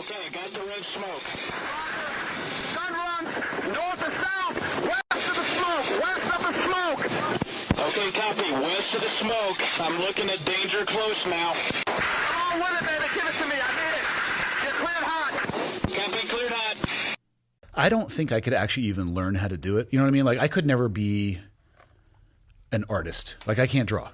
Okay, got the red smoke. Gun runs north to south, west of the smoke, west of the smoke. Okay, copy. West of the smoke. I'm looking at danger close now. Come on with it, baby. Give it to me. I need it. You're cleared hot. Copy, cleared hot. I don't think I could actually even learn how to do it. You know what I mean? Like, I could never be an artist. Like, I can't draw.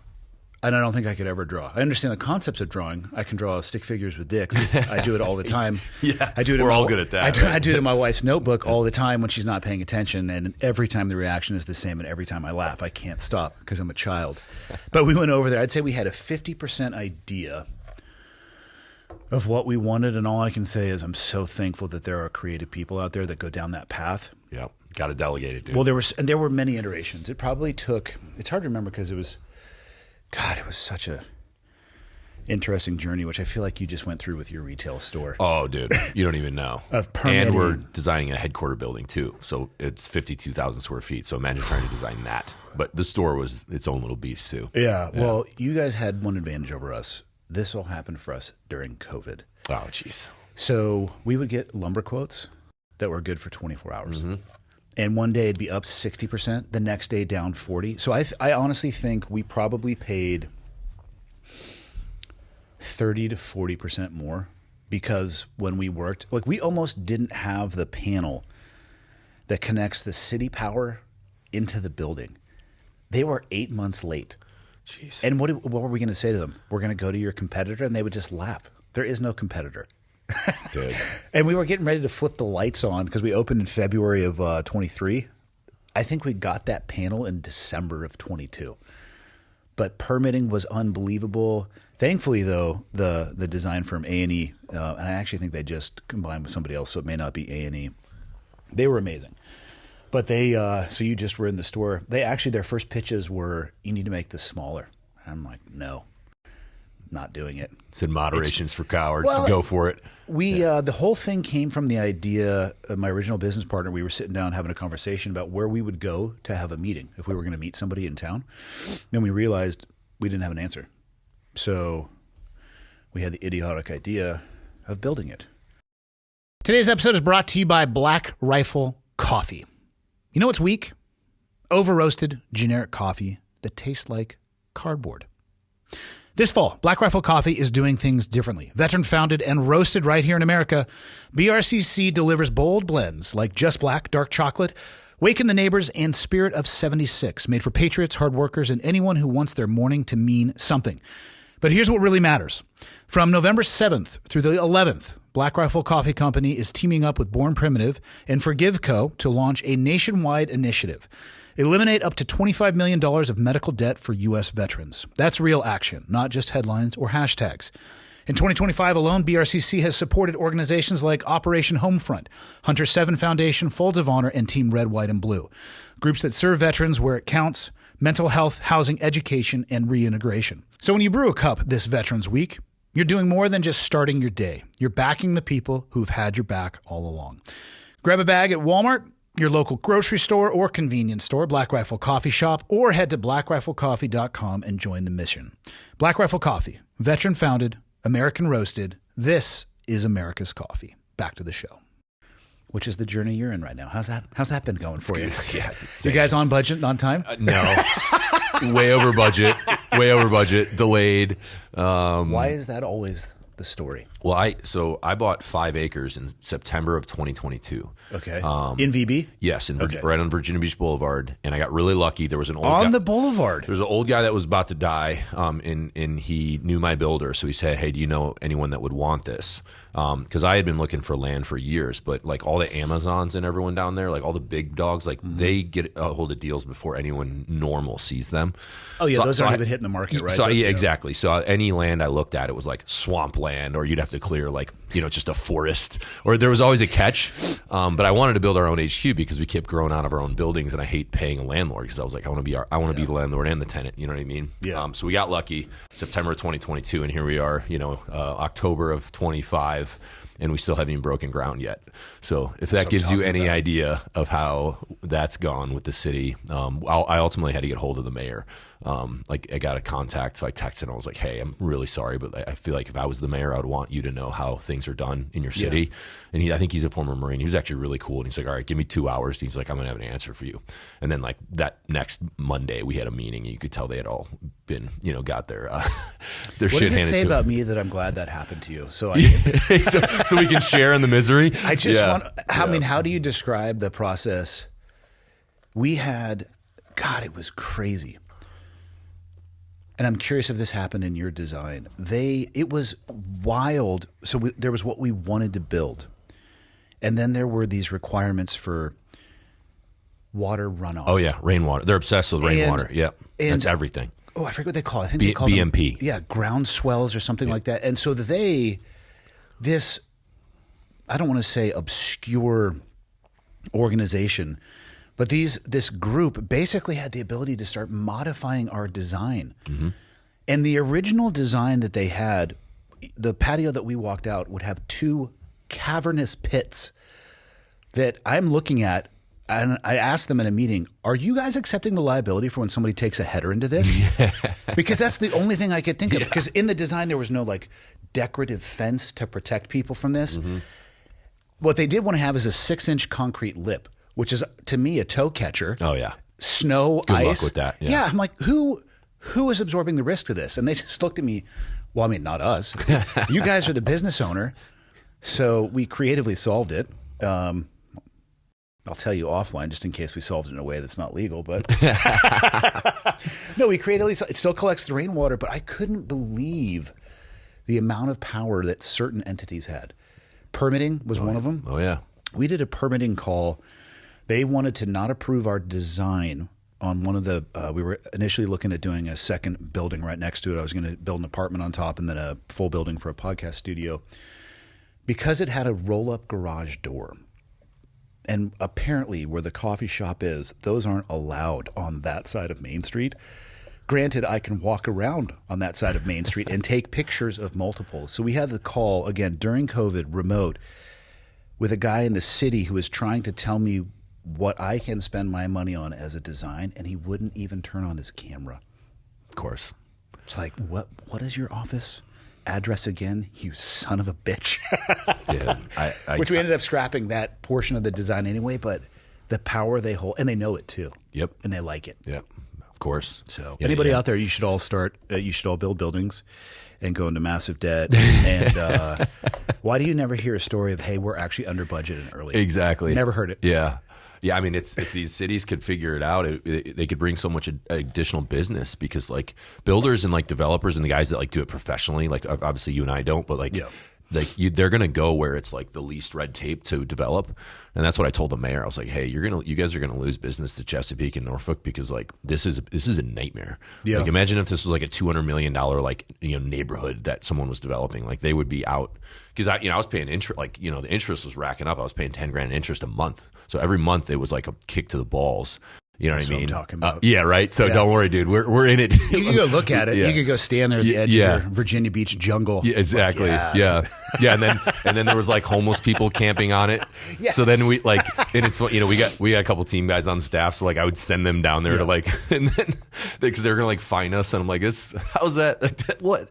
And I don't think I could ever draw. I understand the concepts of drawing. I can draw stick figures with dicks. I do it all the time. Yeah, I do it we're all good at that. I do it in my wife's notebook all the time when she's not paying attention. And every time the reaction is the same, and every time I laugh, I can't stop because I'm a child. But we went over there. I'd say we had a 50% idea of what we wanted. And all I can say is I'm so thankful that there are creative people out there that go down that path. Yeah, got to delegate it, dude. Well, there were many iterations. It probably took – it's hard to remember because it was – God, it was such a interesting journey, which I feel like you just went through with your retail store. Oh, dude, you don't even know. Of permitting. And we're designing a headquarter building too, so it's 52,000 square feet. So imagine trying to design that. But the store was its own little beast too. Yeah. Well, you guys had one advantage over us. This all happened for us during COVID. Oh, jeez. So we would get lumber quotes that were good for 24 hours. Mm-hmm. And one day it'd be up 60%, the next day down 40%. So I honestly think we probably paid 30 to 40% more because when we worked, like we almost didn't have the panel that connects the city power into the building. They were 8 months late. Jeez. And what were we going to say to them? We're going to go to your competitor, and they would just laugh. There is no competitor. Dude. And we were getting ready to flip the lights on because we opened in February of 23. I think we got that panel in December of 22. But permitting was unbelievable. Thankfully, though, the design firm A&E, and I actually think they just combined with somebody else, so it may not be A&E. They were amazing. But they, so you just were in the store. They actually, their first pitches were, you need to make this smaller. And I'm like, no, not doing it. Said moderation's for cowards. Well, so go for it. The whole thing came from the idea of my original business partner. We were sitting down having a conversation about where we would go to have a meeting if we were going to meet somebody in town. Then we realized we didn't have an answer. So we had the idiotic idea of building it. Today's episode is brought to you by Black Rifle Coffee. You know what's weak? Over-roasted, generic coffee that tastes like cardboard. This fall, Black Rifle Coffee is doing things differently. Veteran-founded and roasted right here in America, BRCC delivers bold blends like Just Black, Dark Chocolate, Waken the Neighbors, and Spirit of 76, made for patriots, hard workers, and anyone who wants their morning to mean something. But here's what really matters. From November 7th through the 11th, Black Rifle Coffee Company is teaming up with Born Primitive and Forgive Co. to launch a nationwide initiative. Eliminate up to $25 million of medical debt for U.S. veterans. That's real action, not just headlines or hashtags. In 2025 alone, BRCC has supported organizations like Operation Homefront, Hunter 7 Foundation, Folds of Honor, and Team Red, White, and Blue. Groups that serve veterans where it counts, mental health, housing, education, and reintegration. So when you brew a cup this Veterans Week, you're doing more than just starting your day. You're backing the people who've had your back all along. Grab a bag at Walmart, your local grocery store or convenience store, Black Rifle Coffee Shop, or head to blackriflecoffee.com and join the mission. Black Rifle Coffee, veteran-founded, American roasted. This is America's coffee. Back to the show. Which is the journey you're in right now. How's that been going for you? Yeah, you guys on budget and on time? No. Way over budget. Way over budget. Delayed. Why is that always the story? Well, I bought 5 acres in September of 2022. Okay. In VB? Yes, right on Virginia Beach Boulevard. And I got really lucky. There was an old guy. The boulevard? There was an old guy that was about to die, and he knew my builder. So he said, hey, do you know anyone that would want this? Because I had been looking for land for years, but like all the Amazons and everyone down there, like all the big dogs, like they get a hold of deals before anyone normal sees them. Oh yeah, those aren't even hitting the market, right? So yeah, exactly. So any land I looked at, it was like swampland, or you'd have to clear like just a forest, or there was always a catch. But I wanted to build our own HQ because we kept growing out of our own buildings, and I hate paying a landlord because I was like, I want to be the landlord and the tenant. You know what I mean? Yeah. So we got lucky, September of 2022, and here we are. October of 25. and we still haven't even broken ground yet. So if that gives you any idea of how that's gone with the city, I ultimately had to get hold of the mayor. Like I got a contact, so I texted and I was like, hey, I'm really sorry, but I feel like if I was the mayor, I would want you to know how things are done in your city. And I think he's a former Marine. He was actually really cool. And he's like, all right, give me 2 hours. And he's like, I'm going to have an answer for you. And then like that next Monday we had a meeting, and you could tell they had all been, got their shit handed to them. What does it say about me that I'm glad that happened to you? So so we can share in the misery. I just want, I mean, how do you describe the process? We had, God, it was crazy. And I'm curious if this happened in your design. It was wild. So there was what we wanted to build. And then there were these requirements for water runoff. Oh, yeah, rainwater. They're obsessed with rainwater. Yep, that's everything. Oh, I forget what they call it. I think they call BMP. them, yeah, ground swells or something like that. And so this, I don't want to say obscure organization, but this group basically had the ability to start modifying our design. Mm-hmm. And the original design that they had, the patio that we walked out would have 2 cavernous pits that I'm looking at. And I asked them in a meeting, are you guys accepting the liability for when somebody takes a header into this? Yeah. Because that's the only thing I could think of. Because in the design, there was no like decorative fence to protect people from this. Mm-hmm. What they did want to have is a 6-inch concrete lip, which is to me a toe catcher. Oh yeah, snow, Good ice. luck with that. Yeah, I'm like, who is absorbing the risk of this? And they just looked at me. Well, I mean, not us. You guys are the business owner, so we creatively solved it. I'll tell you offline just in case we solved it in a way that's not legal. But no, we creatively. It still collects the rainwater, but I couldn't believe the amount of power that certain entities had. Permitting was one of them. Oh yeah, we did a permitting call. They wanted to not approve our design on one of the, we were initially looking at doing a second building right next to it. I was going to build an apartment on top and then a full building for a podcast studio. Because it had a roll-up garage door, and apparently where the coffee shop is, those aren't allowed on that side of Main Street. Granted, I can walk around on that side of Main Street and take pictures of multiples. So we had the call, again, during COVID, remote, with a guy in the city who was trying to tell me what I can spend my money on as a design, and he wouldn't even turn on his camera. Of course. It's like, what is your office address again, you son of a bitch? Yeah, Which we ended up scrapping that portion of the design anyway, but the power they hold, and they know it too. Yep. And they like it. Yep. Of course. So anybody out there, you should all start, you should all build buildings and go into massive debt. And why do you never hear a story of, hey, we're actually under budget and early? Exactly. Never heard it. Yeah. Yeah, I mean, if these cities could figure it out, they could bring so much additional business, because like builders and like developers and the guys that like do it professionally, like obviously you and I don't, but like, they're going to go where it's like the least red tape to develop. And that's what I told the mayor. I was like, hey, you guys are going to lose business to Chesapeake and Norfolk, because like this is a nightmare. Yeah. Like imagine if this was like a $200 million like neighborhood that someone was developing, like they would be out. Because I was paying interest, like the interest was racking up. I was paying $10,000 in interest a month. So every month it was like a kick to the balls. You know what I mean? What I'm talking about. Yeah, right. So don't worry, dude. We're in it. You can go look at it. You could go stand there at the edge of the Virginia Beach jungle. Yeah, exactly. Like, yeah. And then there was like homeless people camping on it. Yes. So then we like, and it's we got a couple team guys on staff. So like I would send them down there to like, and then because they're gonna like fine us, and I'm like, how's that? What?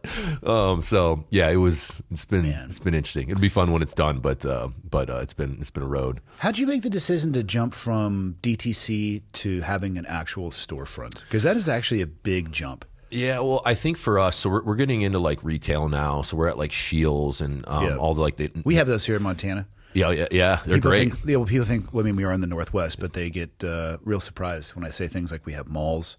So yeah, it's been interesting. It'll be fun when it's done, but it's been a road. How'd you make the decision to jump from DTC to having an actual storefront? Because that is actually a big jump. Yeah, well, I think for us, so we're getting into like retail now. So we're at like Shields and all the like. We have those here in Montana. Yeah, they're great. People think, well, I mean, we are in the Northwest, but they get real surprised when I say things like we have malls,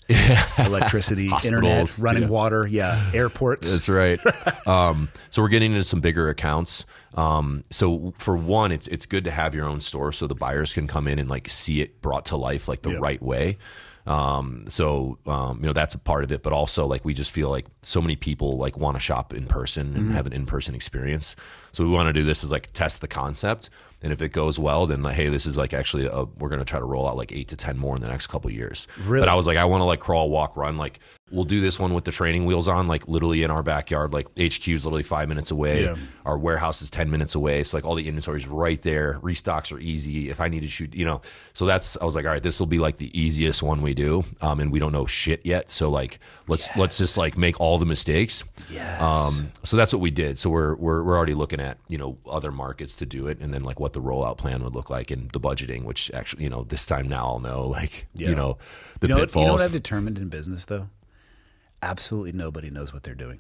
electricity, internet, running water, airports. That's right. So we're getting into some bigger accounts. So for one, it's good to have your own store so the buyers can come in and like see it brought to life like the right way. So that's a part of it, but also like we just feel like so many people like want to shop in person and have an in-person experience. So we want to do this as like test the concept, And if it goes well, then like, hey, this is like actually we're going to try to roll out like 8 to 10 more in the next couple of years. Really? But I was like, I want to like crawl, walk, run. Like we'll do this one with the training wheels on, like literally in our backyard. Like HQ is literally 5 minutes away. Yeah. Our warehouse is 10 minutes away. So like all the inventory is right there. Restocks are easy. If I need to shoot, so I was like, all right, this will be like the easiest one we do. And we don't know shit yet. So like, let's just like make all the mistakes. Yes. So that's what we did. So we're already looking at, other markets to do it, and then like what the rollout plan would look like and the budgeting, which actually, this time now I'll know, like, the pitfalls. You know what I've determined in business though? Absolutely nobody knows what they're doing.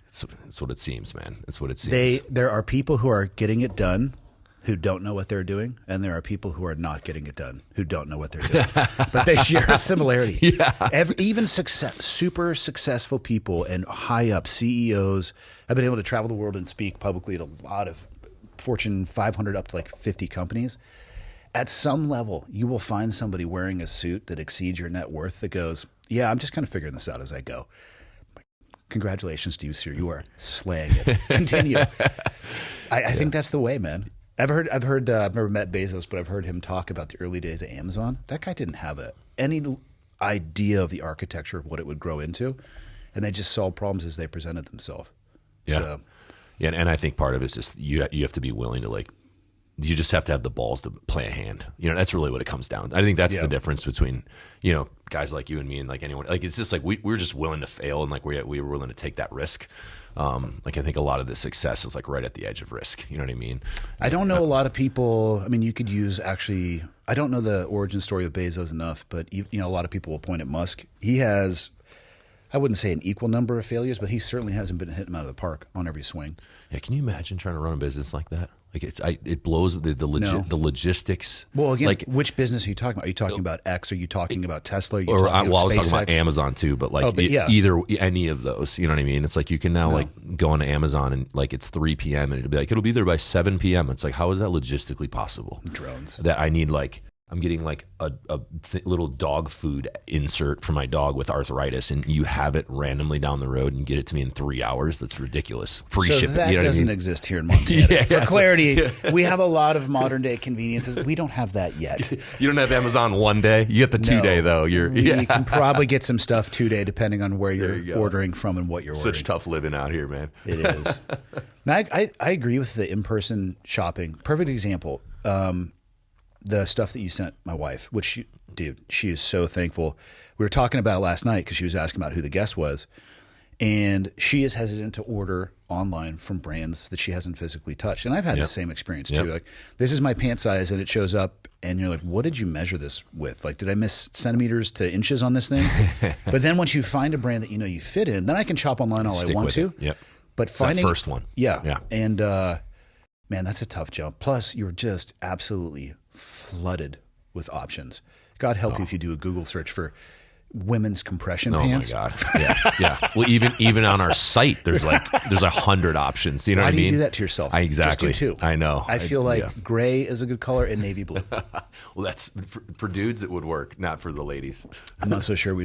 It's what it seems, man. It's what it seems. There are people who are getting it done who don't know what they're doing, and there are people who are not getting it done who don't know what they're doing. But they share a similarity. Yeah. Even super successful people and high up CEOs have been able to travel the world and speak publicly at a lot of Fortune 500 up to like 50 companies. At some level, you will find somebody wearing a suit that exceeds your net worth that goes, yeah, I'm just kind of figuring this out as I go. Congratulations to you, sir. You are slaying it. Continue. I think that's the way, man. I've never met Bezos, but I've heard him talk about the early days of Amazon. That guy didn't have any idea of the architecture of what it would grow into, and they just solved problems as they presented themselves. Yeah. So, yeah, and I think part of it is just you have to be willing to like, you just have to have the balls to play a hand. That's really what it comes down to. I think that's the difference between, guys like you and me and like anyone. Like it's just like we're just willing to fail, and like we were willing to take that risk. Like I think a lot of the success is like right at the edge of risk. You know what I mean? I don't know a lot of people. I mean, you could use actually. I don't know the origin story of Bezos enough, but a lot of people will point at Musk. He has, I wouldn't say an equal number of failures, but he certainly hasn't been hitting him out of the park on every swing. Yeah, can you imagine trying to run a business like that? Like it blows the logistics. Well, again, like, which business are you talking about? Are you talking about X? Are you talking about Tesla? Are you or talking I about was talking about SpaceX? Amazon too, but like either any of those. You know what I mean? It's like you can now like go onto Amazon and like it's 3 p.m. and it'll be there by 7 p.m. It's like, how is that logistically possible? Drones. That I need like. I'm getting like a little dog food insert for my dog with arthritis, and you have it randomly down the road and get it to me in 3 hours. That's ridiculous. Free shipping. That doesn't exist here in Montana. For clarity, we have a lot of modern day conveniences. We don't have that yet. You don't have Amazon 1 day. You get the 2 day though. You can probably get some stuff 2 day depending on where you're ordering from and what you're ordering. Such tough living out here, man. It is. Now, I agree with the in-person shopping. Perfect example. The stuff that you sent my wife, which, she is so thankful. We were talking about it last night because she was asking about who the guest was. And she is hesitant to order online from brands that she hasn't physically touched. And I've had the same experience too. Like, this is my pant size and it shows up and you're like, what did you measure this with? Like, did I miss centimeters to inches on this thing? But then once you find a brand that you fit in, then I can shop online all I want to. Yep. But it's finding that first one. Yeah. And man, that's a tough jump. Plus, you're just absolutely flooded with options. God help you if you do a Google search for women's compression pants. Oh my God. Yeah. Well, even on our site, there's 100 options. You know what I mean? Why do you do that to yourself? Exactly. Just do 2. I know. I feel like gray is a good color and navy blue. Well, that's for dudes. It would work, not for the ladies. I'm not so sure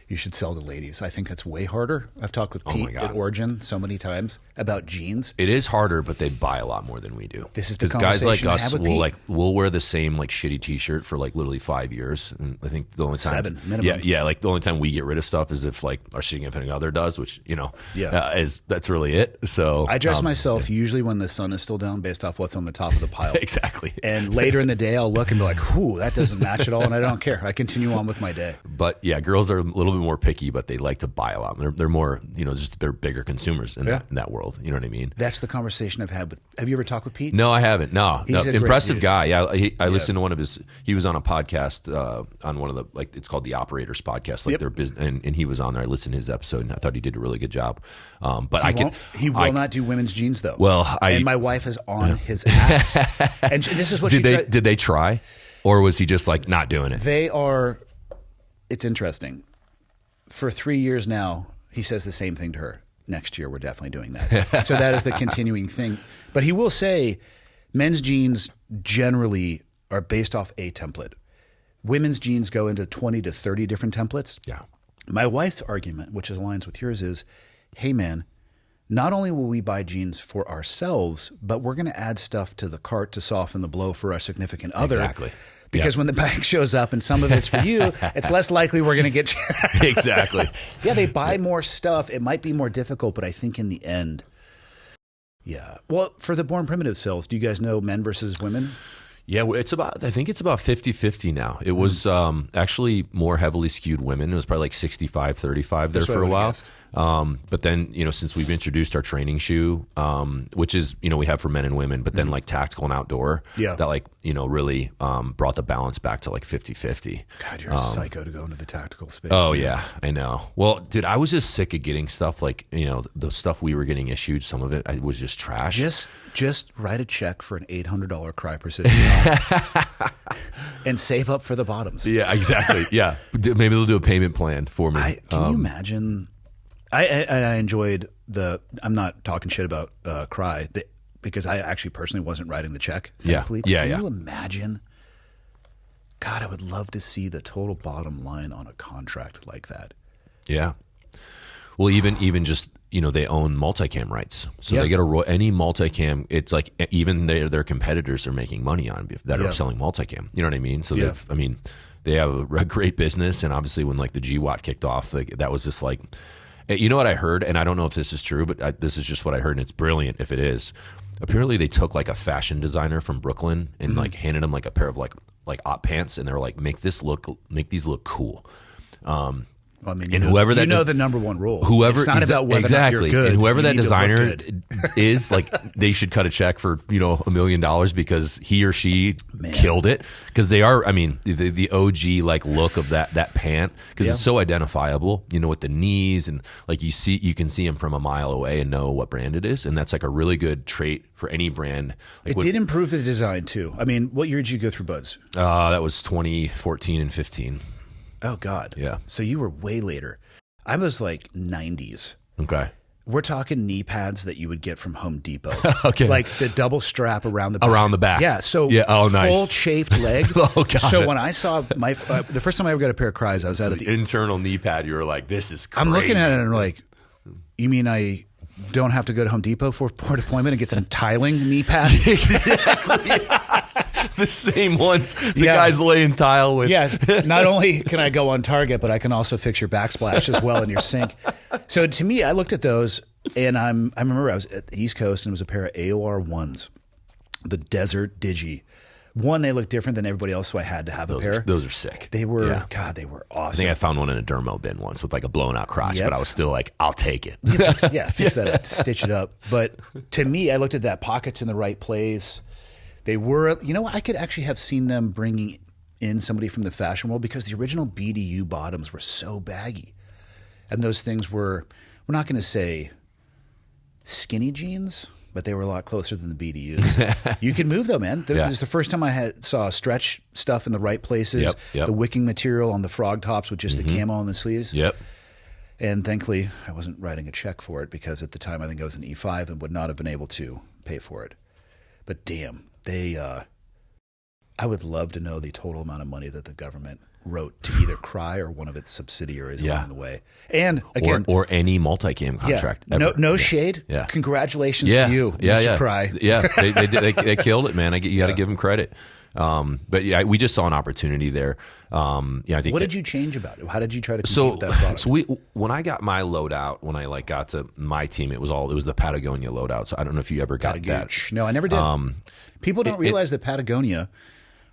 you should sell to ladies. I think that's way harder. I've talked with Pete at Origin so many times about jeans. It is harder, but they buy a lot more than we do. This is the guys like conversation I us have with will Pete. we'll wear the same like shitty T-shirt for like literally 5 years, and I think the only time 7 minimum. Yeah. Like the only time we get rid of stuff is if like our significant other does, which is that's really it. So I dress myself usually when the sun is still down, based off what's on the top of the pile. Exactly. And later in the day, I'll look and be like, "Whoo, that doesn't match at all," and I don't care. I continue on with my day. But yeah, girls are a little bit more picky, but they like to buy a lot. They're more, they're bigger consumers in that world. You know what I mean? That's the conversation I've had with. Have you ever talked with Pete? No, I haven't. No, He's a great impressive dude. guy. Yeah, I listened to one of his. He was on a podcast on one of the it's called the Operators podcast, like their business, and he was on there. I listened to his episode, and I thought he did a really good job. But he will not do women's jeans though. Well, and my wife is on his ass. And this is what did they try, or was he just like not doing it? They are. It's interesting. For 3 years now, he says the same thing to her. Next year, we're definitely doing that. So that is the continuing thing. But he will say men's jeans generally are based off a template. Women's jeans go into 20 to 30 different templates. Yeah. My wife's argument, which aligns with yours, is, hey, man, not only will we buy jeans for ourselves, but we're going to add stuff to the cart to soften the blow for our significant other. Exactly. Because when the bag shows up and some of it's for you, it's less likely we're going to get Exactly. Yeah, they buy more stuff. It might be more difficult, but I think in the end, yeah. Well, for the Born Primitive sales, do you guys know men versus women? Yeah, I think it's about 50-50 now. It was actually more heavily skewed women. It was probably like 65-35 there for a while. But then, since we've introduced our training shoe, which is, we have for men and women, but then like tactical and outdoor, that really brought the balance back to like 50-50. God, you're a psycho to go into the tactical space. Oh, yeah, I know. Well, dude, I was just sick of getting stuff like, the stuff we were getting issued, some of it was just trash. Just write a check for an $800 Cry Precision and save up for the bottoms. Yeah, exactly. Yeah. Maybe they'll do a payment plan for me. Can you imagine? I enjoyed I'm not talking shit about Cry because I actually personally wasn't writing the check, thankfully. Yeah. Can you imagine? God, I would love to see the total bottom line on a contract like that. Yeah. Well, even just, they own multicam rights. So they get any multicam. It's like even their competitors are making money on that are selling multicam. You know what I mean? So they have a great business. And obviously when like the GWAT kicked off, that was just like, you know what I heard? And I don't know if this is true, but this is just what I heard. And it's brilliant if it is. Apparently they took like a fashion designer from Brooklyn and like handed him like a pair of like op pants. And they were like, make these look cool. I mean, and whoever that the number one rule. Whoever it's not about whether or not you're good. And whoever you that designer is, like, they should cut a check for $1 million because he or she killed it. Because they are, I mean, the OG like look of that pant because it's so identifiable. With the knees and like you can see them from a mile away and know what brand it is, and that's like a really good trait for any brand. Like it did improve the design too. I mean, what year did you go through Buds? That was 2014 and 15. Oh, God. Yeah. So you were way later. I was like 90s. Okay. We're talking knee pads that you would get from Home Depot. Okay. Like the double strap around the back. Around the back. Yeah. So oh, nice. Full chafed leg. Oh, God. So when I saw the first time I ever got a pair of Cries, I was out at the internal knee pad. You were like, this is crazy. I'm looking at it and I'm like, you mean I don't have to go to Home Depot for poor deployment and get some tiling knee pads? Exactly. The same ones the guys laying tile with. Yeah. Not only can I go on Target, but I can also fix your backsplash as well in your sink. So to me, I looked at those and I remember I was at the East Coast and it was a pair of AOR 1s, the Desert Digi. One, they looked different than everybody else, so I had to have a pair. Those are sick. They were, God, they were awesome. I think I found one in a dermo bin once with like a blown out crotch, but I was still like, I'll take it. Fix that up, stitch it up. But to me, I looked at that, pockets in the right place. They were, I could actually have seen them bringing in somebody from the fashion world because the original BDU bottoms were so baggy. And those things were, we're not going to say skinny jeans, but they were a lot closer than the BDUs. You can move though, man. It was the first time I saw stretch stuff in the right places, the wicking material on the frog tops with just the camo on the sleeves. Yep. And thankfully, I wasn't writing a check for it because at the time I think I was an E5 and would not have been able to pay for it. But damn. I would love to know the total amount of money that the government wrote to either Cry or one of its subsidiaries along the way. And again, or any multicam contract. No shade. Yeah. Congratulations to you, Mr. Cry. Yeah, they killed it, man. You got to give them credit. But we just saw an opportunity there. I think. What did you change about it? How did you try to compete with that product? So when I got my loadout, when I got to my team, it was the Patagonia loadout. So I don't know if you ever got that. No, I never did. People don't realize that Patagonia,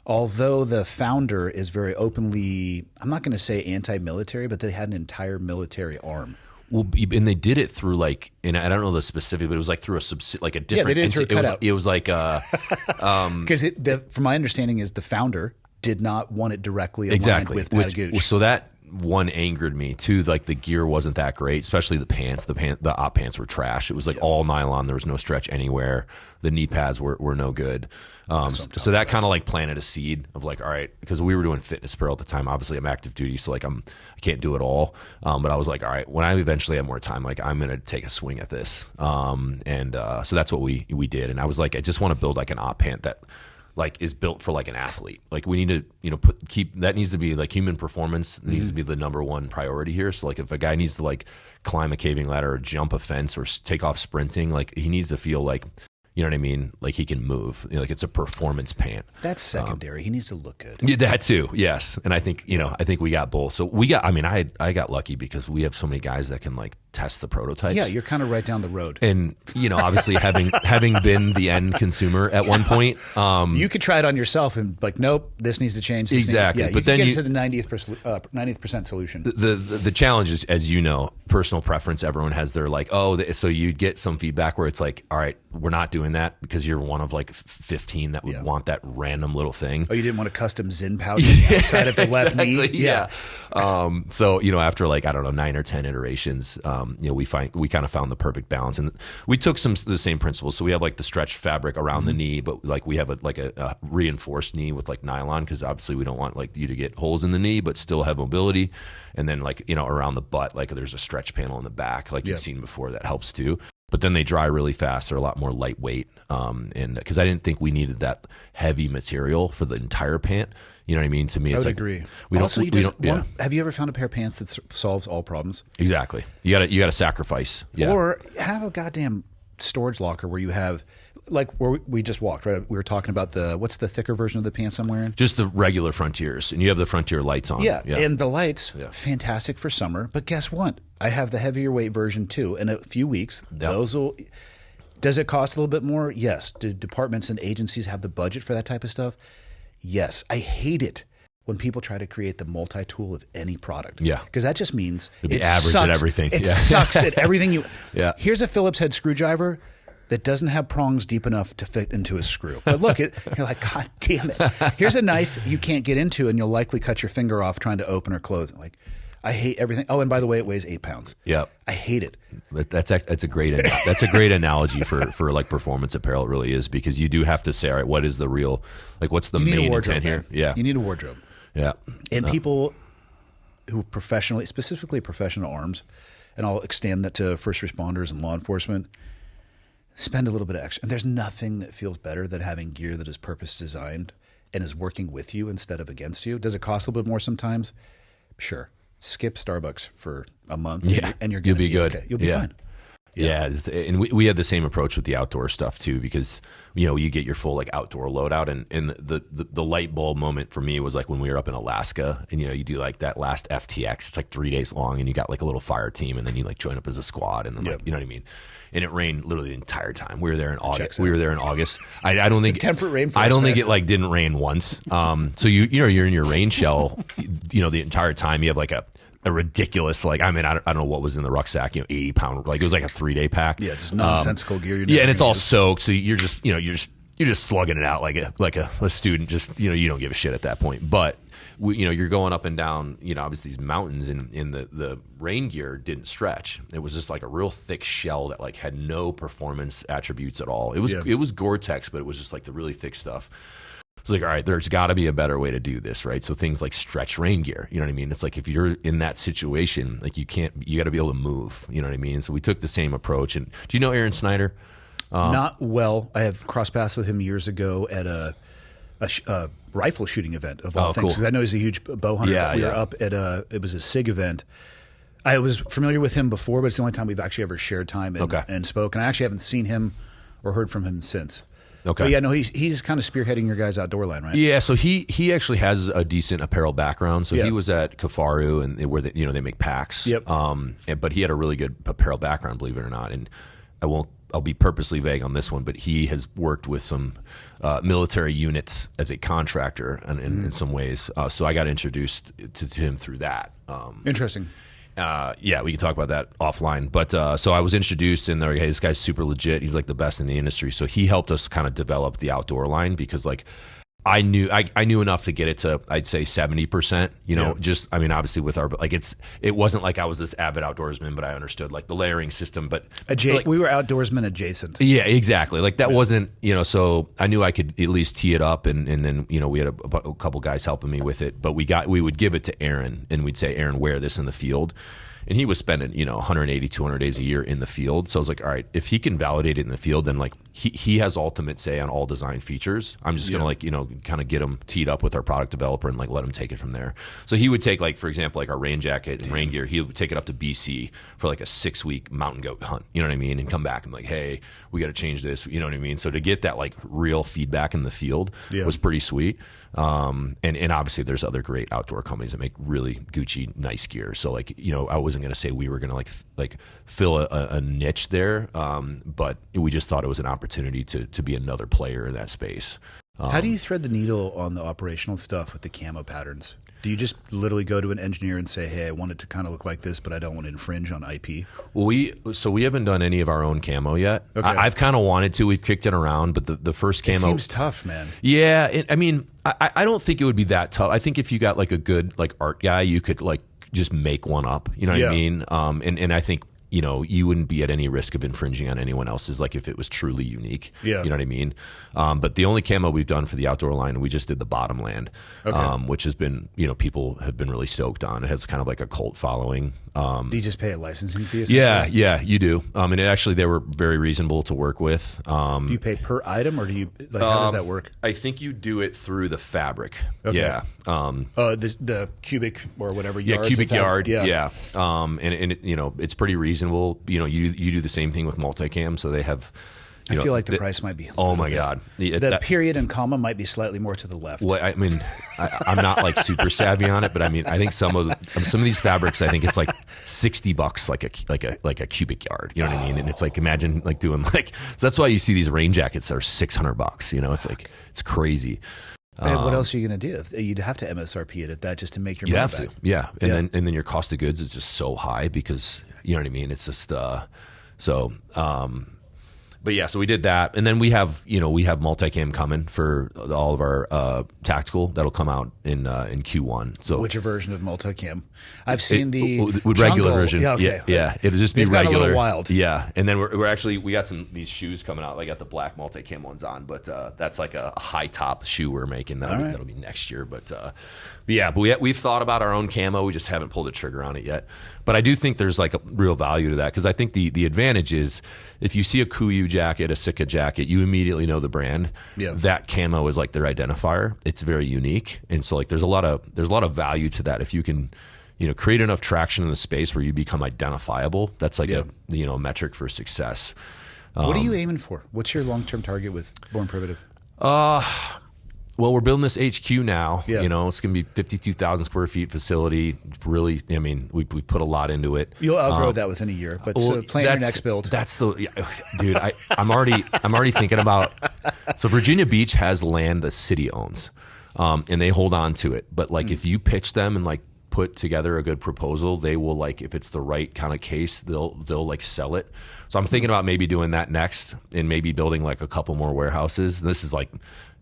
although the founder is very openly, I'm not going to say anti-military, but they had an entire military arm. Well, and they did it through and I don't know the specific, but it was like through a different. Yeah, they did it through a cutout. It was like because from my understanding is the founder did not want it directly aligned with Patagonia. So that one angered me too. Like the gear wasn't that great, especially the pants. The op pants were trash. It was like all nylon. There was no stretch anywhere. The knee pads were no good. So that kind of like planted a seed of like, all right, because we were doing fitness apparel at the time. Obviously, I'm active duty, so like I can't do it all. But I was like, all right, when I eventually have more time, like I'm gonna take a swing at this. So that's what we did. And I was like, I just want to build like an op pant that like is built for like an athlete. Like we need to, you know, keep that needs to be like human performance needs to be the number one priority here. So like if a guy needs to like climb a caving ladder or jump a fence or take off sprinting, like he needs to feel like, you know what I mean? Like he can move, you know, like it's a performance pant. That's secondary. He needs to look good. Yeah, that too. Yes. And I think, you know, I think we got both. So I got lucky because we have so many guys that can like test the prototypes. Yeah, you're kind of right down the road. And, you know, obviously having been the end consumer at one point. You could try it on yourself and like, nope, this needs to change. Exactly. But then get to the 90th percent solution. The challenge is, as you know, personal preference. Everyone has their like, so you'd get some feedback where it's like, all right, we're not doing that because you're one of like 15 that would want that random little thing. Oh, you didn't want a custom Zyn pouch outside of the left knee? Yeah. So, you know, after like, I don't know, 9 or 10 iterations, you know, we kind of found the perfect balance, and we took the same principles. So we have like the stretch fabric around the knee, but like we have a reinforced knee with like nylon, because obviously we don't want like you to get holes in the knee, but still have mobility. And then like, you know, around the butt, like there's a stretch panel in the back, like you've seen before, that helps too. But then they dry really fast. They're a lot more lightweight. And because I didn't think we needed that heavy material for the entire pant. You know what I mean? To me, it's I would agree. Have you ever found a pair of pants that solves all problems? Exactly. You got to sacrifice. Yeah. Or have a goddamn storage locker where you have, like where we just walked, right? We were talking about what's the thicker version of the pants I'm wearing? Just the regular Frontiers, and you have the Frontier lights on. Yeah. And the lights, fantastic for summer. But guess what? I have the heavier weight version too. In a few weeks, those will. Does it cost a little bit more? Yes. Do departments and agencies have the budget for that type of stuff? Yes. I hate it when people try to create the multi-tool of any product. Yeah. Because that just means it'd be average at everything. It sucks at everything you. Yeah. Here's a Phillips head screwdriver that doesn't have prongs deep enough to fit into a screw. But look, you're like, God damn it. Here's a knife you can't get into, and you'll likely cut your finger off trying to open or close. Like, I hate everything. Oh, and by the way, it weighs 8 pounds. Yep. I hate it. That's a great analogy for like performance apparel. It really is, because you do have to say, all right, what is the real, like, what's the main intent here? Yeah. You need a wardrobe. Yeah. And people who specifically professional arms, and I'll extend that to first responders and law enforcement, spend a little bit of extra. And there's nothing that feels better than having gear that is purpose designed and is working with you instead of against you. Does it cost a little bit more sometimes? Sure. Skip Starbucks for a month, and you'll be good. Okay. You'll be fine. Yeah, and we had the same approach with the outdoor stuff too, because you know you get your full like outdoor loadout, and the light bulb moment for me was like when we were up in Alaska, and you know you do like that last FTX, it's like 3 days long, and you got like a little fire team, and then you like join up as a squad, and then like you know what I mean. And it rained literally the entire time. We were there in August. I don't think temperate rainforest. I don't think it like didn't rain once. So you're in your rain shell, you know, the entire time. You have like a ridiculous, like, I mean, I don't know what was in the rucksack, you know, 80 pound, like it was like a 3-day pack. Yeah, just nonsensical gear. And it's all soaked, so you're just slugging it out like a student. Just, you know, you don't give a shit at that point. But you know, you're going up and down, you know, obviously these mountains, and the rain gear didn't stretch. It was just like a real thick shell that like had no performance attributes at all. It was Gore-Tex, but it was just like the really thick stuff. It's like, all right, there's got to be a better way to do this, right? So things like stretch rain gear, you know what I mean? It's like if you're in that situation, like you got to be able to move, you know what I mean? So we took the same approach. And do you know Aaron Snyder? Not well. I have crossed paths with him years ago at a rifle shooting event of all things. Cool. I know he's a huge bow hunter. Yeah, we were up at it was a SIG event. I was familiar with him before, but it's the only time we've actually ever shared time and spoke. And I actually haven't seen him or heard from him since. Okay. But yeah, no, he's kind of spearheading your guys' outdoor line, right? Yeah, so he actually has a decent apparel background. So he was at Kafaru, and where they make packs. Yep. But he had a really good apparel background, believe it or not. And I'll be purposely vague on this one, but he has worked with some military units as a contractor in some ways. So I got introduced to him through that. Interesting. Yeah, we can talk about that offline. But so I was introduced, and they're like, hey, this guy's super legit. He's like the best in the industry. So he helped us kind of develop the outdoor line, because like I knew enough to get it to, I'd say 70%, you know, just, I mean, obviously with our, like it wasn't like I was this avid outdoorsman, but I understood like the layering system, but like, we were outdoorsmen adjacent. Yeah, exactly. Like that wasn't, you know, so I knew I could at least tee it up, and then, you know, we had a couple guys helping me with it, but we would give it to Aaron, and we'd say, Aaron, wear this in the field. and he was spending 180, 200 days a year in the field. So I was like, all right, if he can validate it in the field, then like he has ultimate say on all design features. I'm just gonna kind of get him teed up with our product developer and like let him take it from there. So he would take, like, for example, like our rain jacket and rain gear, he would take it up to BC for like a 6-week mountain goat hunt, you know what I mean, and come back and like, hey, we got to change this, you know what I mean. So to get that like real feedback in the field was pretty sweet. And obviously there's other great outdoor companies that make really Gucci nice gear. So like, I wasn't going to say we were going to like fill a niche there. But we just thought it was an opportunity to be another player in that space. How do you thread the needle on the operational stuff with the camo patterns? Do you just literally go to an engineer and say, hey, I want it to kind of look like this, but I don't want to infringe on IP? Well, we haven't done any of our own camo yet. Okay. I've kind of wanted to. We've kicked it around, but the first camo... It seems tough, man. Yeah. I don't think it would be that tough. I think if you got like a good like art guy, you could like just make one up. You know what I mean? And I think... you wouldn't be at any risk of infringing on anyone else's, like if it was truly unique. Yeah. You know what I mean? But the only camo we've done for the outdoor line, we just did the Bottomland, which has been, people have been really stoked on. It has kind of like a cult following. Do you just pay a licensing fee? Yeah, you do. And they were very reasonable to work with. Do you pay per item, or do you how does that work? I think you do it through the fabric. Okay. Yeah. The cubic or whatever yards. Yeah, cubic yard. Yeah. And it, it's pretty reasonable. You do the same thing with multicam, so they have. I feel like the price might be. Oh my God! The period and comma might be slightly more to the left. Well, I'm not like super savvy on it, but I think some of these fabrics, I think it's like $60 like a cubic yard. You know what I mean? And it's like, imagine like doing like, so that's why you see these rain jackets that are $600. It's like, it's crazy. What else are you going to do? You'd have to MSRP it at that just to make your money back. Yeah. And then your cost of goods is just so high because, you know what I mean? It's just but yeah, so we did that, and then we have multicam coming for all of our tactical that'll come out in Q1. So which version of multicam? I've seen the regular version. Yeah, okay. Yeah, it'll just be They've regular. Got a little wild. Yeah, and then we got these shoes coming out. I got the black multicam ones on, but that's like a high top shoe we're making. That'll be next year. But we've thought about our own camo. We just haven't pulled the trigger on it yet. But I do think there's like a real value to that, because I think the advantage is if you see a Kuiu jacket, a Sika jacket, you immediately know the brand. Yeah. That camo is like their identifier. It's very unique, and so like there's a lot of value to that. If you can, create enough traction in the space where you become identifiable, that's like a metric for success. What are you aiming for? What's your long-term target with Born Primitive? Well, we're building this HQ now. Yeah. It's going to be 52,000 square feet facility. Really, we put a lot into it. You'll outgrow that within a year, but plan your next build. That's dude. I'm already thinking about. So Virginia Beach has land the city owns, and they hold on to it. But like, if you pitch them and like put together a good proposal, they will, like, if it's the right kind of case, they'll like sell it. So I'm thinking about maybe doing that next, and maybe building like a couple more warehouses. And this is like,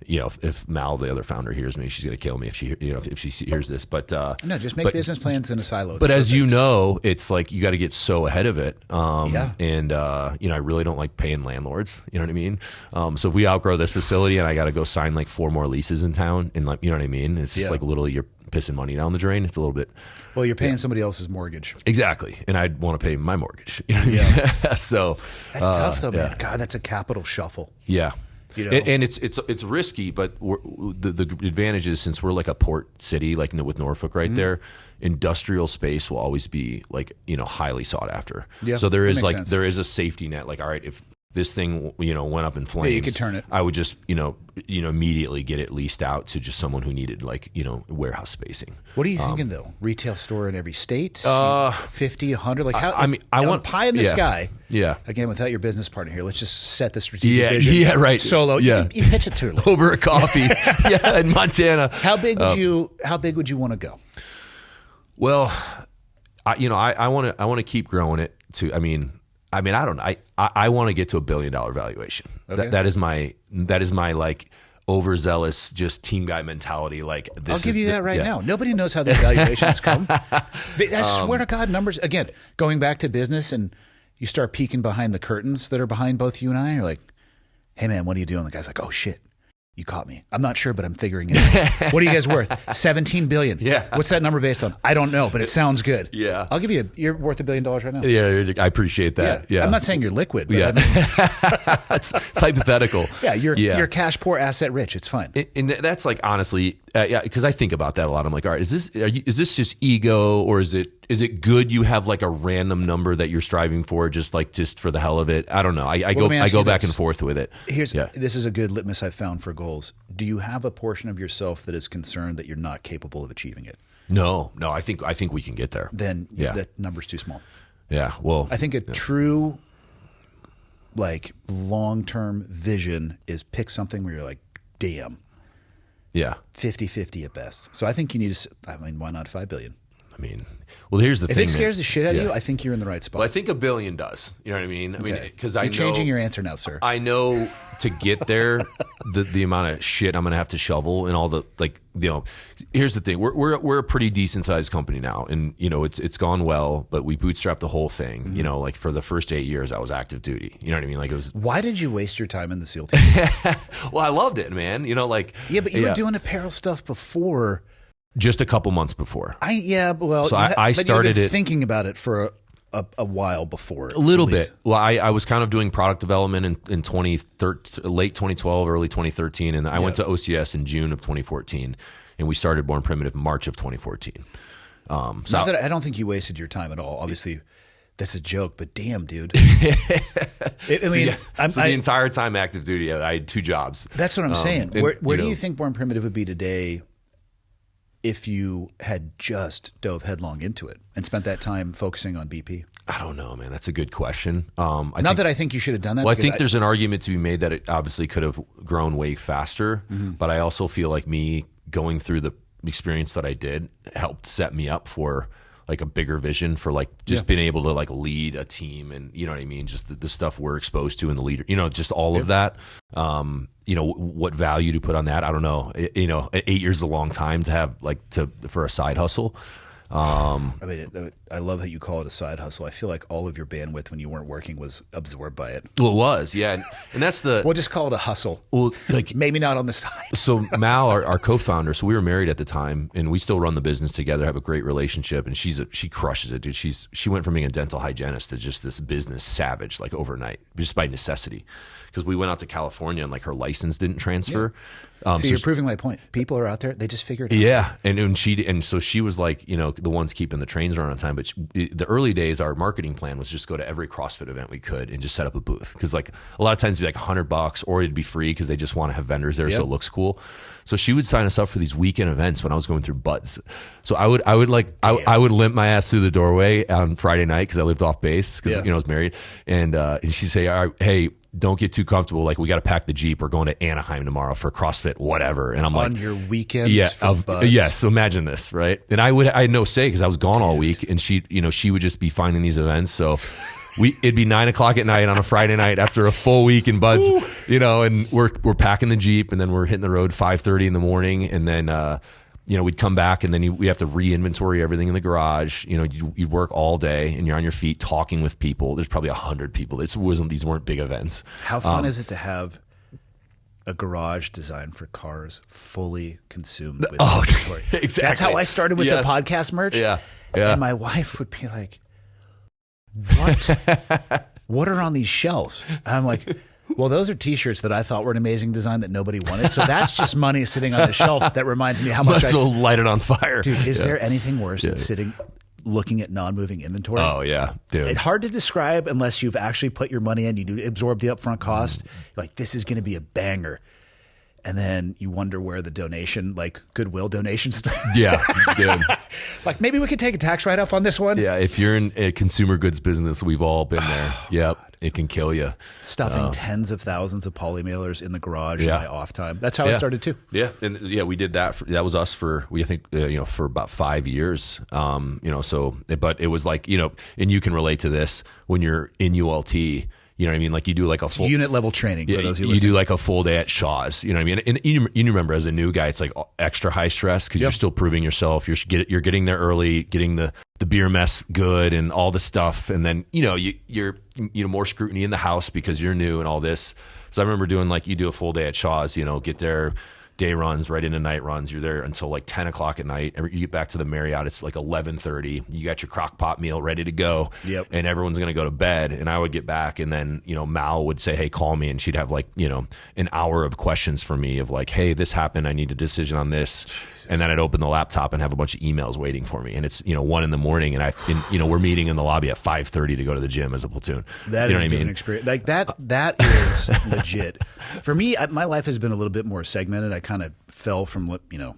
if Mal, the other founder, hears me, she's going to kill me if she hears this. But no, just make business plans in a silo. But as you know, it's like you got to get so ahead of it. And I really don't like paying landlords. You know what I mean? So if we outgrow this facility and I got to go sign like 4 more leases in town, and like, you know what I mean? It's just like literally you're pissing money down the drain. It's a little bit. Well, you're paying somebody else's mortgage. Exactly, and I'd want to pay my mortgage. You know what I mean? So that's tough, though, man. God, that's a capital shuffle. Yeah. And it's risky, but the advantage is, since we're like a port city, like with Norfolk right there, industrial space will always be like, highly sought after. Yeah, so there is there is a safety net. Like, all right, if this thing went up in flames, you could turn it. I would just immediately get it leased out to just someone who needed like warehouse spacing. What are you thinking though? Retail store in every state? 50, 100? Like how? I want pie in the sky. Yeah. Again, without your business partner here, let's just set the strategic vision. Yeah, right. Solo. Yeah. You pitch it to her over a coffee. Yeah, in Montana. How big would you want to go? Well, I want to keep growing it to. I want to get to $1 billion valuation. Okay. That is my like overzealous, just team guy mentality. Like, I'll give you that right now. Nobody knows how these valuations come. I swear to God, numbers again. Going back to business, and you start peeking behind the curtains that are behind both you and I. You're like, "Hey man, what are you doing?" The guy's like, "Oh shit, You caught me. I'm not sure, but I'm figuring it out. What are you guys worth? 17 billion. Yeah. What's that number based on? I don't know, but it sounds good. Yeah. I'll give you, you're worth $1 billion right now. Yeah, I appreciate that. Yeah. I'm not saying you're liquid. But Yeah. I mean, it's hypothetical. yeah, you're cash poor, asset rich. It's fine. And that's like, honestly, because I think about that a lot. I'm like, all right, is this just ego, or is it good you have like a random number that you're striving for, just for the hell of it? I don't know. I go back and forth with it. This is a good litmus I've found for goals. Do you have a portion of yourself that is concerned that you're not capable of achieving it? No. I think we can get there. Then that number's too small. Yeah. Well, I think a true like long-term vision is pick something where you're like, damn. Yeah. 50-50 at best. So I think you need to, why not 5 billion? I mean, well, here's the thing. If it scares the shit out of you, I think you're in the right spot. Well, I think $1 billion does. You know what I mean? Okay. I mean, because you're changing your answer now, sir. I know to get there, the amount of shit I'm going to have to shovel and all the here's the thing. We're a pretty decent sized company now, and it's gone well, but we bootstrapped the whole thing. Mm-hmm. Like for the first 8 years, I was active duty. You know what I mean? Like it was. Why did you waste your time in the SEAL team? Well, I loved it, man. But you were doing apparel stuff before. Just a couple months before. I started thinking about it for a while before. A little bit. Well, I was kind of doing product development in late 2012, early 2013, and I went to OCS in June of 2014, and we started Born Primitive March of 2014. Not that I don't think you wasted your time at all. Obviously, that's a joke, but damn, dude. The entire time active duty, I had 2 jobs. That's what I'm saying. Where do you think Born Primitive would be today if you had just dove headlong into it and spent that time focusing on BP? I don't know, man. That's a good question. That I think you should have done that. Well, I think there's an argument to be made that it obviously could have grown way faster, but I also feel like me going through the experience that I did helped set me up for like a bigger vision for like just being able to like lead a team, and you know what I mean? Just the stuff we're exposed to in the leader, just all of that. What value to put on that? I don't know. 8 years is a long time to have for a side hustle. I love how you call it a side hustle. I feel like all of your bandwidth when you weren't working was absorbed by it. Well, it was, yeah. And that's we'll just call it a hustle. Well, maybe not on the side. So Mal, our co-founder, so we were married at the time, and we still run the business together, have a great relationship, and she crushes it, dude. She went from being a dental hygienist to just this business savage like overnight, just by necessity. Because we went out to California and like her license didn't transfer. Yeah. So you're proving my point. People are out there; they just figure it out. Yeah, and so she was like, the ones keeping the trains running on time. But the early days, our marketing plan was just go to every CrossFit event we could and just set up a booth, because like a lot of times it'd be like $100 or it'd be free because they just want to have vendors there so it looks cool. So she would sign us up for these weekend events when I was going through buds. So I would limp my ass through the doorway on Friday night because I lived off base because I was married, and she'd say, all right, hey, don't get too comfortable. Like, we got to pack the Jeep. We're going to Anaheim tomorrow for CrossFit, whatever. And I'm on your weekends. So imagine this, right? And I had no say because I was gone all week, and she would just be finding these events. So it'd be 9:00 at night on a Friday night after a full week in buds, and we're packing the Jeep, and then we're hitting the road 5:30 in the morning, and then we'd come back, and then we have to re-inventory everything in the garage. You'd work all day, and you're on your feet talking with people. There's probably 100 people. These weren't big events. How fun is it to have a garage designed for cars fully consumed with inventory? Exactly. That's how I started with the podcast merch. Yeah. And my wife would be like, what are on these shelves? And I'm like, well, those are T-shirts that I thought were an amazing design that nobody wanted. So that's just money sitting on the shelf that reminds me how much I light it on fire. Dude, is there anything worse than sitting looking at non-moving inventory? Oh, yeah, dude. It's hard to describe unless you've actually put your money in. You do absorb the upfront cost. You're like, this is going to be a banger. And then you wonder where the donation, like Goodwill donations start. Yeah, dude. Like, maybe we could take a tax write-off on this one. Yeah, if you're in a consumer goods business, we've all been there. Yep, it can kill you. Stuffing tens of thousands of poly mailers in the garage in my off time. That's how I started too. Yeah, and we did that. That was us for for about 5 years. But it was like, and you can relate to this when you're in ULT. You know what I mean? Like, you do like a full unit level training. For those you do like a full day at Shaw's. You know what I mean? And you remember, as a new guy, it's like extra high stress because you're still proving yourself. You're getting there early, getting the beer mess good and all the stuff, and then you're more scrutiny in the house because you're new and all this. So I remember doing like, you do a full day at Shaw's, you know, get there, day runs right into night runs. You're there until like 10 o'clock at night. You get back to the Marriott, it's like 11:30. You got your crock pot meal ready to go. Yep. And everyone's going to go to bed. And I would get back, and then, you know, Mal would say, hey, call me. And she'd have like, you know, an hour of questions for me of like, hey, this happened. I need a decision on this. Jesus. And then I'd open the laptop and have a bunch of emails waiting for me. And it's, you know, 1 a.m. and you know, we're meeting in the lobby at 5:30 to go to the gym as a platoon. That you is know a what I mean? experience. Like that is legit. For me, my life has been a little bit more segmented. I kind of fell from, you know,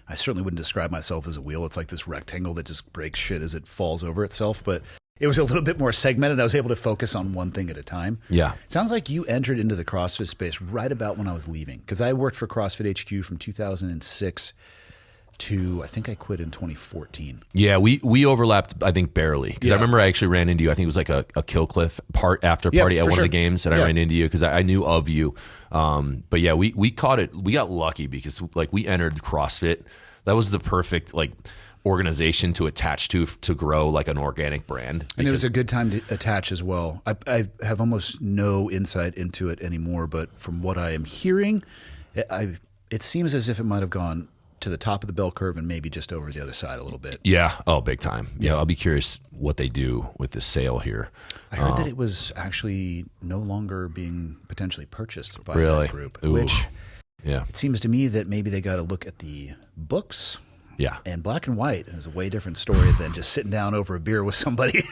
I certainly wouldn't describe myself as a wheel. It's like this rectangle that just breaks shit as it falls over itself. But it was a little bit more segmented. I was able to focus on one thing at a time. Yeah. Sounds like you entered into the CrossFit space right about when I was leaving, because I worked for CrossFit HQ from 2006 to, I think I quit in 2014. Yeah, we overlapped, I think, barely. Because Yeah. I remember I actually ran into you. I think it was like a Killcliff after party at one sure. of the games, and I ran into you because I knew of you. But yeah, we caught it. We got lucky because like we entered CrossFit. That was the perfect like organization to attach to grow like an organic brand. And it was a good time to attach as well. I have almost no insight into it anymore, but from what I am hearing, it seems as if it might have gone to the top of the bell curve and maybe just over the other side a little bit. Yeah. Oh, big time. Yeah. I'll be curious what they do with the sale here. I heard that it was actually no longer being potentially purchased by Really? that group, Ooh. which Yeah. it seems to me that maybe they got to look at the books. Yeah. And black and white is a way different story than just sitting down over a beer with somebody.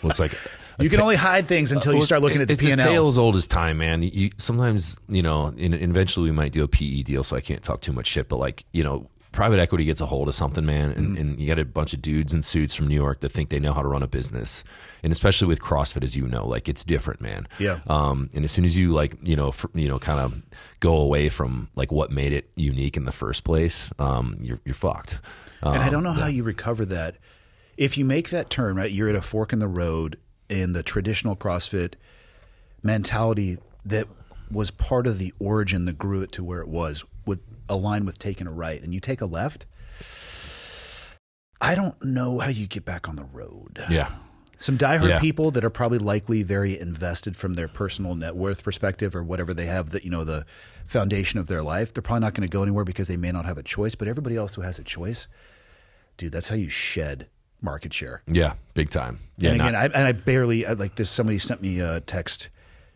Well, it's like You can only hide things until you start looking at the P&L. It's a tale as old as time, man. You sometimes, you know, and eventually we might do a PE deal, so I can't talk too much shit. But like, you know, private equity gets a hold of something, man, and you got a bunch of dudes in suits from New York that think they know how to run a business, and especially with CrossFit, as you know, like it's different, man. Yeah. And as soon as you like, kind of go away from like what made it unique in the first place, you're fucked. And I don't know how you recover that. If you make that turn, right, you're at a fork in the road, and the traditional CrossFit mentality that was part of the origin that grew it to where it was would align with taking a right, and you take a left. I don't know how you get back on the road. Yeah. Some diehard people that are probably likely very invested from their personal net worth perspective or whatever they have, that, you know, the foundation of their life. They're probably not going to go anywhere because they may not have a choice. But everybody else who has a choice, dude, that's how you shed market share. Yeah, big time. Yeah, and again, I barely like this. Somebody sent me a text.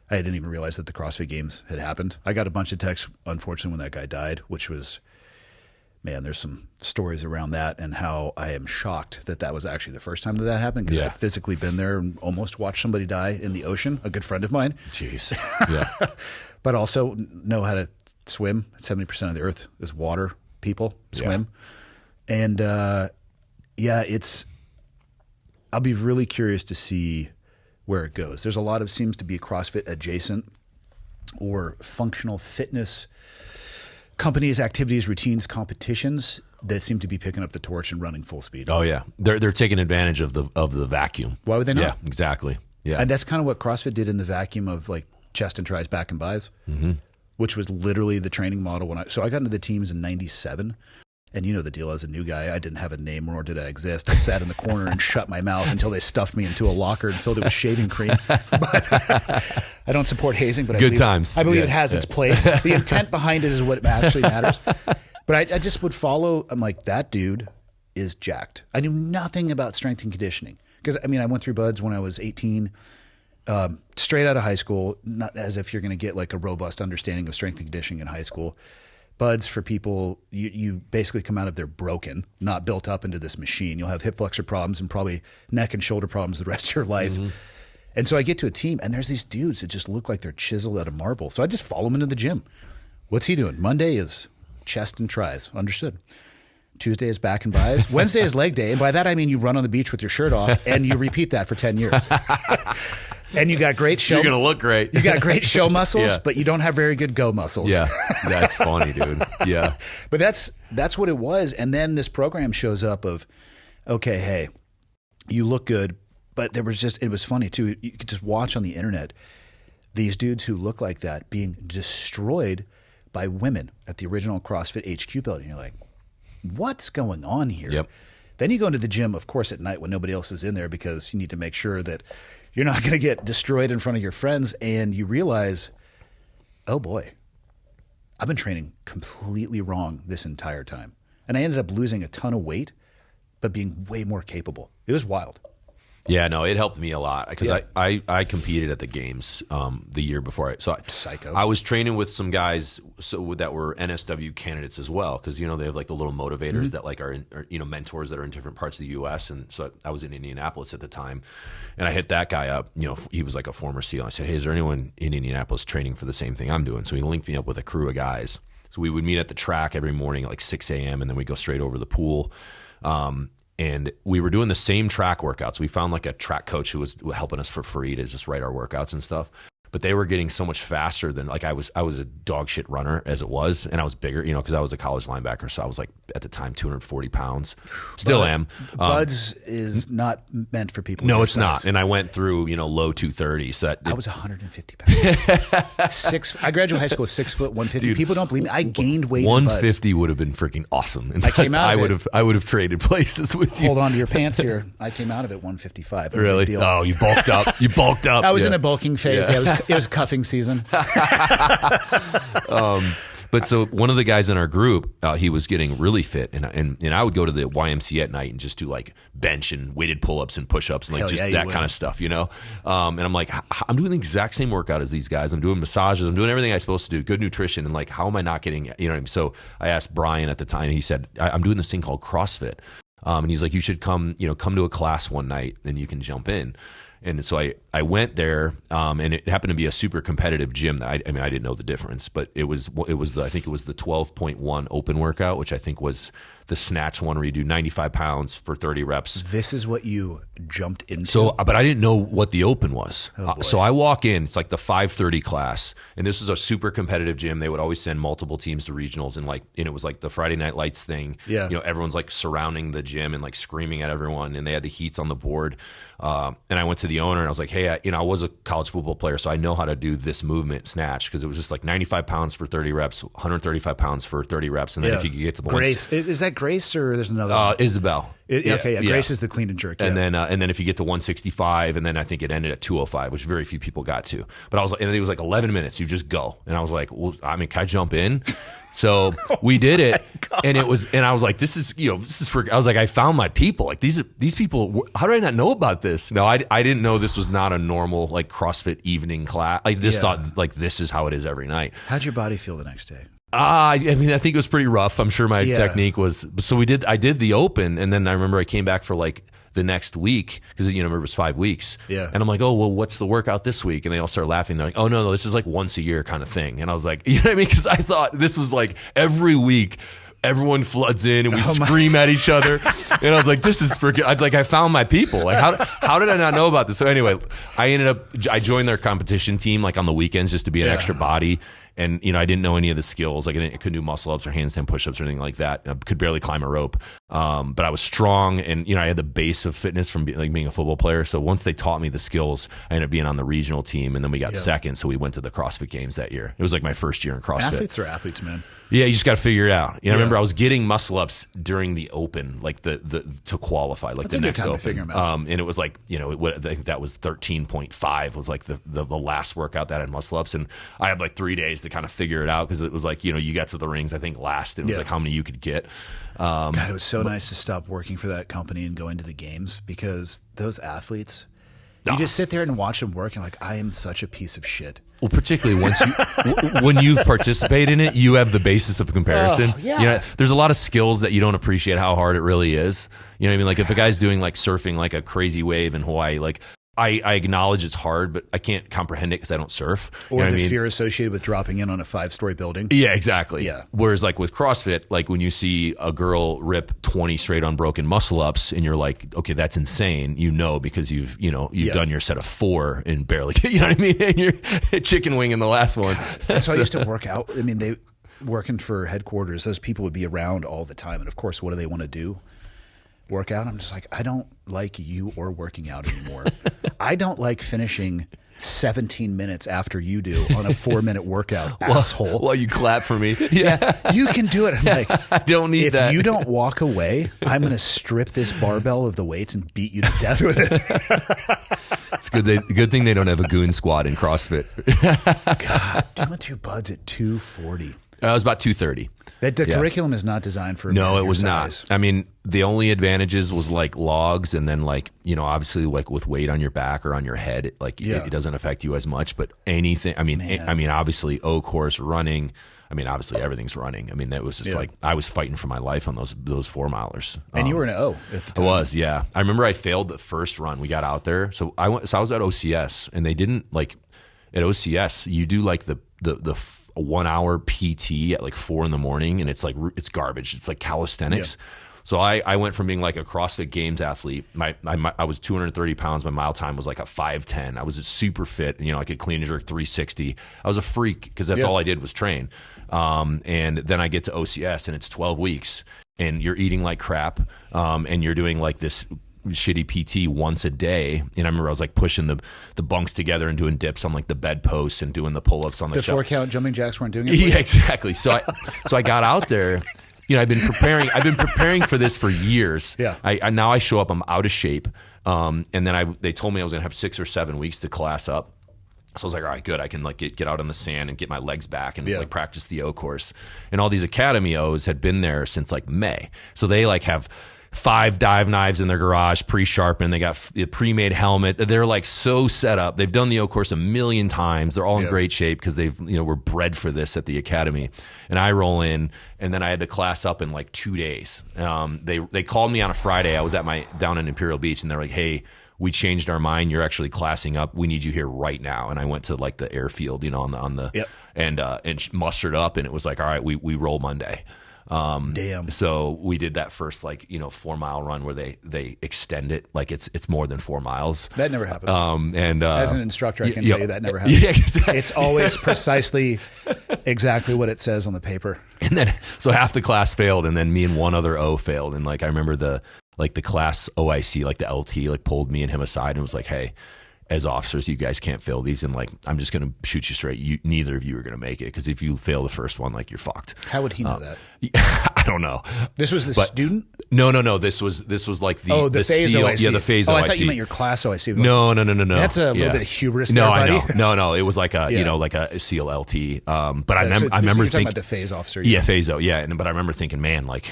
I didn't even realize that the CrossFit Games had happened. I got a bunch of texts, unfortunately, when that guy died, which was, man, there's some stories around that and how I am shocked that that was actually the first time that happened, because I've physically been there and almost watched somebody die in the ocean, a good friend of mine. Jeez. Yeah. But also know how to swim. 70% of the earth is water. People swim. Yeah. And I'll be really curious to see where it goes. There's a lot of, seems to be CrossFit adjacent or functional fitness companies, activities, routines, competitions that seem to be picking up the torch and running full speed. Oh yeah, they're taking advantage of the vacuum. Why would they not? Yeah, exactly. Yeah, and that's kind of what CrossFit did in the vacuum of like chest and tries, back and buys, which was literally the training model when I got into the teams in '97. And you know the deal, as a new guy, I didn't have a name, nor did I exist. I sat in the corner and shut my mouth until they stuffed me into a locker and filled it with shaving cream. But I don't support hazing, but I believe it has its place. The intent behind it is what actually matters. But I just would follow. I'm like, that dude is jacked. I knew nothing about strength and conditioning because, I mean, I went through BUDS when I was 18, straight out of high school, not as if you're going to get like a robust understanding of strength and conditioning in high school. BUDS, for people, you basically come out of there broken, not built up into this machine. You'll have hip flexor problems and probably neck and shoulder problems the rest of your life. And so I get to a team, and there's these dudes that just look like they're chiseled out of marble. So I just follow them into the gym. What's he doing? Monday is chest and tries. Understood. Tuesday is back and buys. Wednesday is leg day. And by that, I mean you run on the beach with your shirt off, and you repeat that for 10 years. And you got great show. You're going to look great. You got great show muscles, but you don't have very good go muscles. Yeah, that's funny, dude. Yeah. But that's what it was. And then this program shows up of, okay, hey, you look good. But it was funny too. You could just watch on the internet these dudes who look like that being destroyed by women at the original CrossFit HQ building. You're like, what's going on here? Yep. Then you go into the gym, of course, at night when nobody else is in there, because you need to make sure that you're not going to get destroyed in front of your friends. And you realize oh boy, I've been training completely wrong this entire time. And I ended up losing a ton of weight, but being way more capable. It was wild. Yeah, no, it helped me a lot because I competed at the games the year before. Psycho. I was training with some guys that were NSW candidates as well because, they have like the little motivators that like are mentors that are in different parts of the U.S. And so I was in Indianapolis at the time, and I hit that guy up. He was like a former SEAL. I said, hey, is there anyone in Indianapolis training for the same thing I'm doing? So he linked me up with a crew of guys. So we would meet at the track every morning at like 6 a.m. and then we'd go straight over to the pool. And we were doing the same track workouts. We found like a track coach who was helping us for free to just write our workouts and stuff. But they were getting so much faster than like I was a dog shit runner as it was, and I was bigger, because I was a college linebacker, so I was like at the time 240 pounds. Still am. Buds is not meant for people. No, it's not. And I went through low 230. So I was 150 pounds. I graduated high school with 6 foot 150. Dude, people don't believe me. I gained weight. 150 would have been freaking awesome. And I came out. I would have traded places with you. Hold on to your pants here. I came out of it 155. Really? Oh, you bulked up. You bulked up. I was in a bulking phase. Yeah. It was cuffing season. But so one of the guys in our group, he was getting really fit, and I would go to the YMCA at night and just do like bench and weighted pull-ups and push-ups and like that kind of stuff, And I'm like, I'm doing the exact same workout as these guys. I'm doing massages. I'm doing everything I'm supposed to do. Good nutrition, and like, how am I not getting? What I mean? So I asked Brian at the time, and he said, I'm doing this thing called CrossFit, and he's like, you should come to a class one night, and you can jump in. And so I went there, and it happened to be a super competitive gym. That I didn't know the difference, but I think it was the 12.1 open workout, which I think was the snatch one where you do 95 pounds for 30 reps. This is what you jumped into. So, but I didn't know what the open was. So I walk in, it's like the 5:30 class, and this is a super competitive gym. They would always send multiple teams to regionals, and it was like the Friday Night Lights thing. Yeah. Everyone's like surrounding the gym and like screaming at everyone, and they had the heats on the board. And I went to the owner and I was like, hey, I was a college football player, so I know how to do this movement snatch, because it was just like 95 pounds for 30 reps, 135 pounds for 30 reps, and then if you could get to the Grace, is that Grace or there's another one? Isabel. Grace is the clean and jerk. And then if you get to 165, and then I think it ended at 205, which very few people got to. But I was like, and it was like 11 minutes. You just go, and I was like, well, can I jump in? So we did it, and I was like, this is for. I was like, I found my people. Like these people. How did I not know about this? No, I didn't know this was not a normal like CrossFit evening class. I just thought like this is how it is every night. How'd your body feel the next day? I think it was pretty rough. I'm sure my technique was. So I did the open, and then I remember I came back for like the next week, because remember it was 5 weeks. Yeah. And I'm like, oh well, what's the workout this week? And they all start laughing. They're like, oh no, this is like once a year kind of thing. And I was like, you know what I mean? Because I thought this was like every week. Everyone floods in and we scream at each other, and I was like, "This is freaking!" I found my people. Like, how did I not know about this? So anyway, I joined their competition team like on the weekends just to be an extra body. And, I didn't know any of the skills. Like, I couldn't do muscle ups or handstand push ups or anything like that. I could barely climb a rope. But I was strong, and, I had the base of fitness from being a football player. So once they taught me the skills, I ended up being on the regional team, and then we got second. So we went to the CrossFit Games that year. It was like my first year in CrossFit. Athletes are athletes, man. Yeah, you just got to figure it out. I remember I was getting muscle ups during the open, like to qualify, like the next open. And it was like, I think that was 13.5 was like the last workout that had muscle ups, and I had like 3 days to kind of figure it out, because it was like, you got to the rings, I think last, it was like how many you could get. God, it was so nice to stop working for that company and go into the games, because those athletes, you just sit there and watch them work, and like, I am such a piece of shit. Well, particularly when you've participated in it, you have the basis of comparison. Oh, yeah. There's a lot of skills that you don't appreciate how hard it really is. You know what I mean? Like if a guy's doing like surfing, like a crazy wave in Hawaii, like I acknowledge it's hard, but I can't comprehend it because I don't surf. Or the fear associated with dropping in on a 5-story building. Yeah, exactly. Yeah. Whereas like with CrossFit, like when you see a girl rip 20 straight unbroken muscle ups, and you're like, okay, that's insane. Because you've done your set of 4 and barely, you know what I mean? And you're chicken wing in the last one. That's how I used to work out. I mean, working for headquarters, those people would be around all the time. And of course, what do they want to do? Work out. I'm just like, I don't like you or working out anymore. I don't like finishing 17 minutes after you do on a 4-minute workout, asshole. Well, you clap for me. Yeah, you can do it. I'm like, I don't need that. If you don't walk away, I'm going to strip this barbell of the weights and beat you to death with it. It's good thing they don't have a goon squad in CrossFit. God, doing the 2 buds at 240. It was about 230. The curriculum is not designed for no, it was size. not. I mean, the only advantages was like logs, and then like obviously like with weight on your back or on your head, it doesn't affect you as much. But anything, I mean, obviously O course running. I mean, obviously everything's running. I mean, that was just like I was fighting for my life on those 4-milers. And you were an O at the time. I was, yeah. I remember I failed the first run. We got out there, so I was at OCS, and they didn't like at OCS. You do like the 1 hour PT at like 4 a.m, and it's like it's garbage. It's like calisthenics. Yeah. So I went from being like a CrossFit Games athlete. I was 230 pounds. My mile time was like a 5:10. I was super fit. I could clean and jerk 360. I was a freak because that's all I did was train. And then I get to OCS and it's 12 weeks and you're eating like crap. And you're doing like this shitty PT once a day. And I remember I was like pushing the bunks together and doing dips on like the bedposts and doing the pull-ups on the 4-count jumping jacks weren't doing it. Yeah, exactly. So I got out there. I've been preparing for this for years. Yeah. Now I show up, I'm out of shape. And then they told me I was going to have 6 or 7 weeks to class up. So I was like, all right, good. I can like get out on the sand and get my legs back and like practice the O course. And all these Academy O's had been there since like May. So they like have 5 dive knives in their garage, pre-sharpened. They got a pre-made helmet. They're like so set up. They've done the O course a million times. They're all in great shape because they've were bred for this at the academy. And I roll in, and then I had to class up in like 2 days. They called me on a Friday. I was down in Imperial Beach, and they're like, "Hey, we changed our mind. You're actually classing up. We need you here right now." And I went to like the airfield, and mustered up, and it was like, all right, we roll Monday. Damn. So we did that first 4-mile run where they extend it like it's more than 4 miles. That never happens. And as an instructor, I can tell you that never happens. Yeah, exactly. It's always precisely exactly what it says on the paper. And then so half the class failed, and then me and one other O failed. And like I remember the class OIC, like the LT, like pulled me and him aside and was like, "Hey, as officers, you guys can't fail these, and like I'm just gonna shoot you straight. Neither of you are gonna make it because if you fail the first one, like you're fucked." How would he know that? I don't know. This was the student? No. This was like the phase SEAL, OIC. Yeah, the phase OIC. I thought you meant your class OIC. No. That's a little bit of hubris. No, there, buddy. I know. No. It was like a like a SEAL LT. But I remember you're talking thinking about the phase officer. Yeah, phase O. Yeah, but I remember thinking, man, like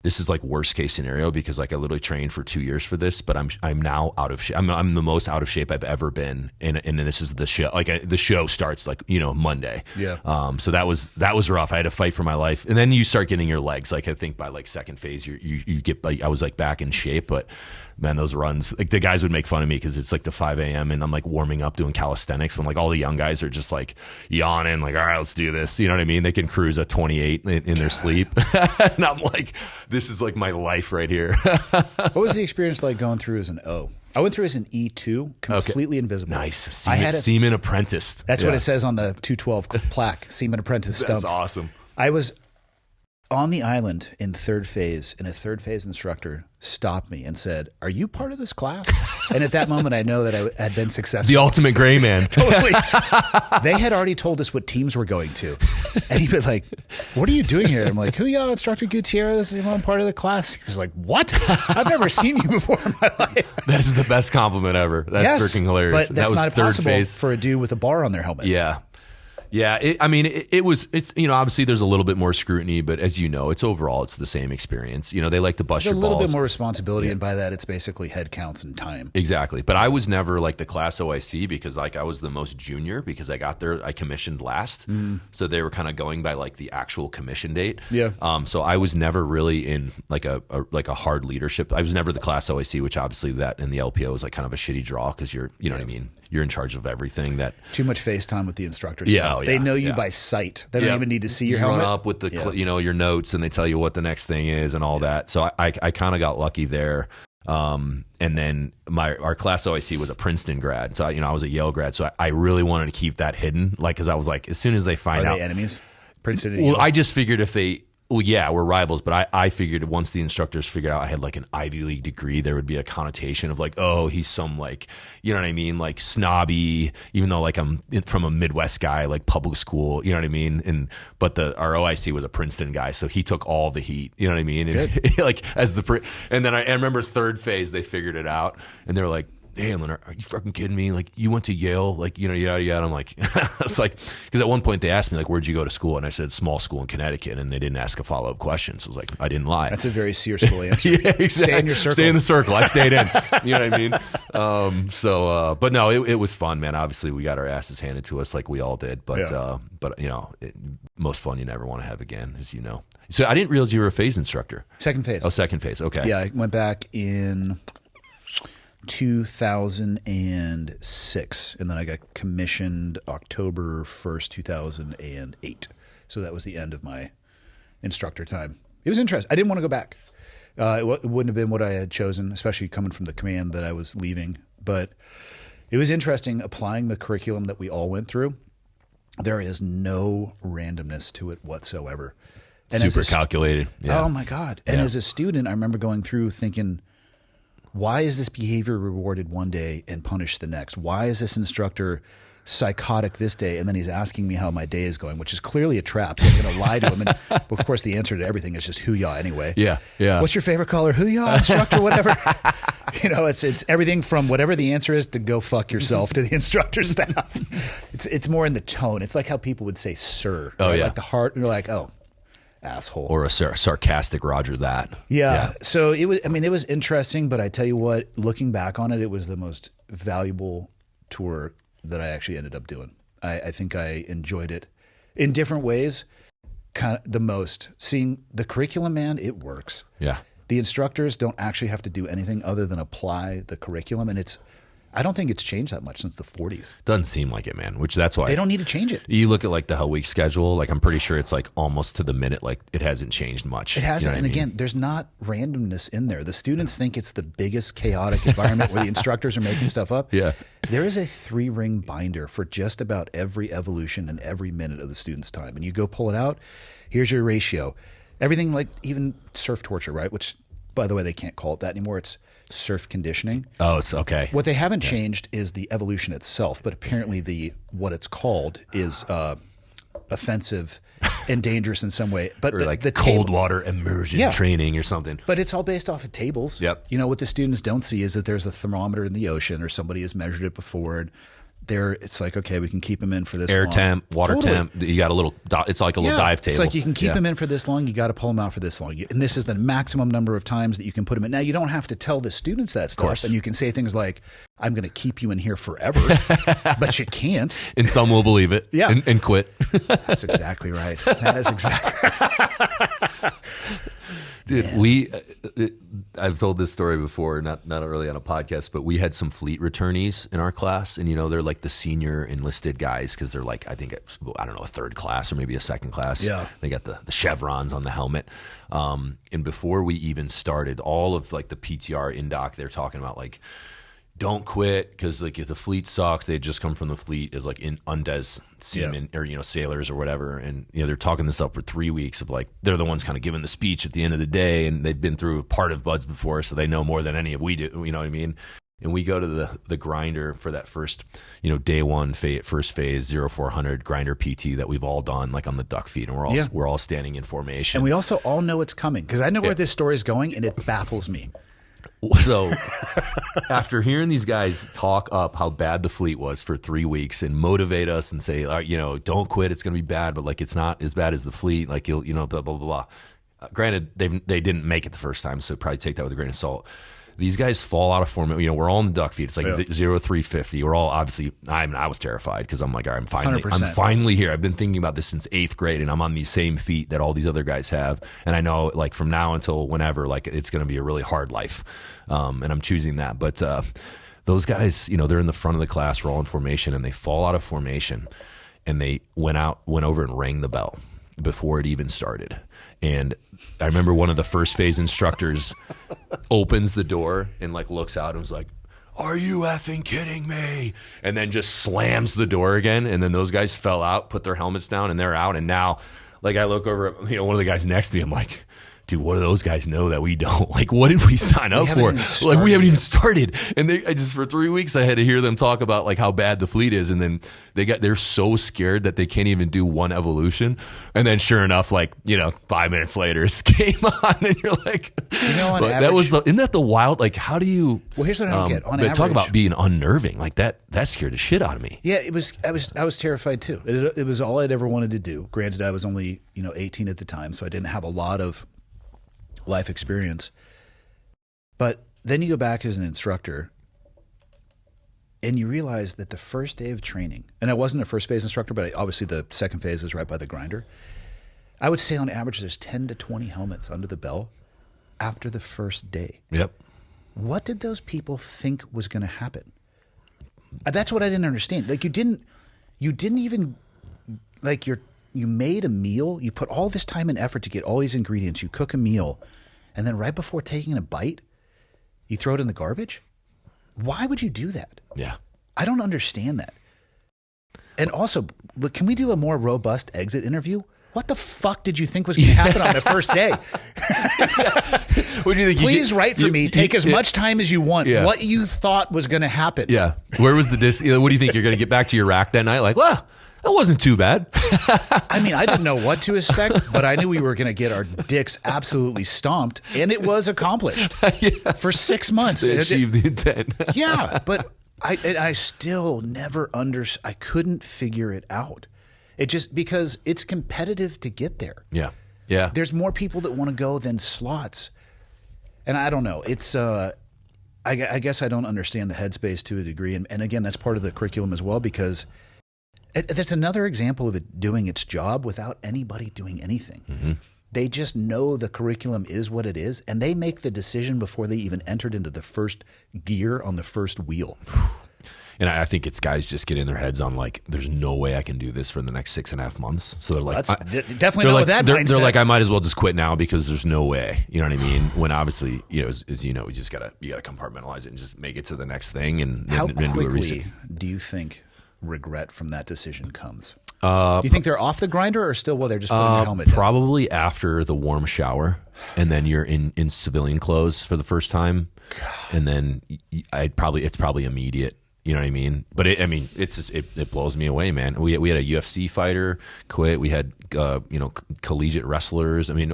this is like worst case scenario because like I literally trained for 2 years for this, but I'm now out of shape. I'm the most out of shape I've ever been, and this is the show. Like the show starts like Monday. Yeah. So that was rough. I had to fight for my life, and then you start getting your legs. Like I think by like second phase, you get like I was like back in shape, but man, those runs, like the guys would make fun of me because it's like to 5 a.m. and I'm like warming up doing calisthenics when like all the young guys are just like yawning, like, all right, let's do this. You know what I mean? They can cruise at 28 in their sleep. And I'm like, this is like my life right here. What was the experience like going through as an O? I went through as an E2, completely invisible. Nice. Seaman apprentice. That's what it says on the 212 plaque, Seaman apprentice stump. That's awesome. I was on the island in third phase, and a third phase instructor stopped me and said, "Are you part of this class?" And at that moment, I know that I had been successful. The ultimate gray man. Totally. They had already told us what teams we're going to. And he'd be like, "What are you doing here?" I'm like, "Who y'all, Instructor Gutierrez? I'm part of the class." He was like, "What? I've never seen you before in my life." That is the best compliment ever. That's freaking hilarious. But that's that was not third possible phase. for a dude with a bar on their helmet. Yeah. Yeah, it's obviously there's a little bit more scrutiny, but as you know, it's the same experience. They like to bust There's your a little balls. bit more responsibility, and by that, it's basically head counts and time. Exactly, but I was never like the class OIC because like I was the most junior because I got there, I commissioned last, so they were kind of going by like the actual commission date. Yeah. So I was never really in like a hard leadership. I was never the class OIC, which obviously that in the LPO is like kind of a shitty draw because you're what I mean. You're in charge of everything. That too much FaceTime with the instructors. Yeah, they know you by sight. They don't even need to see your you helmet. run up with the your notes, and they tell you what the next thing is and all that. So I kind of got lucky there. And then our class OIC was a Princeton grad, so I was a Yale grad. So I really wanted to keep that hidden, like because I was like, as soon as they find out, they enemies? Princeton. And well, Yale? I just figured if they. Well, yeah, we're rivals, but I figured once the instructors figured out I had like an Ivy League degree, there would be a connotation of like, oh, he's some like, you know what I mean, like snobby, even though like I'm from a Midwest guy, like public school, you know what I mean? But our OIC was a Princeton guy, so he took all the heat, you know what I mean? And, like and then I remember third phase, they figured it out, and they're like, Handlon, are you fucking kidding me? Like, you went to Yale? Like, you know, yeah. I'm like, it's like, because at one point they asked me, like, where'd you go to school? And I said, small school in Connecticut. And they didn't ask a follow-up question. So I was like, I didn't lie. That's a very Sears school answer. Yeah, exactly. Stay in your circle. Stay in the circle. I stayed in. You know what I mean? But no, it was fun, man. Obviously, we got our asses handed to us like we all did. But, you know, most fun you never want to have again, as you know. So I didn't realize you were a phase instructor. Second phase. Oh, second phase. Okay. Yeah, I went back in 2006, and then I got commissioned October 1st, 2008. So that was the end of my instructor time. It was interesting. I didn't want to go back. It wouldn't have been what I had chosen, especially coming from the command that I was leaving. But it was interesting applying the curriculum that we all went through. There is no randomness to it whatsoever. And super calculated. Yeah. Oh, my God. And as a student, I remember going through thinking, why is this behavior rewarded one day and punished the next? Why is this instructor psychotic this day? And then he's asking me how my day is going, which is clearly a trap. I'm going to lie to him. And of course, the answer to everything is just hoo-yah anyway. Yeah. What's your favorite color? Hoo-yah, instructor, whatever. You know, it's everything from whatever the answer is to go fuck yourself to the instructor staff. It's more in the tone. It's like how people would say sir. Oh, right? yeah. Like the heart, and you're like, oh, asshole. Or a sarcastic Roger that. Yeah. So it was interesting, but I tell you what, looking back on it, it was the most valuable tour that I actually ended up doing. I think I enjoyed it in different ways, kind of the most. Seeing the curriculum, man, it works. Yeah. The instructors don't actually have to do anything other than apply the curriculum, and I don't think it's changed that much since the 40s. Doesn't seem like it, man, which that's why. They don't need to change it. You look at like the Hell Week schedule, like I'm pretty sure it's like almost to the minute, like it hasn't changed much. It hasn't. You know And again, there's not randomness in there. The students think it's the biggest chaotic environment where the instructors are making stuff up. Yeah. There is a 3-ring binder for just about every evolution and every minute of the student's time. And you go pull it out, here's your ratio. Everything like even surf torture, right? Which, by the way, they can't call it that anymore. It's surf conditioning. Oh, it's okay. What they haven't changed is the evolution itself, but apparently what it's called is offensive and dangerous in some way. But or the cold water immersion training or something. But it's all based off of tables. Yep. You know, what the students don't see is that there's a thermometer in the ocean, or somebody has measured it before, and it's like, okay, we can keep them in for this air long. temp, water temp. You got a little. It's like a little dive table. It's like you can keep them in for this long. You got to pull them out for this long. And this is the maximum number of times that you can put them in. Now, you don't have to tell the students that stuff, and you can say things like, "I'm going to keep you in here forever," but you can't. And some will believe it. Yeah. and quit. That's exactly right. That is exactly. Dude, I've told this story before, not really on a podcast, but we had some fleet returnees in our class, and they're like the senior enlisted guys because they're like, I think, I don't know, a third class or maybe a second class. Yeah. They got the chevrons on the helmet. And before we even started, all of like the PTR indoc, they're talking about like, don't quit, because like if the fleet sucks, they just come from the fleet as like in undes seamen or sailors or whatever, and they're talking this up for 3 weeks of like they're the ones kind of giving the speech at the end of the day, and they've been through part of Buds before, so they know more than any of we do. You know what I mean? And we go to the grinder for that first day one first phase 0400 grinder PT that we've all done like on the duck feed, and we're all standing in formation, and we also all know it's coming because I know where this story is going, and it baffles me. So after hearing these guys talk up how bad the fleet was for 3 weeks and motivate us and say, all right, don't quit, it's going to be bad, but like it's not as bad as the fleet, like you'll blah blah blah blah. Granted, they didn't make it the first time, so probably take that with a grain of salt. These guys fall out of form. We're all in the duck feed. It's like 0350. We're all obviously. I was terrified because I'm like, all right, I'm finally here. I've been thinking about this since 8th grade, and I'm on these same feet that all these other guys have. And I know, like from now until whenever, like it's going to be a really hard life, and I'm choosing that. But those guys, they're in the front of the class. We're all in formation, and they fall out of formation, and they went over and rang the bell before it even started. And I remember one of the first phase instructors opens the door and like looks out and was like, "Are you effing kidding me?" And then just slams the door again. And then those guys fell out, put their helmets down, and they're out. And now, like I look over at one of the guys next to me, I'm like, dude, what do those guys know that we don't? Like, what did we sign up for? Like, we haven't even started. And for 3 weeks, I had to hear them talk about like how bad the fleet is. And then they're so scared that they can't even do one evolution. And then sure enough, like, 5 minutes later, it's game on. And you're like, on average, isn't that the wild, like, how do you, well, here's what I don't get. On average, talk about being unnerving. Like that scared the shit out of me. Yeah, I was terrified too. It was all I'd ever wanted to do. Granted, I was only, 18 at the time, so I didn't have a lot of life experience. But then you go back as an instructor and you realize that the first day of training, and I wasn't a first phase instructor, but obviously the second phase is right by the grinder. I would say on average there's 10 to 20 helmets under the bell after the first day. Yep. What did those people think was going to happen? That's what I didn't understand. Like you didn't even, like you made a meal, you put all this time and effort to get all these ingredients, you cook a meal, and then right before taking a bite, you throw it in the garbage? Why would you do that? Yeah. I don't understand that. And also, look, can we do a more robust exit interview? What the fuck did you think was going to happen on the first day? What do you think? Please write for me. Take as much time as you want. Yeah. What you thought was going to happen. Yeah. Where was the what do you think? You're going to get back to your rack that night? Like, well, that wasn't too bad. I mean, I didn't know what to expect, but I knew we were going to get our dicks absolutely stomped, and it was accomplished for 6 months. They achieved the intent. Yeah, but I still never I couldn't figure it out. It just because it's competitive to get there. Yeah. Yeah. There's more people that want to go than slots. And I don't know. It's I guess I don't understand the headspace to a degree. And again, that's part of the curriculum as well, because that's another example of it doing its job without anybody doing anything. Mm-hmm. They just know the curriculum is what it is, and they make the decision before they even entered into the first gear on the first wheel. And I think it's guys just getting their heads on like, there's no way I can do this for the next 6.5 months. So they're like, definitely not with that mindset. They're like, I might as well just quit now because there's no way. You know what I mean? When obviously, as you know, you gotta compartmentalize it and just make it to the next thing and how do a quickly reset. Do you think regret from that decision comes? Do you think they're off the grinder or still while they're just putting their helmet down? Probably after the warm shower, and then you're in civilian clothes for the first time, and then it's probably immediate. You know what I mean? But it blows me away, man. We had a UFC fighter quit. We had collegiate wrestlers. I mean,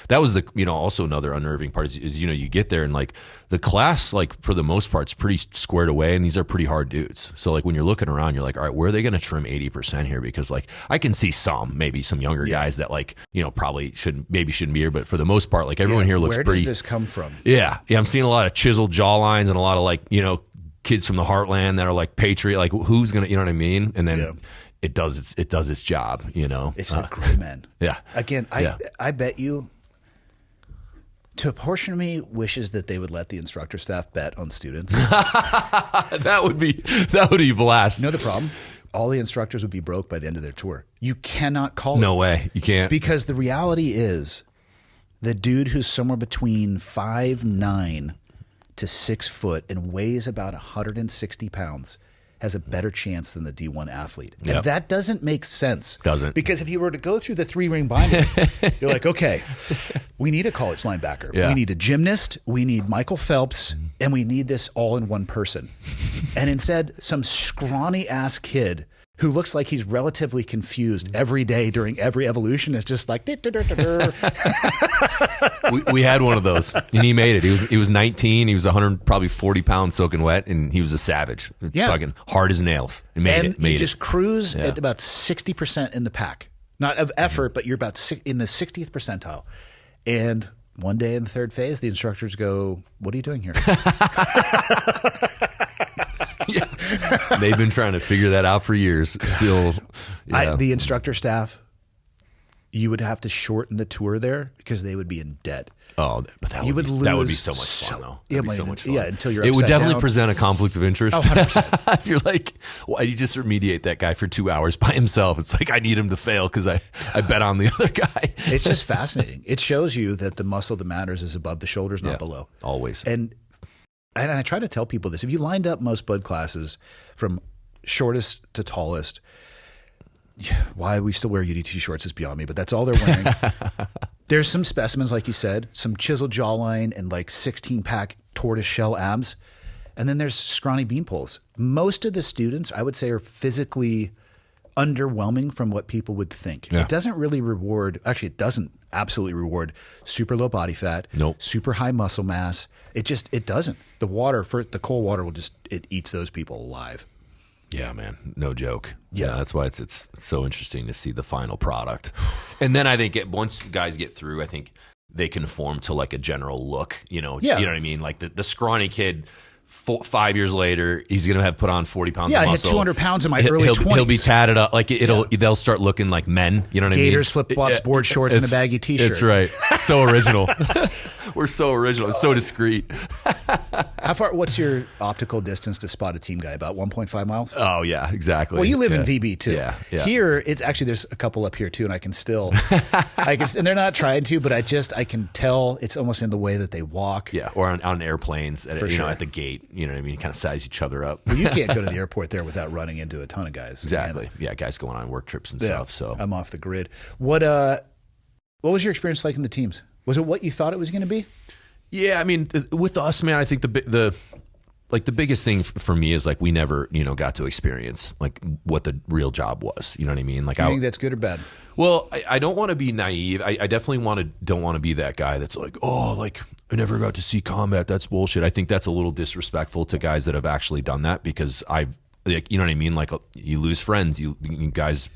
that was also another unnerving part is you get there and like the class, like for the most part, is pretty squared away, and these are pretty hard dudes. So like when you're looking around, you're like, all right, where are they going to trim 80% here? Because like I can see maybe some younger guys that like probably shouldn't be here, but for the most part, like everyone here looks where pretty. Where does this come from? Yeah, I'm seeing a lot of chiseled jawlines and a lot of like kids from the heartland that are like patriot, like who's gonna, you know what I mean? And then it does its job, It's the gray men. Yeah. Again, I bet you, to a portion of me wishes that they would let the instructor staff bet on students. that would be blast. You know the problem? All the instructors would be broke by the end of their tour. You cannot call it. No way. You can't. Because the reality is the dude who's somewhere between 5'9" to 6 foot and weighs about 160 pounds has a better chance than the D1 athlete. Yep. And that doesn't make sense. Doesn't. Because if you were to go through the 3-ring binder, you're like, okay, we need a college linebacker. Yeah. We need a gymnast. We need Michael Phelps. And we need this all in one person. And instead, some scrawny ass kid who looks like he's relatively confused every day during every evolution is just like, we had one of those, and he made it. He was 19. He was 140 pounds soaking wet, and he was a savage. Fucking hard as nails. He made it. You just cruise at about 60% in the pack. Not of effort, but you're about in the 60th percentile. And one day in the third phase, the instructors go, what are you doing here? Yeah. They've been trying to figure that out for years. Still, the instructor staff, you would have to shorten the tour there because they would be in debt. Oh, but that would be so much fun, though. That'd be so much fun. Yeah, until you're It would definitely down. present a conflict of interest. Oh, 100%. If you're like, why do you just remediate that guy for 2 hours by himself? It's like, I need him to fail because I bet on the other guy. It's just fascinating. It shows you that the muscle that matters is above the shoulders, not below. Always. And I try to tell people this. If you lined up most bud classes from shortest to tallest, why we still wear UDT shorts is beyond me, but that's all they're wearing. There's some specimens, like you said, some chiseled jawline and like 16-pack tortoise shell abs. And then there's scrawny beanpoles. Most of the students, I would say, are physically underwhelming from what people would think. Yeah. It doesn't really reward, actually it doesn't absolutely reward super low body fat, Nope. super high muscle mass. It doesn't. The cold water it eats those people alive. Yeah, man, no joke. Yeah. That's why it's so interesting to see the final product. And then I think once guys get through, I think they conform to like a general look. You know, Yeah. you know what I mean? Like the scrawny kid. 5 years later, he's going to have put on 40 pounds Yeah, of I muscle. hit 200 pounds in my early 20s. He'll be tatted up. Like they'll start looking like men. You know what Gators, I mean? flip-flops, board shorts, and a baggy T-shirt. That's right. So original. We're so original. It's so discreet. How far? What's your optical distance to spot a team guy? About 1.5 miles? Oh, yeah, exactly. Well, you live in Yeah. VB too. Yeah. Here, it's actually, there's a couple up here too, and I can still, and they're not trying to, but I can tell it's almost in the way that they walk. Yeah, or on airplanes, For you know, sure. at the gate. You know what I mean? Kind of size each other up. Well, you can't go to the airport there without running into a ton of guys. Exactly. Yeah, guys going on work trips and stuff. So I'm off the grid. What was your experience like in the teams? Was it what you thought it was going to be? yeah, I mean, with us, man, I think the biggest thing for me is like we never, got to experience like what the real job was. You know what I mean? Like You think that's good or bad? Well, I don't want to be naive. I definitely don't want to be that guy that's like, oh, like I never got to see combat. That's bullshit. I think that's a little disrespectful to guys that have actually done that because you know what I mean? Like you lose friends. You guys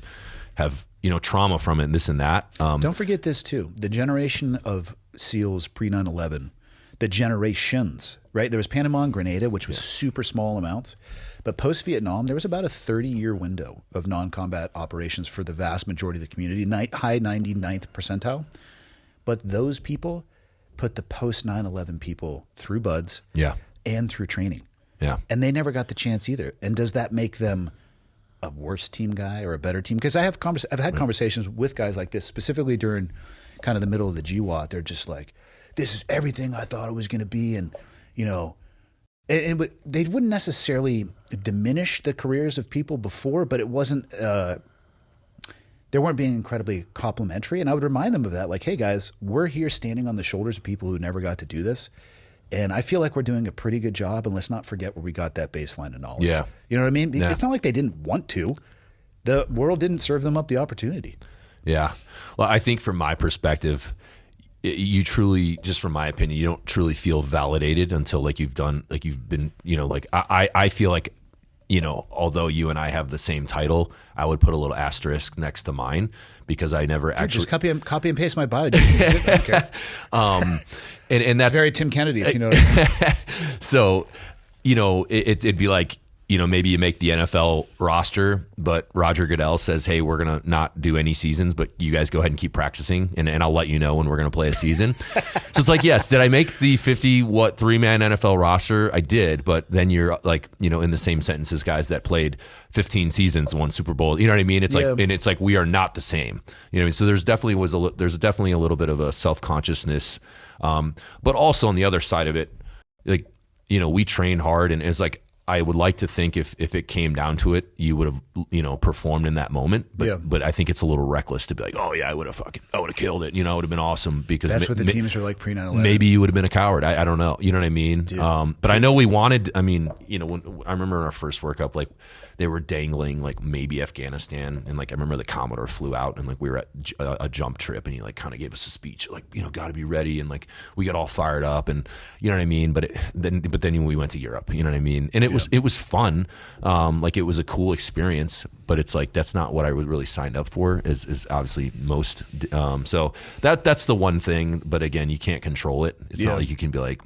have, trauma from it and this and that. Don't forget this too. The generation of SEALs pre 9/11, the generations, right? There was Panama and Grenada, which was super small amounts. But post-Vietnam, there was about a 30-year window of non-combat operations for the vast majority of the community, high 99th percentile. But those people put the post-9/11 people through buds Yeah. and through training. Yeah. And they never got the chance either. And does that make them a worse team guy or a better team? Because I've had conversations with guys like this, specifically during kind of the middle of the GWAT. They're just like, this is everything I thought it was going to be. And, and they wouldn't necessarily diminish the careers of people before, but it wasn't, they weren't being incredibly complimentary. And I would remind them of that. Like, hey guys, we're here standing on the shoulders of people who never got to do this. And I feel like we're doing a pretty good job, and let's not forget where we got that baseline of knowledge. Yeah. You know what I mean? Yeah. It's not like they didn't want to. The world didn't serve them up the opportunity. Yeah. Well, I think from my perspective, you truly, just from my opinion, you don't truly feel validated until like you've been, I feel like, although you and I have the same title, I would put a little asterisk next to mine because I never actually just copy and paste my bio. I don't care. and that's It's very Tim Kennedy, if you know what I mean. So, it'd be like, maybe you make the NFL roster, but Roger Goodell says, hey, we're going to not do any seasons, but you guys go ahead and keep practicing, and I'll let you know when we're going to play a season. So it's like, yes, did I make the 3-man NFL roster? I did, but then you're like, in the same sentence as guys that played 15 seasons and won Super Bowl. You know what I mean? It's like, and it's like, we are not the same. You know what I mean? So there's definitely a little bit of a self-consciousness. But also on the other side of it, like, we train hard, and it's like, I would like to think if it came down to it, you would have, performed in that moment. But I think it's a little reckless to be like, oh yeah, I would have killed it. It would have been awesome because That's what the teams were like pre 9/11. Maybe you would have been a coward. I don't know. You know what I mean? But I know we wanted, when I remember in our first workup, like they were dangling like maybe Afghanistan. And like, I remember the Commodore flew out and like we were at a jump trip and he like kind of gave us a speech, like, got to be ready. And like, we got all fired up and you know what I mean? But then we went to Europe, you know what I mean? And it was fun. Like it was a cool experience, but it's like, that's not what I really signed up for is obviously most. So that's the one thing, but again, you can't control it. It's not like you can be like,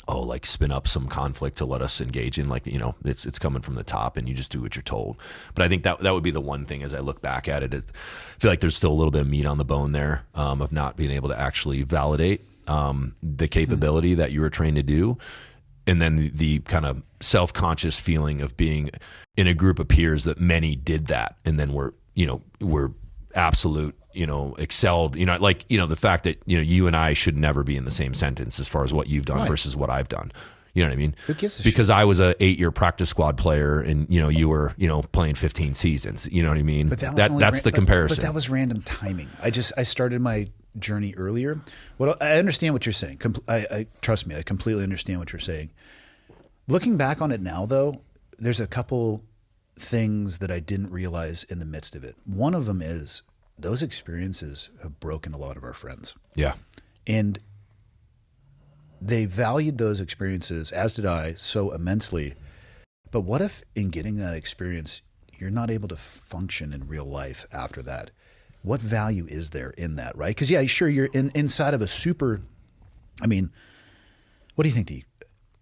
like spin up some conflict to let us engage in, like, it's coming from the top and you just do what you're told. But I think that would be the one thing as I look back at it. I feel like there's still a little bit of meat on the bone there of not being able to actually validate the capability that you were trained to do. And then the kind of self-conscious feeling of being in a group of peers that many did that. And then we're absolute, excelled, the fact that, you and I should never be in the same sentence as far as what you've done versus what I've done. You know what I mean? Who gives a because shit? I was a 8-year practice squad player and, you were, playing 15 seasons. You know what I mean? But That's the comparison. But that was random timing. I started my journey earlier. What I understand what you're saying. I trust me, I completely understand what you're saying. Looking back on it now, though, there's a couple things that I didn't realize in the midst of it. One of them is those experiences have broken a lot of our friends. Yeah. And they valued those experiences, as did I, so immensely. But what if in getting that experience, you're not able to function in real life after that? What value is there in that, right? Because, yeah, sure, you're inside of a super, I mean, what do you think the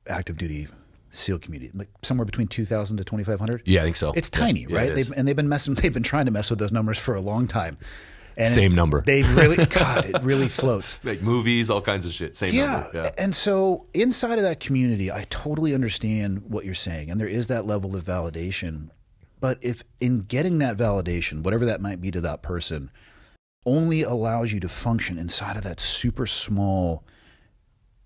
active duty SEAL community, like somewhere between 2,000 to 2,500? Yeah, I think so. It's tiny, yeah, right? It They've been trying to mess with those numbers for a long time. And same number. They really, God, it really floats. Like movies, all kinds of shit. Same number. Yeah. And so inside of that community, I totally understand what you're saying. And there is that level of validation. But if in getting that validation, whatever that might be to that person, only allows you to function inside of that super small,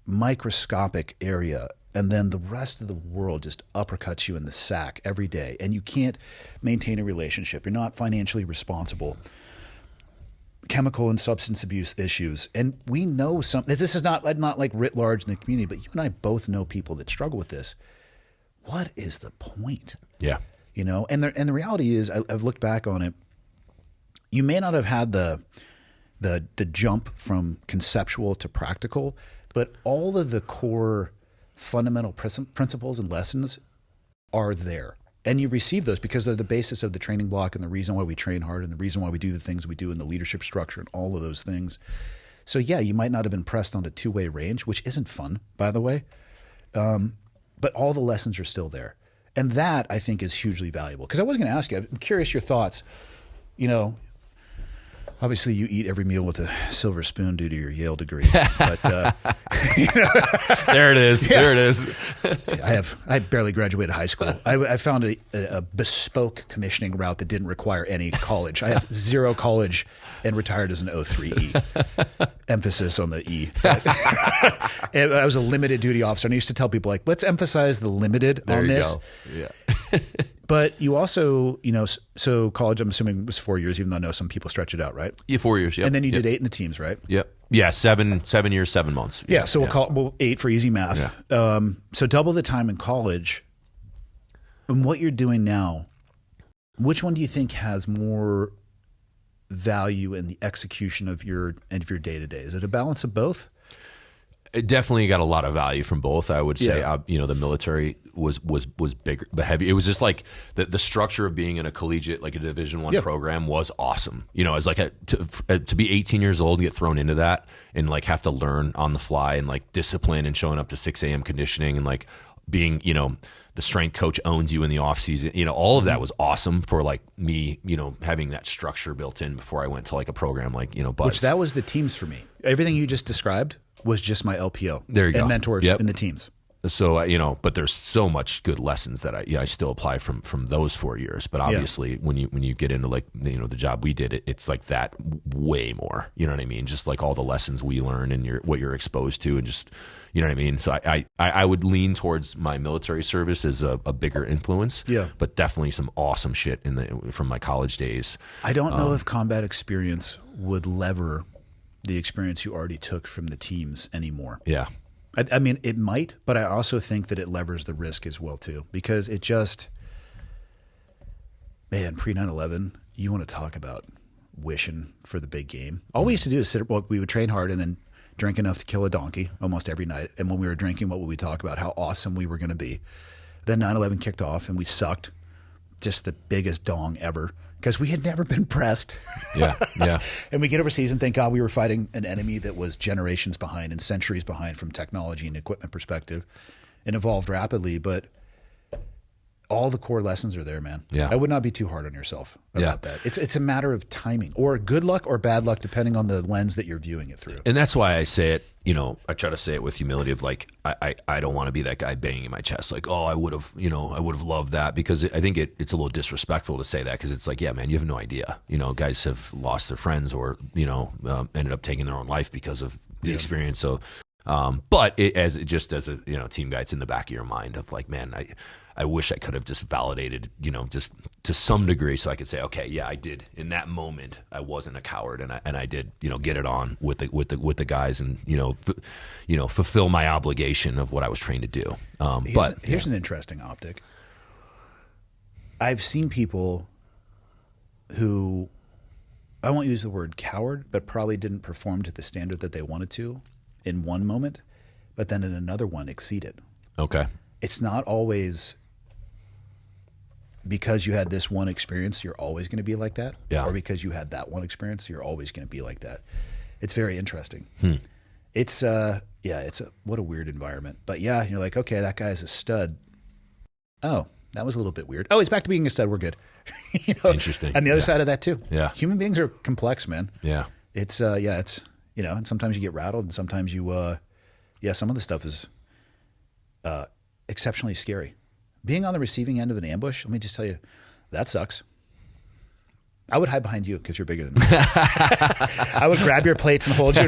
microscopic area, and then the rest of the world just uppercuts you in the sack every day, and you can't maintain a relationship, you're not financially responsible, chemical and substance abuse issues. And we know this is not like writ large in the community, but you and I both know people that struggle with this. What is the point? Yeah. You know, and the reality is, I've looked back on it. You may not have had the jump from conceptual to practical, but all of the core fundamental principles and lessons are there. And you receive those because they're the basis of the training block and the reason why we train hard and the reason why we do the things we do in the leadership structure and all of those things. So yeah, you might not have been pressed on a two-way range, which isn't fun, by the way. But all the lessons are still there. And that, I think, is hugely valuable. Because I was going to ask you, I'm curious your thoughts. You know, obviously you eat every meal with a silver spoon due to your Yale degree. But, there it is. Yeah. There it is. I barely graduated high school. I found a bespoke commissioning route that didn't require any college. I have 0 college and retired as an 03E. Emphasis on the E. And I was a limited duty officer, and I used to tell people, like, let's emphasize the limited There on you this. go. Yeah. But you also, you know, so college, I'm assuming, was 4 years, even though I know some people stretch it out, right? Yeah, 4 years. Yep. And then you did 8 in the teams, right? Yep. Yeah, 7 years, 7 months. Yeah, so we'll call it 8 for easy math. Yeah. So double the time in college. And what you're doing now, which one do you think has more value in the execution of your day-to-day? Is it a balance of both? It definitely got a lot of value from both. I would say, Yeah. you know, the military was bigger, but heavy. It was just like the structure of being in a collegiate, like a Division I program, was awesome. You know, it's like to be 18 years old and get thrown into that and like have to learn on the fly and like discipline and showing up to 6 a.m. conditioning and like being, you know, the strength coach owns you in the off season. You know, all of that was awesome for like me, you know, having that structure built in before I went to like a program like, you know, Buzz. Which that was the teams for me. Everything you just described was just my LPO. There you go. And mentors Yep. in the teams. So, you know, but there's so much good lessons that I still apply from those 4 years. But obviously, when you get into like, you know, the job we did, it's like that way more. You know what I mean? Just like all the lessons we learn and what you're exposed to, and just, you know what I mean. So I would lean towards my military service as a bigger influence. Yeah. But definitely some awesome shit from my college days. I don't know if combat experience would lever the experience you already took from the teams anymore. Yeah. I mean, it might, but I also think that it levers the risk as well, too, because it just, man, pre 9/11, you want to talk about wishing for the big game. All we used to do is we would train hard and then drink enough to kill a donkey almost every night. And when we were drinking, what would we talk about? How awesome we were going to be. Then 9/11 kicked off and we sucked. Just the biggest dong ever, because we had never been pressed. Yeah, yeah. And we get overseas and thank God we were fighting an enemy that was generations behind and centuries behind from technology and equipment perspective, and evolved rapidly. But all the core lessons are there, man. Yeah. I would not be too hard on yourself about that. It's a matter of timing, or good luck or bad luck, depending on the lens that you're viewing it through. And that's why I say it, you know, I try to say it with humility of like, I don't want to be that guy banging my chest like, oh, I would have loved that, because I think it's a little disrespectful to say that, because it's like, yeah, man, you have no idea. You know, guys have lost their friends or, you know, ended up taking their own life because of the experience. So, but as a you know, team guy, it's in the back of your mind of like, man, I wish I could have just validated, just to some degree, so I could say, okay, yeah, I did in that moment. I wasn't a coward, and I did, get it on with the guys, and fulfill my obligation of what I was trained to do. Here's an interesting optic. I've seen people who, I won't use the word coward, but probably didn't perform to the standard that they wanted to in one moment, but then in another one exceeded. Okay. It's not always because you had this one experience, you're always going to be like that. Yeah. Or because you had that one experience, you're always going to be like that. It's very interesting. It's what a weird environment. But yeah, you're like, okay, that guy's a stud. Oh, that was a little bit weird. Oh, he's back to being a stud. We're good. Interesting. And the other side of that too. Yeah. Human beings are complex, man. Yeah. It's and sometimes you get rattled, and sometimes you some of the stuff is exceptionally scary. Being on the receiving end of an ambush, let me just tell you, that sucks. I would hide behind you because you're bigger than me. I would grab your plates and hold you.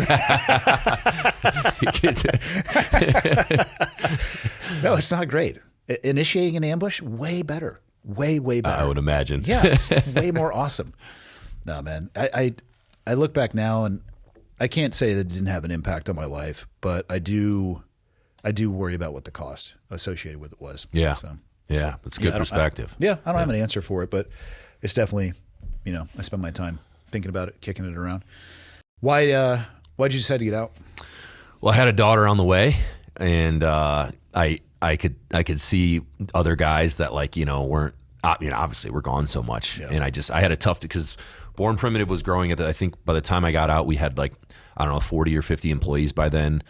No, it's not great. Initiating an ambush, way better. Way better. I would imagine. Yeah, it's way more awesome. No, man. I look back now, and I can't say that it didn't have an impact on my life, but I do worry about what the cost associated with it was. Yeah. So, yeah, it's good perspective. I don't have an answer for it, but it's definitely, I spend my time thinking about it, kicking it around. Why'd you decide to get out? Well, I had a daughter on the way, and I could see other guys that weren't, obviously we're gone so much. Yeah. And I had a tough, because Born Primitive was growing I think by the time I got out, we had 40 or 50 employees by then.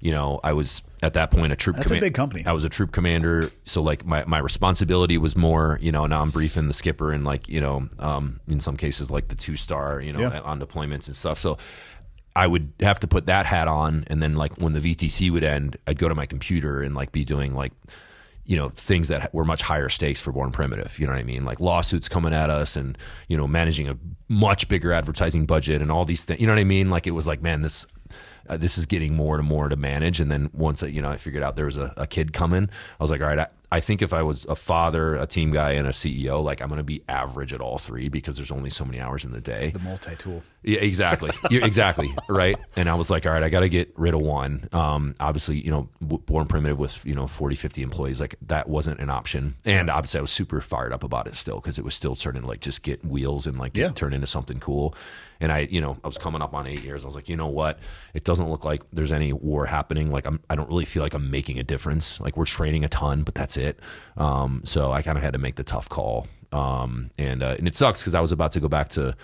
I was at that point a troop. That's a big company. I was a troop commander, so my responsibility was more. Now I'm briefing the skipper and in some cases the 2-star, on deployments and stuff. So I would have to put that hat on, and then when the VTC would end, I'd go to my computer and be doing things that were much higher stakes for Born Primitive. You know what I mean? Like lawsuits coming at us, and managing a much bigger advertising budget and all these things. You know what I mean? It was man, this is getting more and more to manage. And then once I figured out there was a kid coming, I was like, all right, I think if I was a father, a team guy, and a CEO, I'm going to be average at all three, because there's only so many hours in the day. The multi-tool. Yeah, exactly. Exactly. Right. And I was like, all right, I got to get rid of one. Obviously, Born Primitive with, 40, 50 employees, that wasn't an option. And obviously I was super fired up about it still, because it was still starting to just get wheels and turn into something cool. And I was coming up on 8 years. I was like, you know what? It doesn't look like there's any war happening. I don't really feel like I'm making a difference. We're training a ton, but that's it. So I kind of had to make the tough call. And it sucks, because I was about to go back to,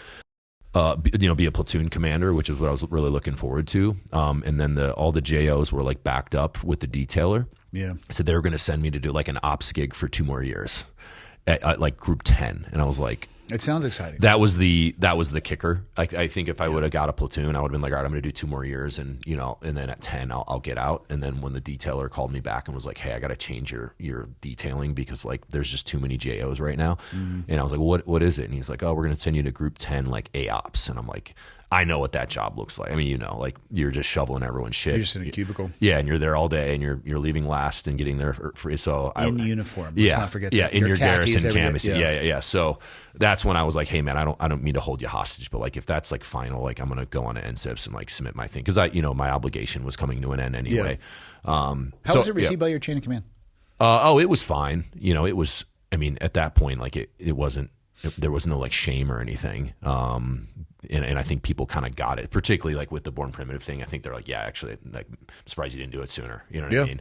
be a platoon commander, which is what I was really looking forward to. And then all the JOs were backed up with the detailer. Yeah. So they were going to send me to do an ops gig for 2 more years at group 10. And I was like, it sounds exciting. That was the kicker. I think if I would have got a platoon, I would have been like, all right, I'm going to do 2 more years, and and then at 10 I'll get out. And then when the detailer called me back and was like, hey, I got to change your detailing, because there's just too many JOs right now. Mm-hmm. And I was like, what is it? And he's like, oh, we're going to send you to group 10 AOps. And I'm like, I know what that job looks like. I mean, you're just shoveling everyone's shit. You're just in a cubicle. Yeah, and you're there all day, and you're leaving last and getting there for in uniform. Let's not forget that. Yeah, in your garrison canvas. Yeah. Yeah. So that's when I was like, hey man, I don't mean to hold you hostage, but if that's final, I'm gonna go on to NSIPs and submit my thing, because my obligation was coming to an end anyway. Yeah. How was it received by your chain of command? It was fine. It was. I mean, at that point, it wasn't. There was no shame or anything. And I think people kind of got it, particularly with the Born Primitive thing. I think they're like, yeah, actually, I'm surprised you didn't do it sooner. You know what I mean?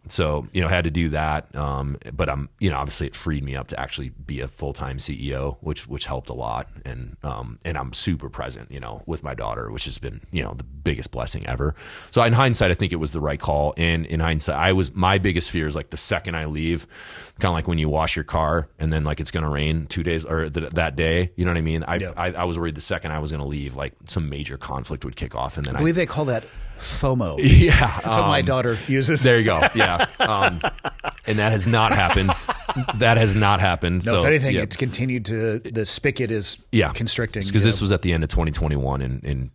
So, had to do that. But obviously it freed me up to actually be a full-time CEO, which helped a lot. And I'm super present, with my daughter, which has been, the biggest blessing ever. So in hindsight, I think it was the right call. And in hindsight, my biggest fear is the second I leave, kind of like when you wash your car and then it's going to rain 2 days or that day, you know what I mean? I was worried the second I was going to leave, some major conflict would kick off. And then I believe they call that FOMO. Yeah. That's what my daughter uses. There you go. Yeah. And that has not happened. That has not happened. No, so, if anything, yeah. it's continued to, the spigot is constricting. Because this was at the end of 2021, and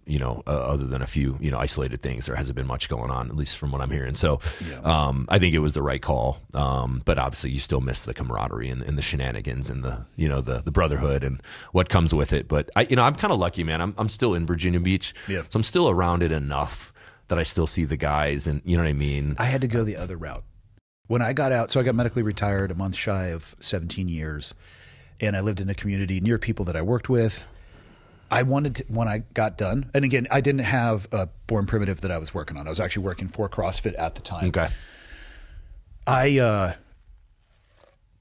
other than a few, isolated things, there hasn't been much going on, at least from what I'm hearing. So I think it was the right call. But obviously you still miss the camaraderie and the shenanigans and the brotherhood and what comes with it. But I'm kind of lucky, man. I'm still in Virginia Beach. Yeah. So I'm still around it enough that I still see the guys, and you know what I mean? I had to go the other route. When I got out, so I got medically retired a month shy of 17 years, and I lived in a community near people that I worked with. I wanted to, when I got done, and again, I didn't have a Born Primitive that I was working on. I was actually working for CrossFit at the time. Okay.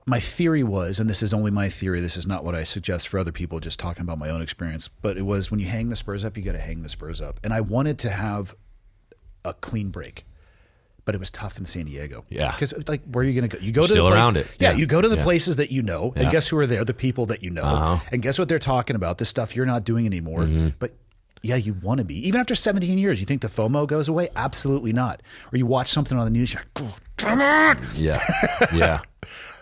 My theory was, and this is only my theory, this is not what I suggest for other people, just talking about my own experience, but it was when you hang the spurs up, you got to hang the spurs up. And I wanted to have a clean break, but it was tough in San Diego. Yeah. Because where are you going to go? You go to Still the place, around it. Yeah, Yeah. you go to the Yeah. places that you know, and Yeah. guess who are there? The people that you know. Uh-huh. And guess what they're talking about? The stuff you're not doing anymore. Mm-hmm. But yeah, you want to be. Even after 17 years, you think the FOMO goes away? Absolutely not. Or you watch something on the news, you're like, oh, come on. Yeah. Yeah.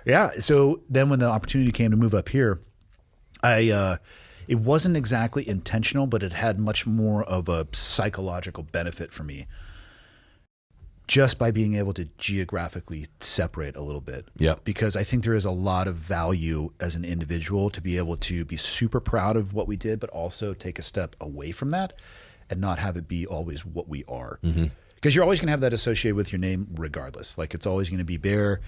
Yeah. So then when the opportunity came to move up here, it wasn't exactly intentional, but it had much more of a psychological benefit for me just by being able to geographically separate a little bit. Yep. Because I think there is a lot of value as an individual to be able to be super proud of what we did, but also take a step away from that and not have it be always what we are. Because you're always going to have that associated with your name regardless. Like it's always going to be Bear,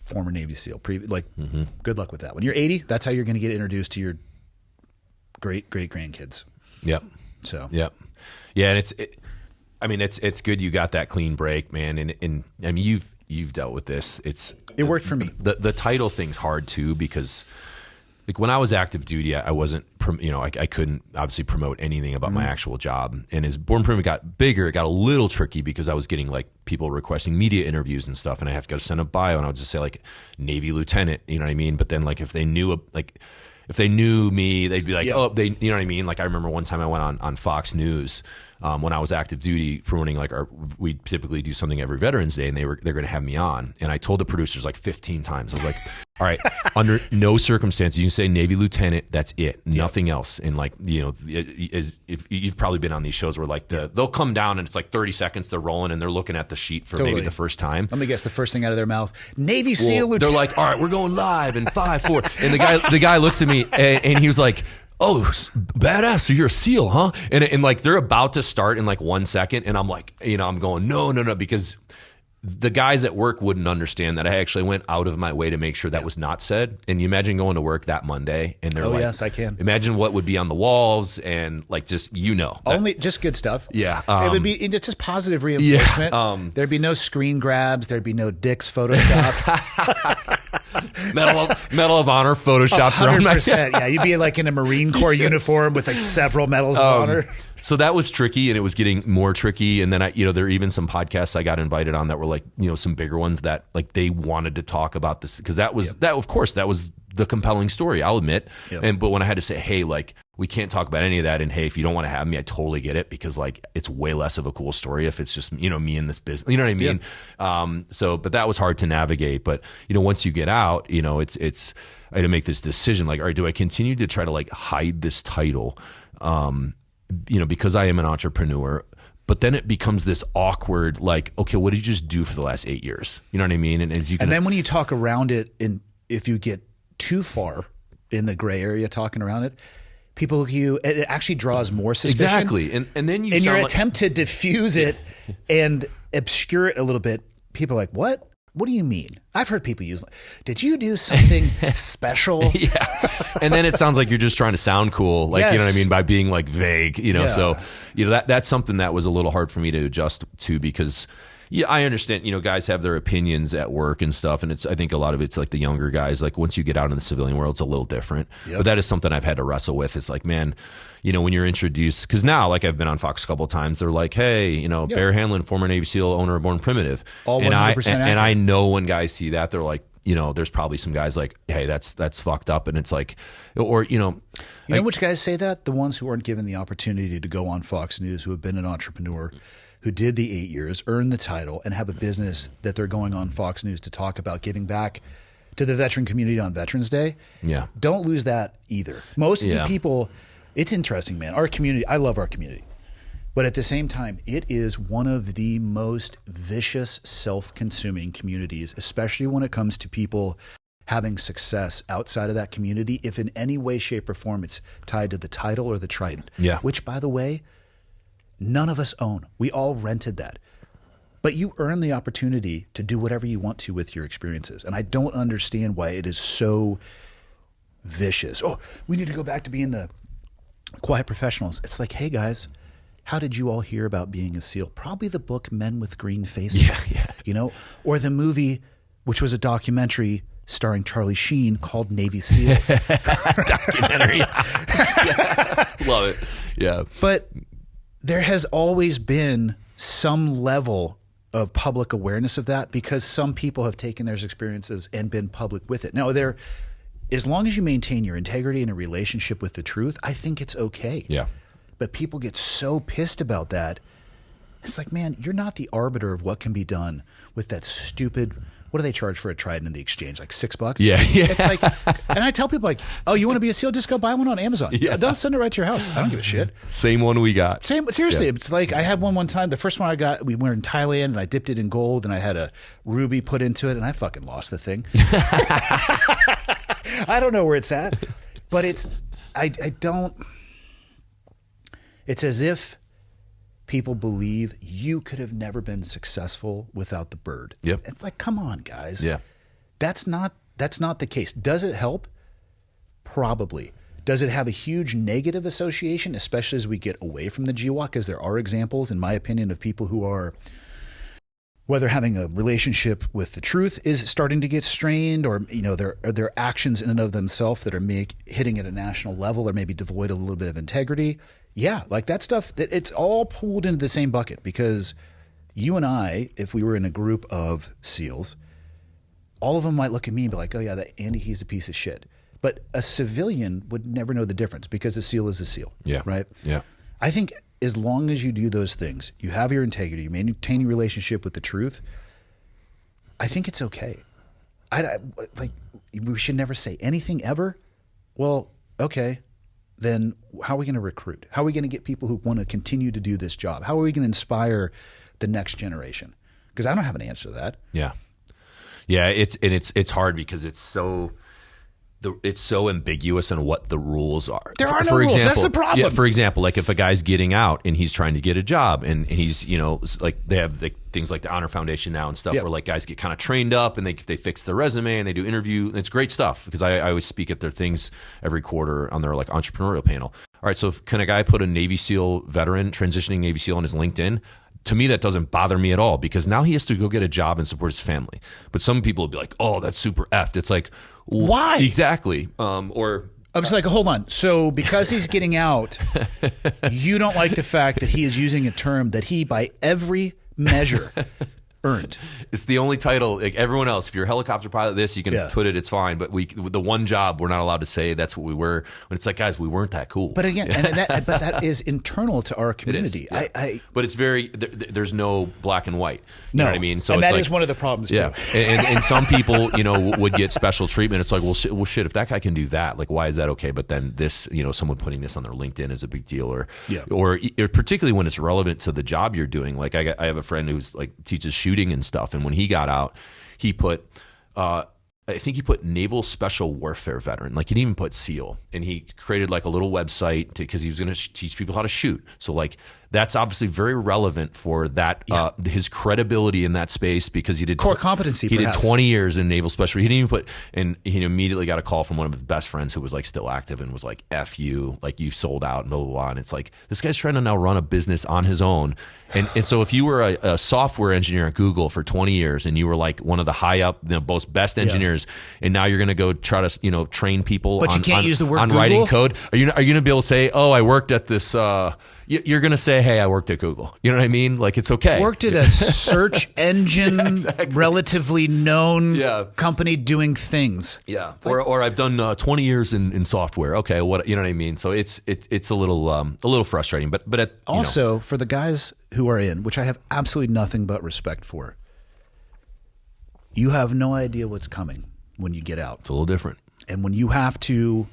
former Navy SEAL. Good luck with that. When you're 80, that's how you're going to get introduced to your great-great-grandkids. Yep. So. Yep. Yeah, and it's good you got that clean break, man. And I mean you've dealt with this. It worked for me. The title thing's hard too because like when I was active duty, I wasn't I couldn't obviously promote anything about my actual job. And as Born Primitive got bigger, it got a little tricky because I was getting like people requesting media interviews and stuff, and I have to go send a bio, and I would just say like Navy lieutenant, you know what I mean? But then like if they knew me, they'd be like, oh, you know what I mean? Like I remember one time I went on Fox News when I was active duty promoting we typically do something every Veterans Day, and they're going to have me on. And I told the producers like 15 times, I was like, all right, under no circumstances, you can say Navy lieutenant, that's it, nothing else. And like, if you've probably been on these shows where like they'll come down and it's like 30 seconds, they're rolling and they're looking at the sheet for maybe the first time. Let me guess, the first thing out of their mouth, Navy SEAL lieutenant. They're like, all right, we're going live in 5, 4. And the guy looks at me and he was like, oh, badass, so you're a SEAL, huh? And like they're about to start in like 1 second, and I'm like, I'm going, no, because the guys at work wouldn't understand that I actually went out of my way to make sure that was not said. And you imagine going to work that Monday, and they're like, yes, I can. Imagine what would be on the walls, and like just only just good stuff. Yeah, it would be it's just positive reinforcement. There'd be no screen grabs. There'd be no dicks photoshopped. Medal of Honor photoshopped around my 100%. Yeah, you'd be like in a Marine Corps uniform with like several medals of honor. So that was tricky, and it was getting more tricky. And then there are even some podcasts I got invited on that were like, some bigger ones that like they wanted to talk about this because that was of course that was the compelling story, I'll admit. But when I had to say, hey, like we can't talk about any of that, and hey, if you don't want to have me, I totally get it, because like it's way less of a cool story if it's just me in this business, you know what I mean? But that was hard to navigate. But once you get out, it's I had to make this decision, like, all right, do I continue to try to like hide this title, because I am an entrepreneur? But then it becomes this awkward, like, okay, what did you just do for the last 8 years? You know what I mean? And then when you talk around it, and if you get too far in the gray area talking around it, people look at you, it actually draws more suspicion. Exactly. And then your attempt to diffuse it and obscure it a little bit, people are like, what? What do you mean? I've heard people use, did you do something special? And then it sounds like you're just trying to sound cool, like, you know what I mean, by being like vague, so, that's something that was a little hard for me to adjust to, because I understand, guys have their opinions at work and stuff. And I think a lot of it's like the younger guys, like once you get out in the civilian world, it's a little different, but that is something I've had to wrestle with. It's like, man, when you're introduced, because now, like I've been on Fox a couple of times, they're like, hey, Bear Handlon, former Navy SEAL, owner of Born Primitive. All 100% and I know when guys see that, they're like, there's probably some guys like, hey, that's fucked up. And it's like, or, which guys say that? The ones who aren't given the opportunity to go on Fox News, who have been an entrepreneur, who did the 8 years, earned the title, and have a business that they're going on Fox News to talk about giving back to the veteran community on Veterans Day. Yeah. Don't lose that either. Most of the people, it's interesting, man. Our community, I love our community. But at the same time, it is one of the most vicious, self-consuming communities, especially when it comes to people having success outside of that community, if in any way, shape, or form it's tied to the title or the trident. Yeah. Which, by the way, none of us own. We all rented that. But you earn the opportunity to do whatever you want to with your experiences. And I don't understand why it is so vicious. Oh, we need to go back to being the quiet professionals. It's like, hey, guys, how did you all hear about being a SEAL? Probably the book Men with Green Faces. Yeah. You know, or the movie, which was a documentary starring Charlie Sheen called Navy SEALs. Documentary. Love it. Yeah. But there has always been some level of public awareness of that because some people have taken their experiences and been public with it. Now, as long as you maintain your integrity and a relationship with the truth, I think it's okay. Yeah. But people get so pissed about that. It's like, man, you're not the arbiter of what can be done with that stupid. What do they charge for a Trident in the exchange? Like $6? Yeah. It's like, and I tell people like, oh, you want to be a SEAL? Just go buy one on Amazon. Yeah. They'll send it right to your house. I don't give a shit. Same one we got. Seriously, Yeah. It's like I had one time. The first one I got, we were in Thailand, and I dipped it in gold, and I had a ruby put into it, and I fucking lost the thing. I don't know where it's at, but I don't. It's as if people believe you could have never been successful without the bird. Yep. It's like, come on, guys. Yeah. That's not the case. Does it help? Probably. Does it have a huge negative association, especially as we get away from the GWOT? Because there are examples, in my opinion, of people who are, whether having a relationship with the truth is starting to get strained, or their actions in and of themselves that are hitting at a national level or maybe devoid of a little bit of integrity. Yeah, like that stuff, it's all pulled into the same bucket because you and I, if we were in a group of SEALs, all of them might look at me and be like, oh yeah, that Andy, he's a piece of shit. But a civilian would never know the difference because a SEAL is a SEAL. Yeah. Right? Yeah. I think as long as you do those things, you have your integrity, you maintain your relationship with the truth, I think it's okay. Like, we should never say anything ever. Well, okay. Then how are we going to recruit? How are we going to get people who want to continue to do this job? How are we going to inspire the next generation? Because I don't have an answer to that. Yeah. Yeah, it's hard because it's so ambiguous in what the rules are. There are no rules. That's the problem. Yeah, for example, like if a guy's getting out and he's trying to get a job and he's, like they have things like the Honor Foundation now and stuff where like guys get kind of trained up and they fix their resume and they do interview. And it's great stuff because I always speak at their things every quarter on their like entrepreneurial panel. All right, so can a guy put a Navy SEAL veteran, transitioning Navy SEAL on his LinkedIn? To me, that doesn't bother me at all because now he has to go get a job and support his family. But some people will be like, oh, that's super effed. It's like, why? Exactly. Or I was like, hold on. So because he's getting out, you don't like the fact that he is using a term that he, by every measure, earned. It's the only title. Like everyone else, if you're a helicopter pilot, you can put it. It's fine. But the one job we're not allowed to say that's what we were. When it's like, guys, we weren't that cool. But again, but that is internal to our community. It is, but it's very. There's no black and white. You know what I mean? So and it's that like, is one of the problems too. And some people, would get special treatment. It's like, well, shit. If that guy can do that, like, why is that okay? But then this, someone putting this on their LinkedIn is a big deal, or particularly when it's relevant to the job you're doing. Like, I have a friend who's like teaches shooting and stuff, and when he got out, he put, I think he put Naval Special Warfare Veteran. Like he didn't even put SEAL, and he created like a little website because he was going to teach people how to shoot. So like that's obviously very relevant for that his credibility in that space because he did core competency. He did 20 years in Naval Special. He didn't even put, and he immediately got a call from one of his best friends who was like still active and was like, "F you, like you sold out," and blah blah blah. And it's like this guy's trying to now run a business on his own. And so if you were a software engineer at Google for 20 years and you were like one of the high up, most best engineers, and now you're going to go try to train people but on, you can't use the word on Google? Writing code, are you going to be able to say, "Oh, I worked at this"? You're going to say, "Hey, I worked at Google." You know what I mean? Like it's okay. Worked at a search engine, relatively known company doing things. Yeah, or I've done 20 years in software. Okay, what you know what I mean? So it's a little frustrating, but also for the guys who are in, which I have absolutely nothing but respect for. You have no idea what's coming. when you get out. It's a little different. And when you have to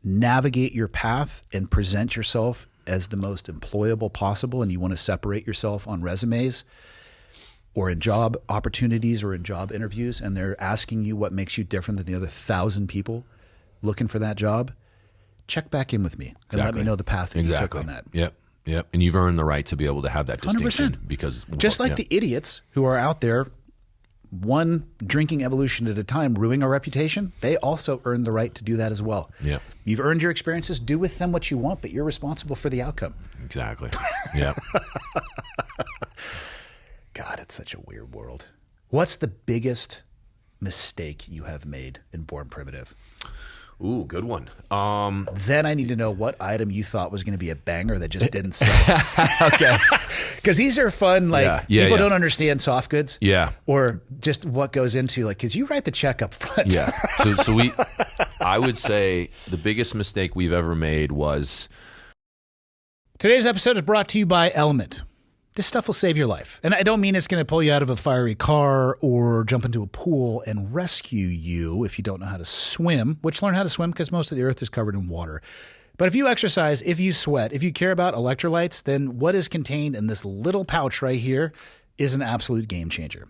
navigate your path and present yourself as the most employable possible, and you want to separate yourself on resumes or in job opportunities or in job interviews, and they're asking you what makes you different than the other 1,000 people looking for that job, check back in with me and let me know the path that you took on that. Yep. Yep. And you've earned the right to be able to have that distinction 100%. because just like the idiots who are out there, one drinking evolution at a time, ruining our reputation, they also earn the right to do that as well. Yeah. You've earned your experiences. Do with them what you want, but you're responsible for the outcome. Exactly. Yeah. God, it's such a weird world. What's the biggest mistake you have made in Born Primitive? Ooh, good one. Then I need to know what item you thought was going to be a banger that just didn't sell. Okay. Because these are fun. Like people don't understand soft goods. Yeah. Or just what goes into like, because you write the check up front. Yeah. I would say the biggest mistake we've ever made was. Today's episode is brought to you by LMNT. This stuff will save your life. And I don't mean it's going to pull you out of a fiery car or jump into a pool and rescue you if you don't know how to swim, which learn how to swim because most of the earth is covered in water. But if you exercise, if you sweat, if you care about electrolytes, then what is contained in this little pouch right here is an absolute game changer.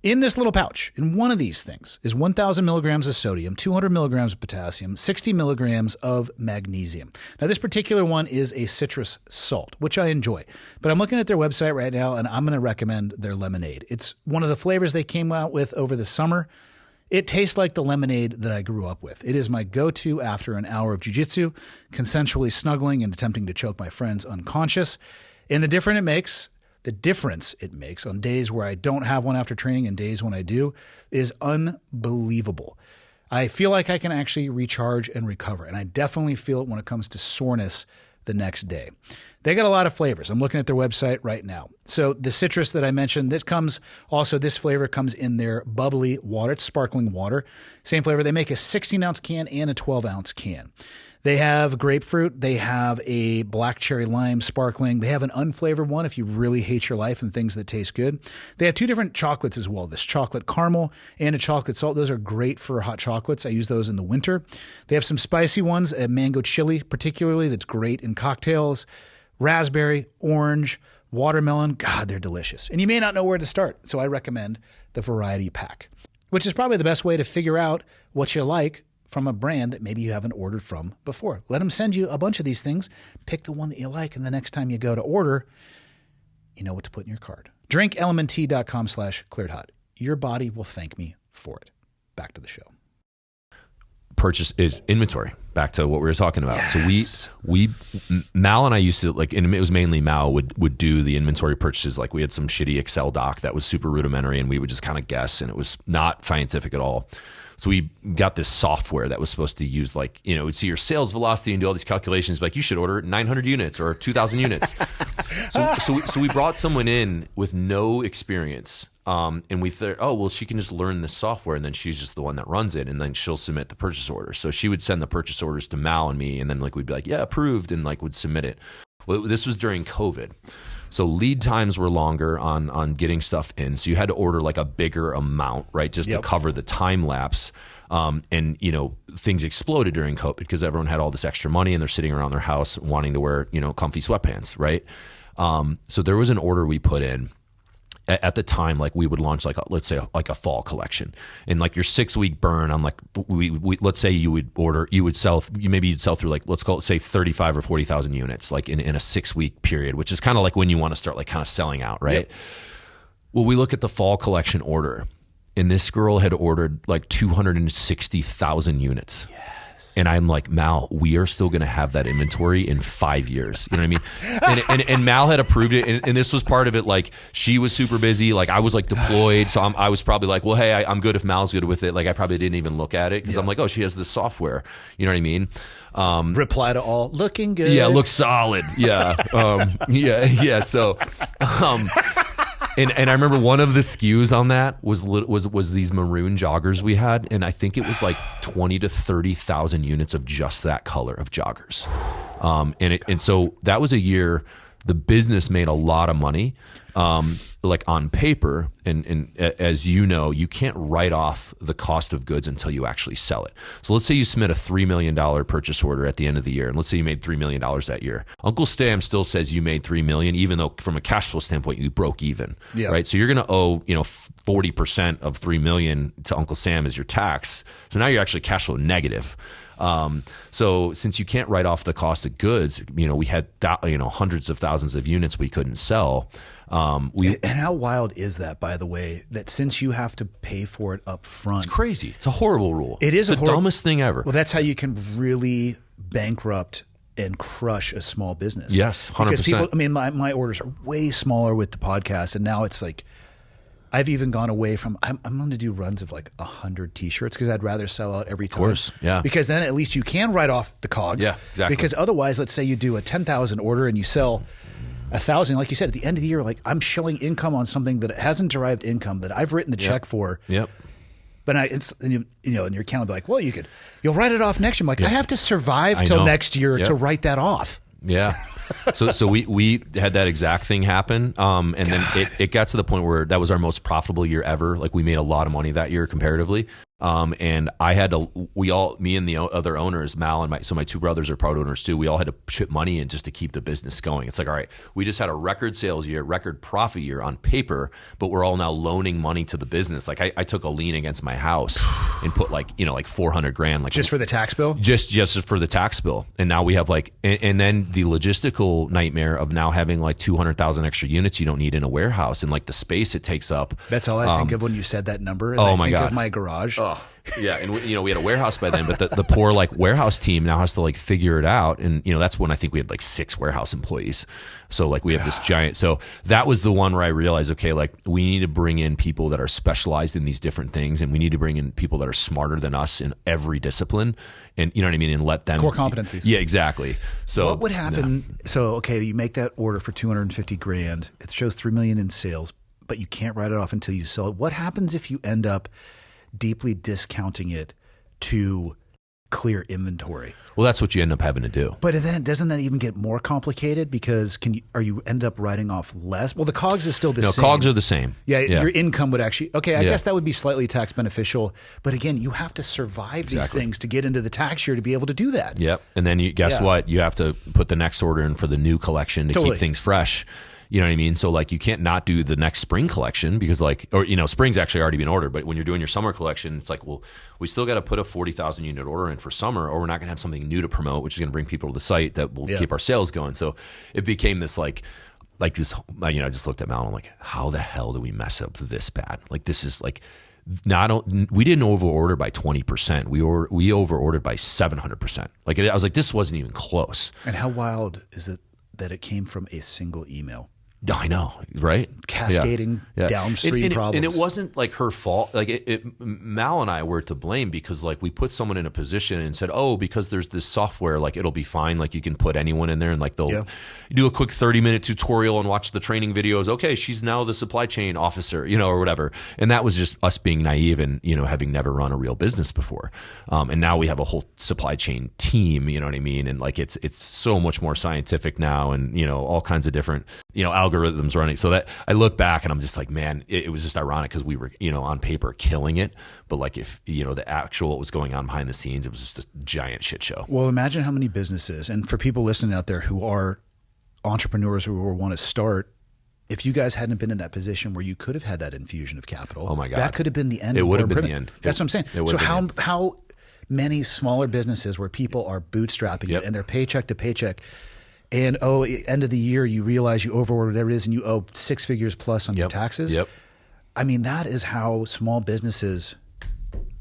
In this little pouch, in one of these things, is 1,000 milligrams of sodium, 200 milligrams of potassium, 60 milligrams of magnesium. Now, this particular one is a citrus salt, which I enjoy. But I'm looking at their website right now, and I'm going to recommend their lemonade. It's one of the flavors they came out with over the summer. It tastes like the lemonade that I grew up with. It is my go-to after an hour of jiu-jitsu, consensually snuggling and attempting to choke my friends unconscious. And the difference it makes on days where I don't have one after training and days when I do is unbelievable. I feel like I can actually recharge and recover, and I definitely feel it when it comes to soreness the next day. They got a lot of flavors. I'm looking at their website right now. So the citrus that I mentioned, this flavor comes in their bubbly water. It's sparkling water. Same flavor. They make a 16-ounce can and a 12-ounce can. They have grapefruit. They have a black cherry lime sparkling. They have an unflavored one if you really hate your life and things that taste good. They have two different chocolates as well, this chocolate caramel and a chocolate salt. Those are great for hot chocolates. I use those in the winter. They have some spicy ones, a mango chili particularly, that's great in cocktails, raspberry, orange, watermelon. God, they're delicious. And you may not know where to start, so I recommend the variety pack, which is probably the best way to figure out what you like from a brand that maybe you haven't ordered from before. Let them send you a bunch of these things. Pick the one that you like, and the next time you go to order, you know what to put in your cart. Drink LMNT.com/clearedhot. Your body will thank me for it. Back to the show. Purchase is inventory. Back to what we were talking about. Yes. So Mal and I used to and it was mainly Mal would do the inventory purchases. Like we had some shitty Excel doc that was super rudimentary, and we would just kind of guess, and it was not scientific at all. So we got this software that was supposed to use it'd see your sales velocity and do all these calculations. Like you should order 900 units or 2,000 units. So we brought someone in with no experience. And we thought, oh, well, she can just learn this software, and then she's just the one that runs it, and then she'll submit the purchase order. So she would send the purchase orders to Mal and me, and then we'd be like, yeah, approved, and would submit it. Well, this was during COVID. So lead times were longer on getting stuff in. So you had to order a bigger amount, right? Just to cover the time lapse. And things exploded during COVID because everyone had all this extra money and they're sitting around their house wanting to wear, comfy sweatpants, right? So there was an order we put in. At the time, we would launch let's say a fall collection, and your 6-week burn on we let's say you'd sell through let's call it say 35 or 40,000 units in a 6-week period, which is kind of when you want to start kind of selling out, right? Yep. Well, we look at the fall collection order, and this girl had ordered 260,000 units. Yes. And I'm like, Mal, we are still going to have that inventory in 5 years. You know what I mean? and Mal had approved it. And this was part of it. She was super busy. I was deployed. So I was probably well, hey, I'm good if Mal's good with it. I probably didn't even look at it because I'm oh, she has this software. You know what I mean? Reply to all. Looking good. Yeah, looks solid. Yeah. Yeah. So, And I remember one of the SKUs on that was these maroon joggers we had, and I think it was 20 to 30,000 units of just that color of joggers. And so that was a year the business made a lot of money, like on paper. And as you know, you can't write off the cost of goods until you actually sell it. So let's say you submit a $3 million purchase order at the end of the year, and let's say you made $3 million that year. Uncle Sam still says you made $3 million, even though from a cash flow standpoint you broke even. Yeah. Right. So you're going to owe 40% of $3 million to Uncle Sam as your tax. So now you're actually cash flow negative. So since you can't write off the cost of goods, we had hundreds of thousands of units we couldn't sell. And how wild is that, by the way, that since you have to pay for it up front? It's crazy. It's a horrible rule. It is the dumbest thing ever. Well, that's how you can really bankrupt and crush a small business. Yes, 100%. Because people, my orders are way smaller with the podcast, and now it's like, I've even gone away from, I'm going to do runs of like 100 t-shirts because I'd rather sell out every time. Of course, yeah. Because then at least you can write off the COGS. Yeah, exactly. Because otherwise, let's say you do a 10,000 order and you sell 1,000, like you said, at the end of the year, like I'm showing income on something that hasn't derived income that I've written the check for. Yep. But and your account will be like, well, you'll write it off next year. I'm like, I have to survive till next year to write that off. Yeah. So we had that exact thing happen. And then it got to the point where that was our most profitable year ever. Like we made a lot of money that year comparatively. And I had to, me and the other owners, Mal and my two brothers are part owners too. We all had to chip money in just to keep the business going. It's like, all right, we just had a record sales year, record profit year on paper, but we're all now loaning money to the business. Like I took a lien against my house and put like $400,000, like just for the tax bill, just for the tax bill. And now we have and then the logistical nightmare of now having like 200,000 extra units you don't need in a warehouse and like the space it takes up. That's all I think of when you said that number. I think of my garage. Yeah, and we had a warehouse by then, but the poor like warehouse team now has to like figure it out, and that's when I think we had like 6 warehouse employees. So like we have this giant. So that was the one where I realized, okay, like we need to bring in people that are specialized in these different things, and we need to bring in people that are smarter than us in every discipline, and you know what I mean, and let them core competencies. Yeah, exactly. So what would happen? So okay, you make that order for $250,000. It shows $3 million in sales, but you can't write it off until you sell it. What happens if you end up deeply discounting it to clear inventory? Well, that's what you end up having to do. But then doesn't that even get more complicated because you end up writing off less? Well, the COGS is still the same. No, COGS are the same. Yeah, your income would actually, I guess that would be slightly tax beneficial. But again, you have to survive these things to get into the tax year to be able to do that. Yep. And then guess what? You have to put the next order in for the new collection to keep things fresh. You know what I mean? So like you can't not do the next spring collection because spring's actually already been ordered. But when you're doing your summer collection, it's like, well, we still got to put a 40,000 unit order in for summer, or we're not going to have something new to promote, which is going to bring people to the site that will keep our sales going. So it became this like this, I just looked at Mal and I'm like, how the hell do we mess up this bad? Like this is like, we didn't over order by 20%. We over ordered by 700%. Like I was like, this wasn't even close. And how wild is it that it came from a single email? I know, right? Cascading downstream problems. And it wasn't like her fault. Like Mal and I were to blame because like we put someone in a position and said, oh, because there's this software, like it'll be fine. Like you can put anyone in there and like they'll do a quick 30-minute tutorial and watch the training videos. Okay, she's now the supply chain officer, or whatever. And that was just us being naive and, having never run a real business before. And now we have a whole supply chain team, you know what I mean? And like it's so much more scientific now and, all kinds of different, algorithms running. So that I look back and I'm just like, man, it was just ironic because we were, on paper killing it. But like if, the actual what was going on behind the scenes, it was just a giant shit show. Well, imagine how many businesses, and for people listening out there who are entrepreneurs who want to start, if you guys hadn't been in that position where you could have had that infusion of capital, oh my God, that could have been the end. It would have been the end. That's what I'm saying. So how many smaller businesses where people are bootstrapping it and they're paycheck to paycheck, and end of the year you realize you overordered whatever it is and you owe 6 figures plus on your taxes. Yep. I mean, that is how small businesses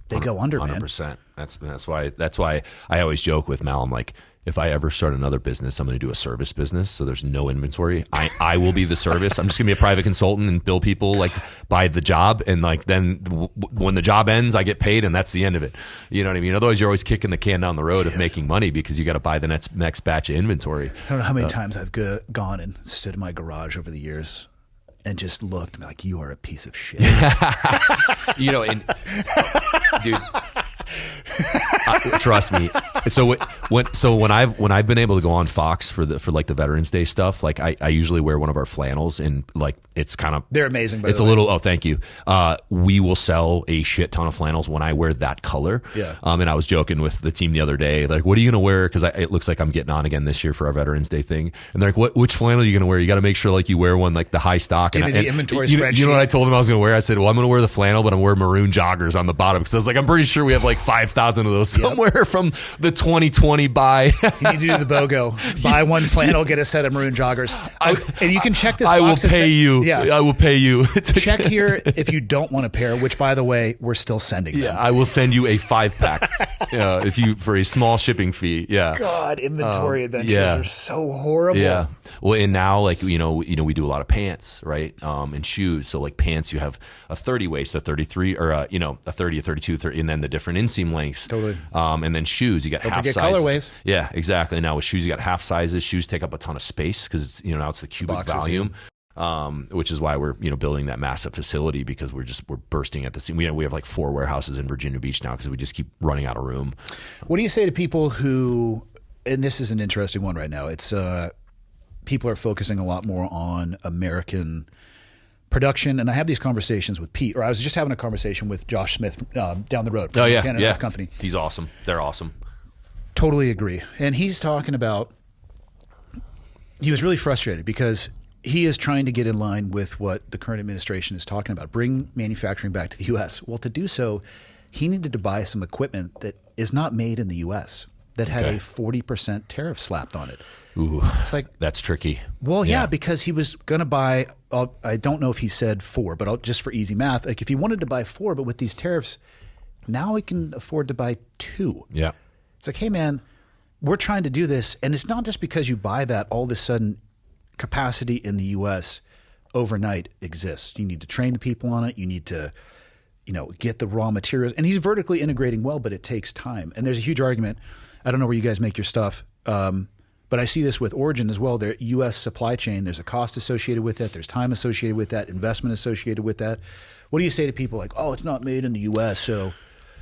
go under, 100%. Man. That's why I always joke with Mal. I'm like, if I ever start another business, I'm going to do a service business. So there's no inventory. I will be the service. I'm just going to be a private consultant and bill people like by the job. And like then when the job ends, I get paid and that's the end of it. You know what I mean? Otherwise, you're always kicking the can down the road of making money because you got to buy the next batch of inventory. I don't know how many times I've gone and stood in my garage over the years and just looked and be like, you are a piece of shit. And dude, Trust me. So when I've been able to go on Fox for like the Veterans Day stuff, like I usually wear one of our flannels, and like it's kind of, they're amazing. It's a little, oh, thank you. We will sell a shit ton of flannels when I wear that color. Yeah. And I was joking with the team the other day, like, what are you going to wear? Because it looks like I'm getting on again this year for our Veterans Day thing. And they're like, which flannel are you going to wear? You got to make sure like you wear one like the high stock. Give me the inventory spreadsheet. You know what I told them I was going to wear? I said, well, I'm going to wear the flannel, but I'm wearing maroon joggers on the bottom, because I was like, I'm pretty sure we have like 5,000 of those somewhere from the 2020 buy. You need to do the BOGO. Buy one flannel, get a set of maroon joggers. And you can check this box. I will pay you. Yeah. I will pay you. Check here if you don't want a pair, which, by the way, we're still sending them. Yeah, I will send you a 5-pack if you, for a small shipping fee. Yeah. God, inventory adventures are so horrible. Yeah. Well, and now, like, we do a lot of pants, right? And shoes. So like pants, you have a 30 waist, a 33, or a 30, a 32, 30, and then the different inseam lengths. Totally. And then shoes, you got Don't half forget sizes. colorways. Yeah, exactly. Now with shoes, you got half sizes. Shoes take up a ton of space because it's, now it's the cubic Boxes, volume. Which is why we're building that massive facility, because we're bursting at the seam. We have like 4 warehouses in Virginia Beach now because we just keep running out of room. What do you say to people who, and this is an interesting one right now, it's people are focusing a lot more on American production, and I have these conversations with Pete, or I was just having a conversation with Josh Smith down the road from the Tanner Company. He's awesome. They're awesome. Totally agree. And he's talking about, he was really frustrated because he is trying to get in line with what the current administration is talking about, bring manufacturing back to the U.S. Well, to do so, he needed to buy some equipment that is not made in the U.S., that had a 40% tariff slapped on it. Ooh, it's like, that's tricky. Well, yeah, because he was going to buy, I don't know if he said 4, but just for easy math, like if he wanted to buy 4, but with these tariffs, now he can afford to buy 2. Yeah. It's like, hey, man, we're trying to do this. And it's not just because you buy that, all of a sudden capacity in the U.S. overnight exists. You need to train the people on it. You need to, get the raw materials. And he's vertically integrating well, but it takes time. And there's a huge argument. I don't know where you guys make your stuff, but I see this with Origin as well. Their U.S. supply chain, there's a cost associated with that. There's time associated with that, investment associated with that. What do you say to people like, oh, it's not made in the U.S., so...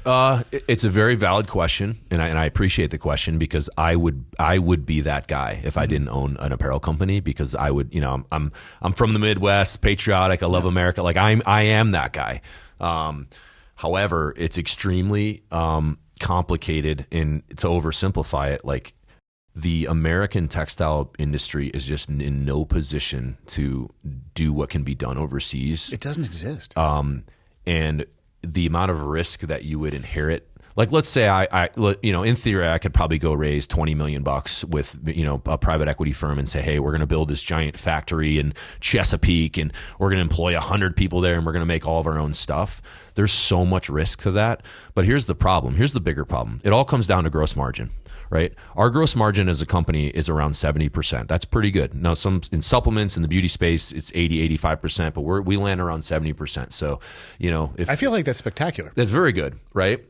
It's a very valid question, and I appreciate the question, because I would be that guy if I didn't own an apparel company, because I would, I'm from the Midwest, patriotic, I love America, like I am that guy. However, it's extremely complicated, and to oversimplify it, like the American textile industry is just in no position to do what can be done overseas. It doesn't exist. And the amount of risk that you would inherit, like let's say in theory, I could probably go raise $20 million with, a private equity firm and say, hey, we're going to build this giant factory in Chesapeake, and we're going to employ 100 people there, and we're going to make all of our own stuff. There's so much risk to that. But here's the problem. Here's the bigger problem. It all comes down to gross margin. Right? Our gross margin as a company is around 70%. That's pretty good. Now, some in supplements in the beauty space, it's 80, 85%, but we land around 70%. So, if I feel like that's spectacular. That's very good, right?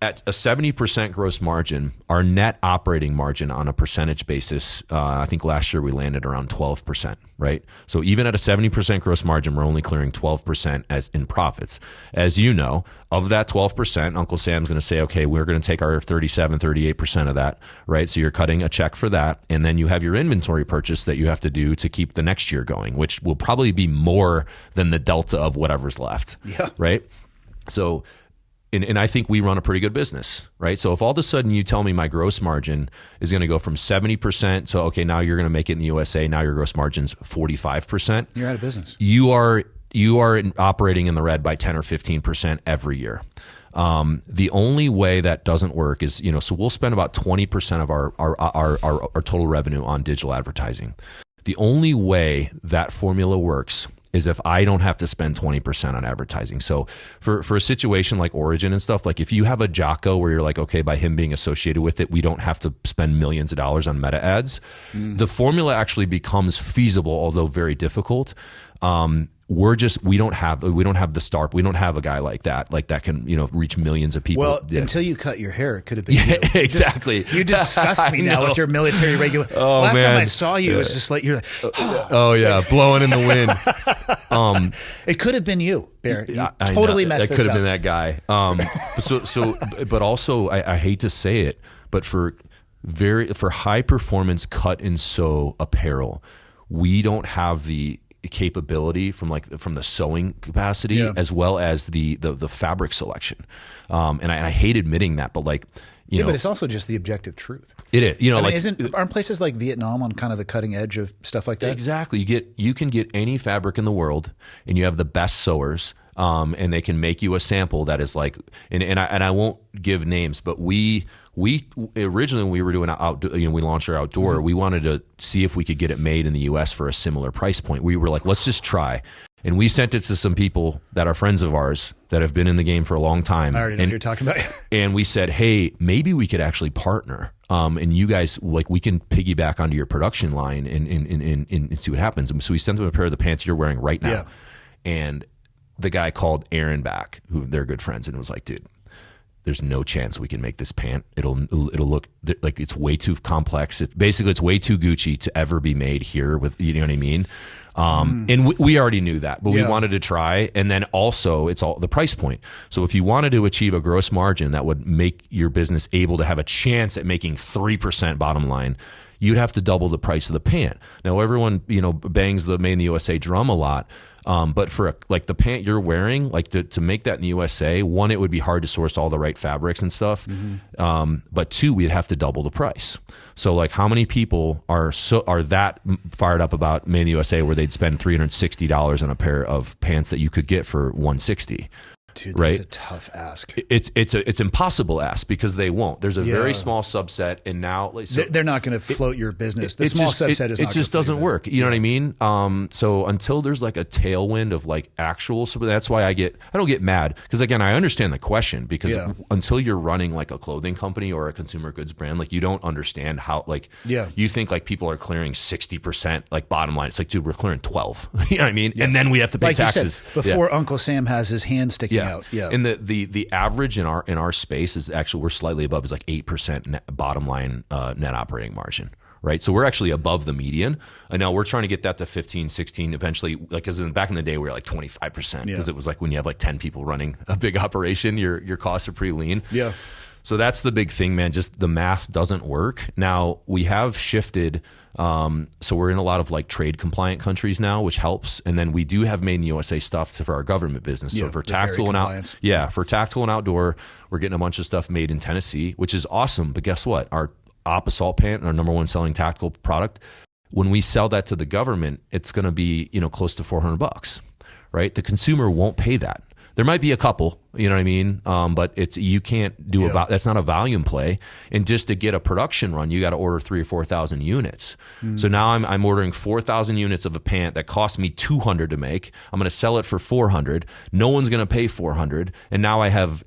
At a 70% gross margin, our net operating margin on a percentage basis, I think last year we landed around 12%, right? So even at a 70% gross margin, we're only clearing 12% as in profits. As you know, of that 12%, Uncle Sam's going to say, okay, we're going to take our 37, 38% of that, right? So you're cutting a check for that. And then you have your inventory purchase that you have to do to keep the next year going, which will probably be more than the delta of whatever's left, right? So... And I think we run a pretty good business, right? So if all of a sudden you tell me my gross margin is going to go from 70%, so okay, now you're going to make it in the USA, now your gross margin's 45%. You're out of business. You are operating in the red by 10 or 15% every year. The only way that doesn't work is, so we'll spend about 20% of our total revenue on digital advertising. The only way that formula works is if I don't have to spend 20% on advertising. So for a situation like Origin and stuff, like if you have a Jocko where you're like, okay, by him being associated with it, we don't have to spend millions of dollars on meta ads, the formula actually becomes feasible, although very difficult. we don't have the star. We don't have a guy like that can, reach millions of people. Well, until you cut your hair, it could have been you. Exactly. You disgust me now with your military regulation. Last time I saw you, it was just like, you're like, oh yeah, blowing in the wind. It could have been you, Bear. You totally messed this up. That could have been that guy. But also, I hate to say it, but for high performance cut and sew apparel, we don't have the capability from the sewing capacity as well as the fabric selection. And I hate admitting that, but but it's also just the objective truth. It is. Aren't places like Vietnam on kind of the cutting edge of stuff like that? Exactly. You can get any fabric in the world, and you have the best sewers, and they can make you a sample that is like, and I won't give names, but we originally, when we were doing outdoor, we launched our outdoor, we wanted to see if we could get it made in the US for a similar price point. We were like, let's just try. And we sent it to some people that are friends of ours that have been in the game for a long time. I already know what you're talking about. And we said, hey, maybe we could actually partner. And you guys, we can piggyback onto your production line and see what happens. And so we sent them a pair of the pants you're wearing right now. Yeah. And the guy called Aaron back, who they're good friends, and was like, dude, there's no chance we can make this pant. It'll look like it's way too complex. It's way too Gucci to ever be made here with, you know what I mean? And we already knew that, but we wanted to try. And then also it's all the price point. So if you wanted to achieve a gross margin that would make your business able to have a chance at making 3% bottom line, you'd have to double the price of the pant. Now everyone, bangs the Made in the USA drum a lot. But for the pant you're wearing, to make that in the USA, one, it would be hard to source all the right fabrics and stuff. But two, we'd have to double the price. So how many people are that fired up about Made in the USA where they'd spend $360 on a pair of pants that you could get for $160? Dude, that's a tough ask. It's impossible ask because they won't. There's a very small subset, and now they're not going to float your business. The small subset is not. It just doesn't work. You know what I mean? So until there's a tailwind of actual, so that's why I don't get mad, because again, I understand the question, because until you're running a clothing company or a consumer goods brand, you don't understand how you think people are clearing 60% bottom line. It's dude, we're clearing 12. You know what I mean? And then we have to pay taxes you said, before Uncle Sam has his hand sticking out. Yeah. And the average in our space is actually, we're slightly above, is 8% bottom line net operating margin. Right. So we're actually above the median. I know we're trying to get that to 15, 16 eventually, because back in the day we were 25%, because it was when you have 10 people running a big operation, your costs are pretty lean. Yeah. So that's the big thing, man. Just the math doesn't work. Now we have shifted. So we're in a lot of trade compliant countries now, which helps. And then we do have Made in the USA stuff for our government business. So for tactical and for tactical and outdoor, we're getting a bunch of stuff made in Tennessee, which is awesome. But guess what? Our Op Assault pant, our number one selling tactical product, when we sell that to the government, it's going to be, close to $400, right? The consumer won't pay that. There might be a couple, you know what I mean? But you can't do that's not a volume play. And just to get a production run, you got to order 3,000 or 4,000 units. So now I'm ordering 4,000 units of a pant that cost me $200 to make. I'm going to sell it for $400. No one's going to pay $400. And now I have,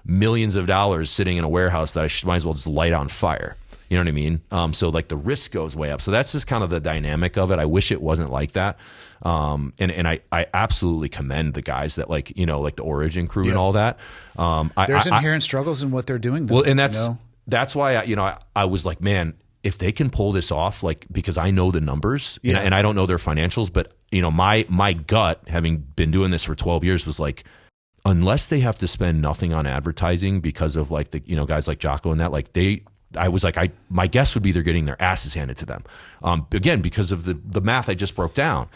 millions of dollars sitting in a warehouse that I might as well just light on fire. You know what I mean? So the risk goes way up. So that's just kind of the dynamic of it. I wish it wasn't like that. And I absolutely commend the guys that the Origin crew and all that. There's inherent struggles in what they're doing, though. Well, and that's why I was like, man, if they can pull this off, because I know the numbers and I don't know their financials, but my gut, having been doing this for 12 years, was unless they have to spend nothing on advertising because of the guys like Jocko and that, I was my guess would be they're getting their asses handed to them. Again, because of the math I just broke down.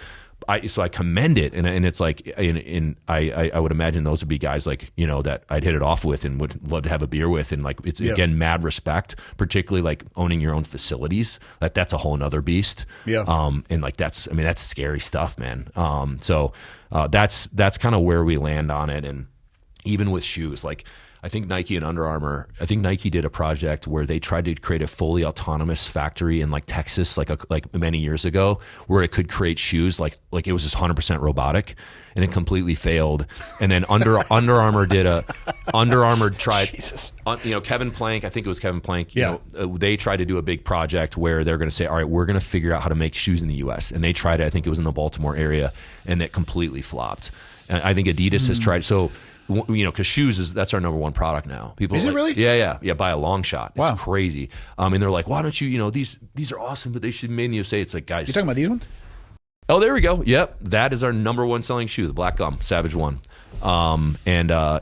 So I commend it, and it's I would imagine those would be guys that I'd hit it off with and would love to have a beer with, and it's again mad respect, particularly owning your own facilities. That's a whole nother beast. Yeah. And that's scary stuff, man. So that's kind of where we land on it, and even with shoes, I think Nike and Under Armour, I think Nike did a project where they tried to create a fully autonomous factory in like Texas, like many years ago, where it could create shoes like it was just 100% robotic, and it completely failed. And then Under Armour tried, Jesus. Kevin Plank, I think it was Kevin Plank, they tried to do a big project where they're going to say, all right, we're going to figure out how to make shoes in the US. And they tried it, I think it was in the Baltimore area, and that completely flopped. And I think Adidas has tried, so because shoes that's our number one product now. People is it really? Yeah, by a long shot. It's wow. crazy. And they're like, why don't you? These are awesome, but they should be made in the USA. It's like, guys, You talking about these ones? Oh, there we go. Yep, that is our number one selling shoe, the Black Gum Savage One. And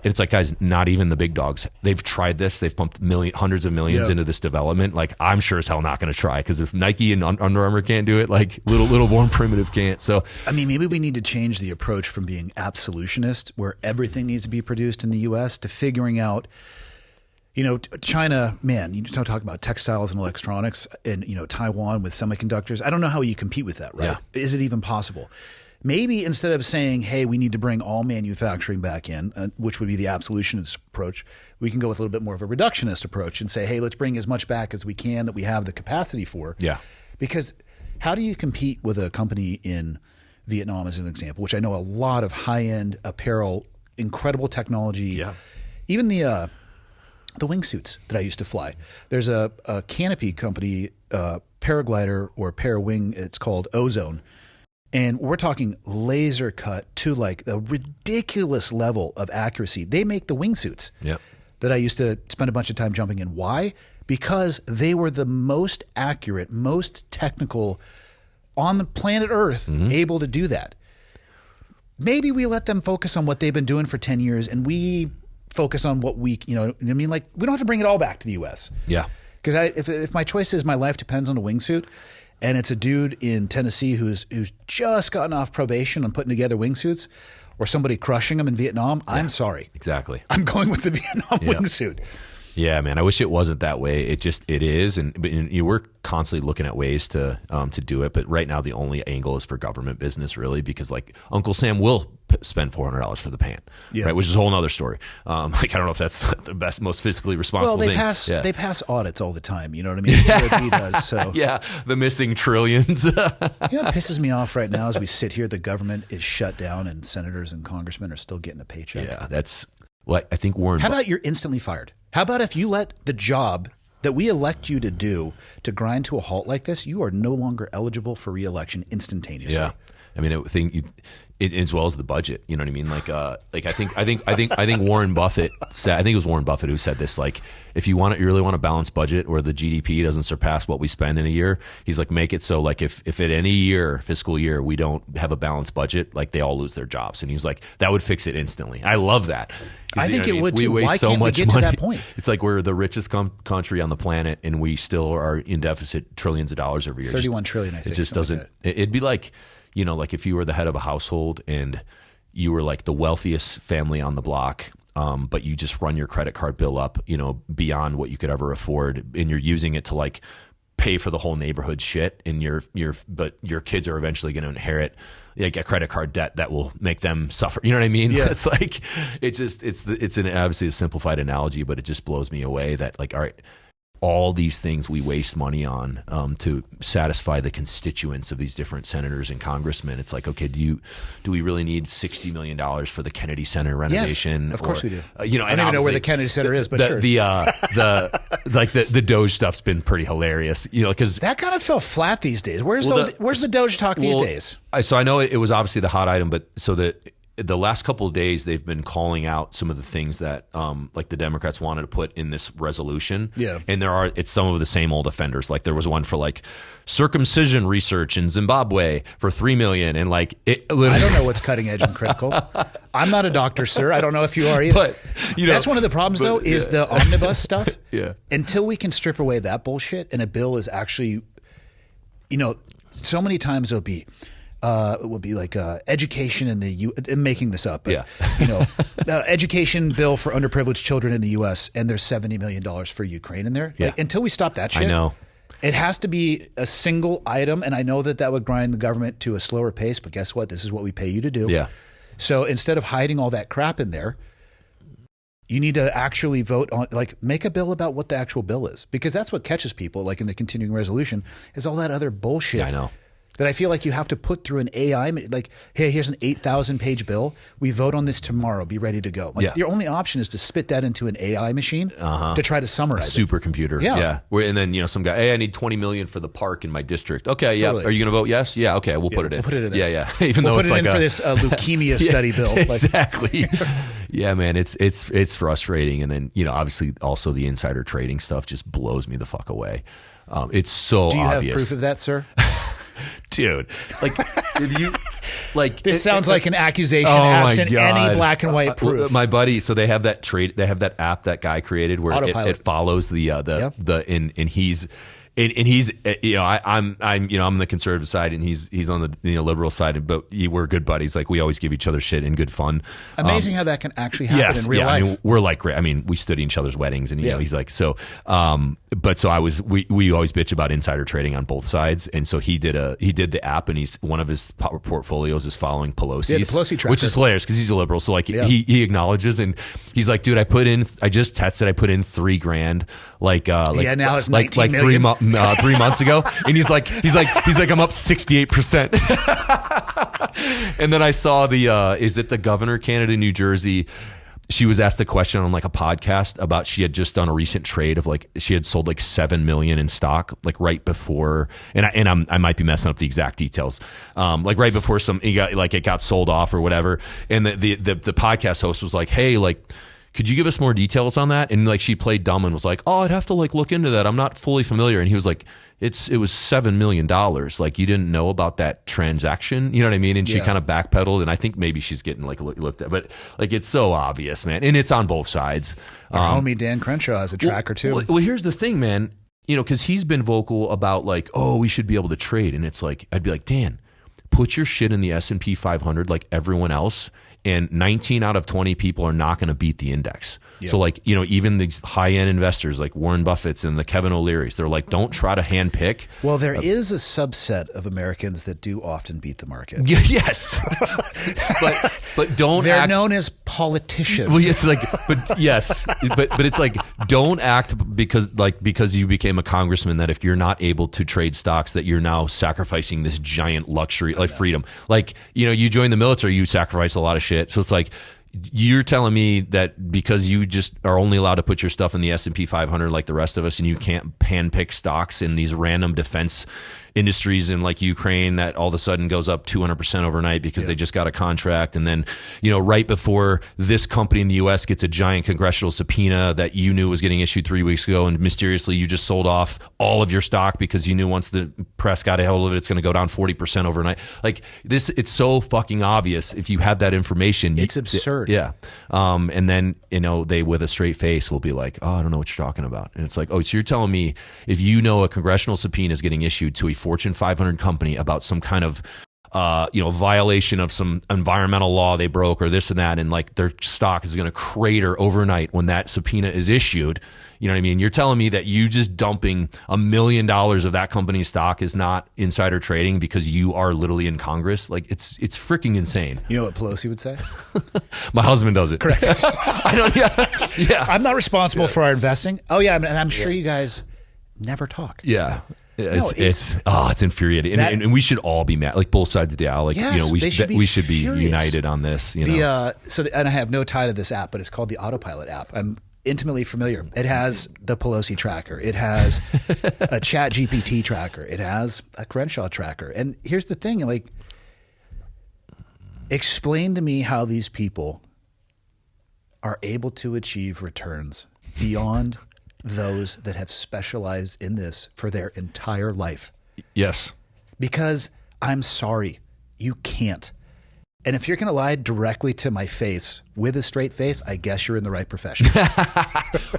it's like, guys, not even the big dogs. They've tried this. They've pumped hundreds of millions into this development. Like, I'm sure as hell not going to try, because if Nike and Under Armour can't do it, like little Born Primitive can't. So, I mean, maybe we need to change the approach from being absolutionist, where everything needs to be produced in the U.S., to figuring out, China, man, you talk about textiles and electronics, and, Taiwan with semiconductors. I don't know how you compete with that, right? Yeah. Is it even possible? Maybe instead of saying, hey, we need to bring all manufacturing back in, which would be the absolutionist approach, we can go with a little bit more of a reductionist approach and say, hey, let's bring as much back as we can that we have the capacity for. Yeah. Because how do you compete with a company in Vietnam, as an example, which I know a lot of high-end apparel, incredible technology, even the wingsuits that I used to fly. There's a canopy company, paraglider or parawing, it's called Ozone. And we're talking laser cut to like a ridiculous level of accuracy. They make the wingsuits that I used to spend a bunch of time jumping in. Why? Because they were the most accurate, most technical on the planet Earth, able to do that. Maybe we let them focus on what they've been doing for 10 years and we focus on what we, we don't have to bring it all back to the U.S. Yeah. Because if my choice is my life depends on a wingsuit, and it's a dude in Tennessee who's just gotten off probation on putting together wingsuits, or somebody crushing them in Vietnam, I'm sorry. Exactly. I'm going with the Vietnam wingsuit. Yeah, man. I wish it wasn't that way. It is, and we're constantly looking at ways to do it. But right now, the only angle is for government business, really, because like Uncle Sam will spend $400 for the pant, right? Which is a whole other story. I don't know if that's the best, most fiscally responsible thing. They pass audits all the time. You know what I mean? That's what he does. So the missing trillions. What pisses me off right now as we sit here, the government is shut down, and senators and congressmen are still getting a paycheck. Yeah, that's what I think. Warren. How about you're instantly fired? How about if you let the job that we elect you to do to grind to a halt like this, you are no longer eligible for re-election instantaneously. Yeah, I mean, as well as the budget. You know what I mean? Like I think Warren Buffett said. I think it was Warren Buffett who said this. Like, if you really want a balanced budget where the GDP doesn't surpass what we spend in a year, he's like, make it so like if at any fiscal year we don't have a balanced budget, like they all lose their jobs. And he was like, that would fix it instantly. I love that. I think it would too. We waste Why so can't much we get money. to that point? It's like we're the richest country on the planet, and we still are in deficit trillions of dollars every year. 31 trillion, I think. It just doesn't. Like it'd be like, like if you were the head of a household and you were like the wealthiest family on the block, but you just run your credit card bill up, beyond what you could ever afford, and you're using it to like pay for the whole neighborhood shit, and but your kids are eventually going to inherit like a credit card debt that will make them suffer. You know what I mean? Yeah. It's like it's an obviously a simplified analogy, but it just blows me away that like, all right, all these things we waste money on to satisfy the constituents of these different senators and congressmen. It's like, okay, do we really need $60 million for the Kennedy Center renovation? Yes, of course we do. I don't even know where the Kennedy Center is, but sure. The Doge stuff's been pretty hilarious, because that kind of fell flat these days. Where's the Doge talk these days? So I know it was obviously the hot item, but so the last couple of days they've been calling out some of the things that like the Democrats wanted to put in this resolution. Yeah. And it's some of the same old offenders. Like there was one for like circumcision research in Zimbabwe for $3 million, and like I don't know what's cutting edge and critical. I'm not a doctor, sir. I don't know if you are either. But that's one of the problems though, is the omnibus stuff. Yeah. Until we can strip away that bullshit and a bill is actually, so many times it'll be it will be like education in the I'm making this up, but education bill for underprivileged children in the U.S. and there's $70 million for Ukraine in there. Yeah. Like, until we stop that shit, I know it has to be a single item, and I know that would grind the government to a slower pace. But guess what? This is what we pay you to do. Yeah. So instead of hiding all that crap in there, You need to actually vote on, like, make a bill about what the actual bill is, because that's what catches people, like in the continuing resolution, is all that other bullshit. Yeah, I know. That I feel like you have to put through an AI, like, hey, here's an 8,000 page bill. We vote on this tomorrow. Be ready to go. Like, your only option is to spit that into an AI machine to try to summarize it. Supercomputer. Yeah. And then, some guy, hey, I need 20 million for the park in my district. Okay. Yeah. Totally. Are you going to vote yes? Yeah. Okay. We'll put it in. We'll put it in there. Yeah. Even though put it's it like in for this leukemia study bill. Like, exactly. Yeah, man. It's frustrating. And then, obviously also the insider trading stuff just blows me the fuck away. It's so obvious. Do you have proof of that, sir? Dude, like, if you like, this sounds like an accusation absent any black and white proof. My buddy, so they have that app that guy created where it follows and he's. And he's, I'm on the conservative side, and he's on the liberal side, but we're good buddies. Like, we always give each other shit in good fun. Amazing how that can actually happen in real life. I mean, we're like great. I mean, we stood each other's weddings, and he's like, so. We always bitch about insider trading on both sides, and so he did the app, and one of his portfolios is following Pelosi's, the Pelosi tracker, which is hilarious because he's a liberal. So like he acknowledges, and he's like, dude, I put in $3,000, now it's 19 like million. 3 months ago, and he's like I'm up 68%. And then I saw is it the governor candidate in New Jersey? She was asked a question on like a podcast about, she had just done a recent trade of like, she had sold like 7 million in stock, like right before, and I might be messing up the exact details. Like right before it got sold off or whatever. And the podcast host was like, hey, like, could you give us more details on that? And like, she played dumb and was like, oh, I'd have to like look into that. I'm not fully familiar. And he was like, it was $7 million. Like, you didn't know about that transaction. You know what I mean? And she kind of backpedaled, and I think maybe she's getting like looked at, but like, it's so obvious, man. And it's on both sides. Our homie Dan Crenshaw has a tracker too. Well, here's the thing, man, cause he's been vocal about like, oh, we should be able to trade. And it's like, I'd be like, Dan, put your shit in the S&P 500 like everyone else, and 19 out of 20 people are not going to beat the index. Yep. So like, even these high-end investors like Warren Buffett's and the Kevin O'Leary's, they're like, don't try to handpick. Well, there is a subset of Americans that do often beat the market. Yes. but don't They're known as politicians. Well, it's like, but yes, but it's like, don't act because you became a congressman, that if you're not able to trade stocks, that you're now sacrificing this giant luxury, like freedom. Like, you join the military, you sacrifice a lot of shit. So it's like, you're telling me that because you just are only allowed to put your stuff in the S&P 500 like the rest of us, and you can't handpick stocks in these random defense industries in like Ukraine that all of a sudden goes up 200% overnight because they just got a contract. And then, right before this company in the US gets a giant congressional subpoena that you knew was getting issued 3 weeks ago, and mysteriously you just sold off all of your stock because you knew once the press got a hold of it, it's going to go down 40% overnight. Like this, it's so fucking obvious if you have that information. It's absurd. Yeah. And then, they with a straight face will be like, oh, I don't know what you're talking about. And it's like, oh, so you're telling me if a congressional subpoena is getting issued to a Fortune 500 company about some kind of violation of some environmental law they broke or this and that, and like their stock is going to crater overnight when that subpoena is issued. You know what I mean? You're telling me that you just dumping $1 million of that company's stock is not insider trading because you are literally in Congress? Like, it's freaking insane. You know what Pelosi would say? My husband does it. Correct. I don't. Yeah. I'm not responsible for our investing. Oh yeah, and I'm sure you guys never talk. Yeah. It's infuriating, and we should all be mad, like both sides of the aisle. Like, we should be united on this. And I have no tie to this app, but it's called the Autopilot app. I'm intimately familiar. It has the Pelosi tracker. It has a Chat GPT tracker. It has a Crenshaw tracker. And here's the thing: like, explain to me how these people are able to achieve returns beyond those that have specialized in this for their entire life. Yes. Because I'm sorry, you can't. And if you're going to lie directly to my face with a straight face, I guess you're in the right profession.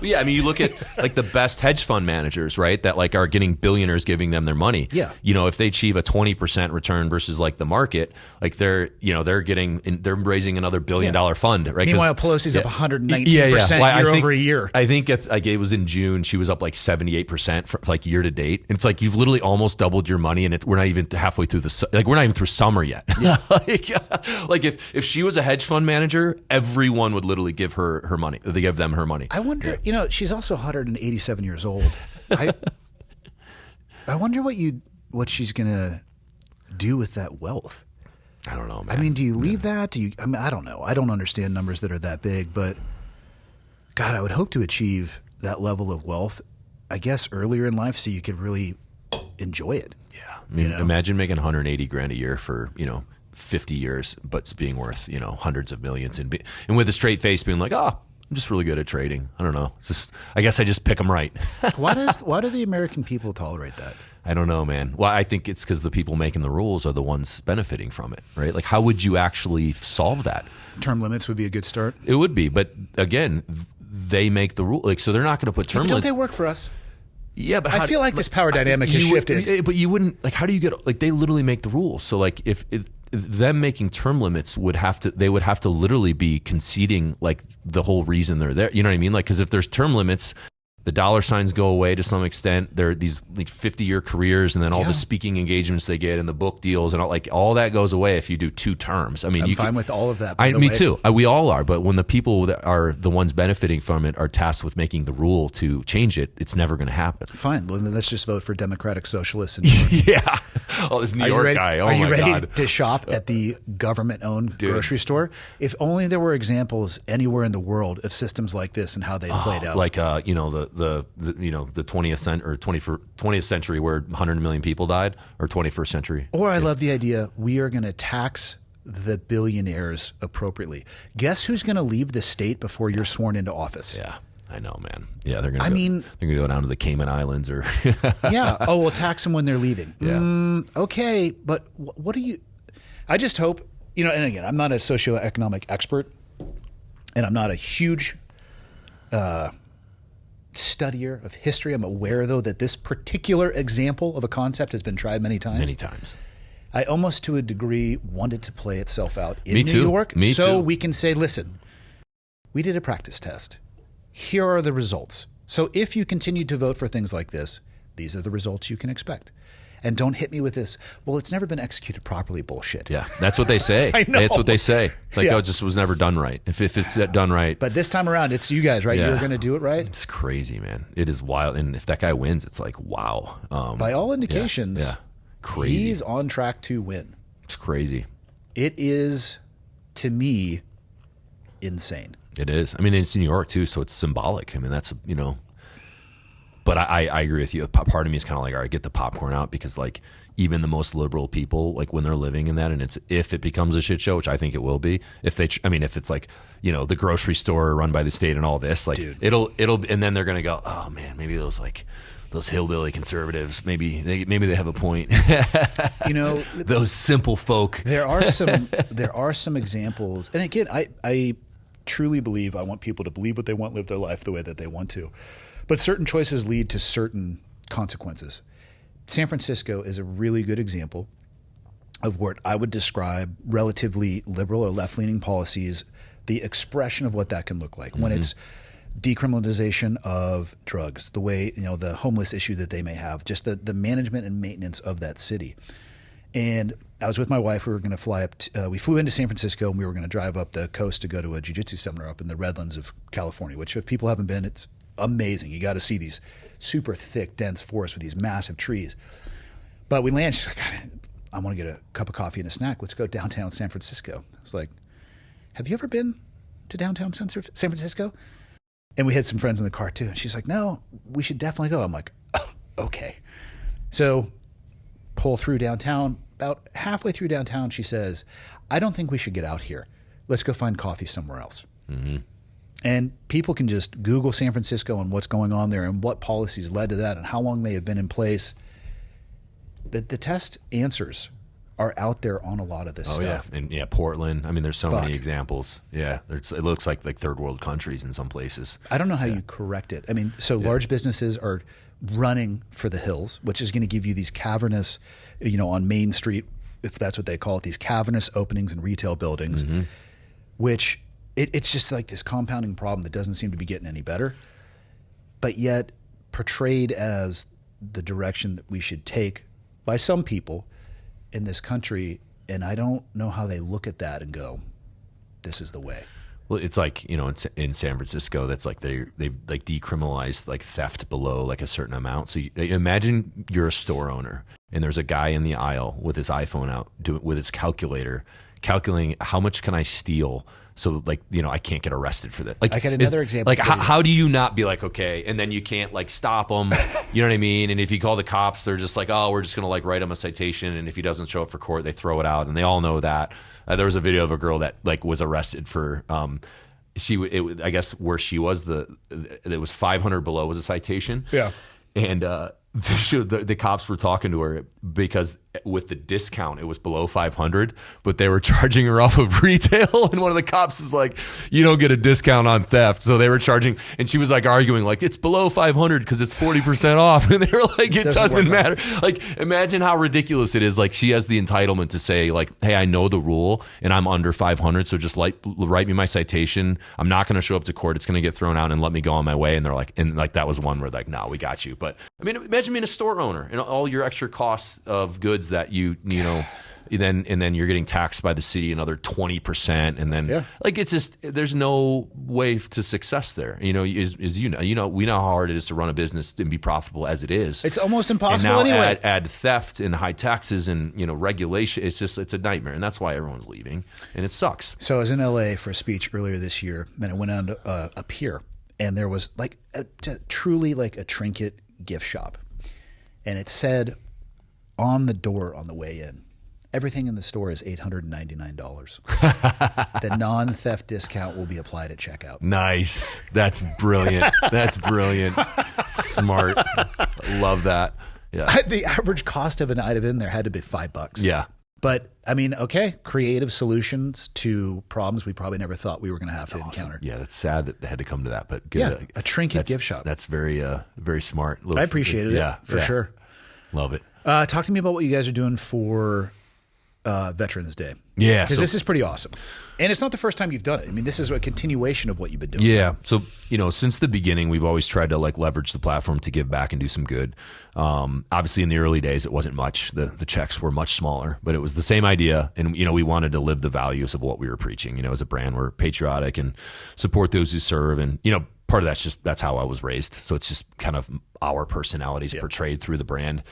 Yeah, I mean, you look at like the best hedge fund managers, right? That like are getting billionaires giving them their money. Yeah. If they achieve a 20% return versus like the market, like they're raising another $1 billion fund, right? Meanwhile, Pelosi's up 119% year over a year. I think it was in June, she was up like 78% for like year to date. And it's like, you've literally almost doubled your money, and we're not even halfway through we're not even through summer yet. Yeah. Like if she was a hedge fund manager, everyone would literally give her money. They give them her money. I wonder, she's also 187 years old. I wonder what she's going to do with that wealth. I don't know, man. I mean, do you leave that? I don't know. I don't understand numbers that are that big, but God, I would hope to achieve that level of wealth, I guess, earlier in life so you could really enjoy it. Yeah. I mean, imagine making 180 grand a year for, 50 years, but it's being worth, hundreds of millions and with a straight face being like, I'm just really good at trading. I don't know. It's just, I guess I just pick them right. Why do the American people tolerate that? I don't know, man. Well, I think it's because the people making the rules are the ones benefiting from it, right? Like, how would you actually solve that? Term limits would be a good start. It would be, but again, they make the rule. Like, so they're not going to put term limits. Don't they work for us? Yeah, but I feel like this power dynamic has shifted. But you wouldn't, like, how do you get, like, they literally make the rules. So, like, if them making term limits would have to literally be conceding, like, the whole reason they're there. You know what I mean? Like, because if there's term limits, the dollar signs go away to some extent. There are these like 50-year careers, and then all the speaking engagements they get and the book deals and all that goes away if you do 2 terms. I mean, I'm fine with all of that. Me too. We all are. But when the people that are the ones benefiting from it are tasked with making the rule to change it, it's never going to happen. Fine. Well, then let's just vote for Democratic Socialists. Yeah. Oh, this New York guy. Oh, my God. Are you ready to shop at the government-owned grocery store? If only there were examples anywhere in the world of systems like this and how they played out. Like, the 20th century where 100 million people died, or 21st century. Or I love the idea we are going to tax the billionaires appropriately. Guess who's going to leave the state before you're sworn into office? Yeah, I know, man. Yeah, they're going to go down to the Cayman Islands or yeah. Oh, we'll tax them when they're leaving. Yeah. Okay, but what do you? I just hope and again, I'm not a socioeconomic expert, and I'm not a huge studier of history. I'm aware, though, that this particular example of a concept has been tried many times. Many times. I almost, to a degree, want it to play itself out in New York, so too. we can say, listen, we did a practice test. Here are the results. So if you continue to vote for things like this, these are the results you can expect. And don't hit me with this, well, it's never been executed properly bullshit. Yeah, that's what they say. I know. That's what they say. Like, it just was never done right. If it's done right. But this time around, it's you guys, right? Yeah. You're going to do it right? It's crazy, man. It is wild. And if that guy wins, it's like, wow. By all indications, crazy. He's on track to win. It's crazy. It is, to me, insane. It is. I mean, it's in New York, too, so it's symbolic. I mean, that's, But I agree with you. Part of me is kind of like, all right, get the popcorn out, because like even the most liberal people, like when they're living in that, and if it becomes a shit show, which I think it will be, if it's like, the grocery store run by the state and all this, like Dude. it'll, and then they're going to go, oh man, maybe those hillbilly conservatives, maybe they have a point. Those simple folk. There are some examples. And again, I truly believe I want people to believe what they want, live their life the way that they want to. But certain choices lead to certain consequences. San Francisco is a really good example of what I would describe relatively liberal or left-leaning policies, the expression of what that can look like. Mm-hmm. When it's decriminalization of drugs, the way, the homeless issue that they may have, just the management and maintenance of that city. And I was with my wife. We were going to fly up. We flew into San Francisco, and we were going to drive up the coast to go to a jiu-jitsu seminar up in the Redlands of California, which if people haven't been, it's amazing. You got to see these super thick, dense forests with these massive trees. But we landed. She's like, I want to get a cup of coffee and a snack. Let's go downtown San Francisco. I was like, have you ever been to downtown San Francisco? And we had some friends in the car too. And she's like, no, we should definitely go. I'm like, oh, okay. So pull through downtown. About halfway through downtown, she says, I don't think we should get out here. Let's go find coffee somewhere else. Mm-hmm. And people can just Google San Francisco and what's going on there and what policies led to that and how long they have been in place. The test answers are out there on a lot of this stuff. Yeah. And Portland. I mean, there's so many examples. Yeah. It looks like third world countries in some places. I don't know how you correct it. I mean, large businesses are running for the hills, which is going to give you these cavernous, on Main Street, if that's what they call it, these cavernous openings in retail buildings, mm-hmm. which it's just like this compounding problem that doesn't seem to be getting any better, but yet portrayed as the direction that we should take by some people in this country And I don't know how they look at that and go, this is the way. Well, it's like, in San Francisco, that's like they like decriminalized like theft below like a certain amount. So imagine you're a store owner and there's a guy in the aisle with his iPhone out with his calculator, calculating how much can I steal. So like, I can't get arrested for that. Like I got another example. Like how do you not be like, okay, and then you can't like stop him, you know what I mean? And if you call the cops, they're just like, oh, we're just going to like write him a citation. And if he doesn't show up for court, they throw it out. And they all know that. There was a video of a girl that like was arrested for, I guess where she was, it was 500 below was a citation. Yeah. And the cops were talking to her because with the discount, it was below 500, but they were charging her off of retail. And one of the cops is like, you don't get a discount on theft. So they were charging, and she was like arguing like, it's below 500 because it's 40% off. And they were like, it doesn't matter. Like, imagine how ridiculous it is. Like, she has the entitlement to say like, hey, I know the rule and I'm under 500. So just like write me my citation. I'm not going to show up to court. It's going to get thrown out and let me go on my way. And they're like, that was one where like, no, we got you. But I mean, imagine being a store owner and all your extra costs of goods that then you're getting taxed by the city another 20%, and then like it's just there's no way to success there. We know how hard it is to run a business and be profitable as it is. It's almost impossible and now anyway. Add theft and high taxes and regulation. It's a nightmare, and that's why everyone's leaving, and it sucks. So I was in LA for a speech earlier this year, and I went on a pier, and there was like truly like a trinket gift shop, and it said on the door on the way in, everything in the store is $899. The non-theft discount will be applied at checkout. Nice. That's brilliant. That's brilliant. Smart. Love that. Yeah. The average cost of an item in there had to be $5. Yeah. But I mean, okay, creative solutions to problems we probably never thought we were going to have to encounter. Yeah, that's sad that they had to come to that, but good. Yeah, a trinket gift shop. That's very, very smart. I appreciated it. Yeah, for sure. Love it. Talk to me about what you guys are doing for Veterans Day. Yeah. Because this is pretty awesome. And it's not the first time you've done it. I mean, this is a continuation of what you've been doing. Yeah. So, since the beginning, we've always tried to like leverage the platform to give back and do some good. Obviously, in the early days, it wasn't much. The checks were much smaller, but it was the same idea. And, we wanted to live the values of what we were preaching. As a brand, we're patriotic and support those who serve. And, part of that's how I was raised. So it's just kind of our personalities portrayed through the brand.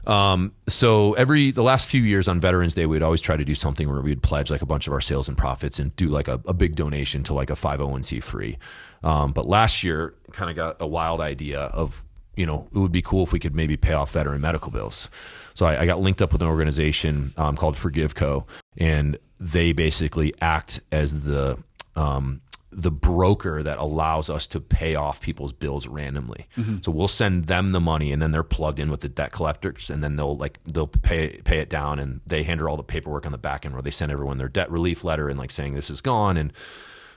So the last few years on Veterans Day, we'd always try to do something where we'd pledge like a bunch of our sales and profits and do like a big donation to like a 501c3. But last year kind of got a wild idea of, it would be cool if we could maybe pay off veteran medical bills. So I got linked up with an organization, called Forgive Co. And they basically act as the broker that allows us to pay off people's bills randomly. Mm-hmm. So we'll send them the money, and then they're plugged in with the debt collectors, and then they'll pay it down, and they handle all the paperwork on the back end where they send everyone their debt relief letter and like saying this is gone. And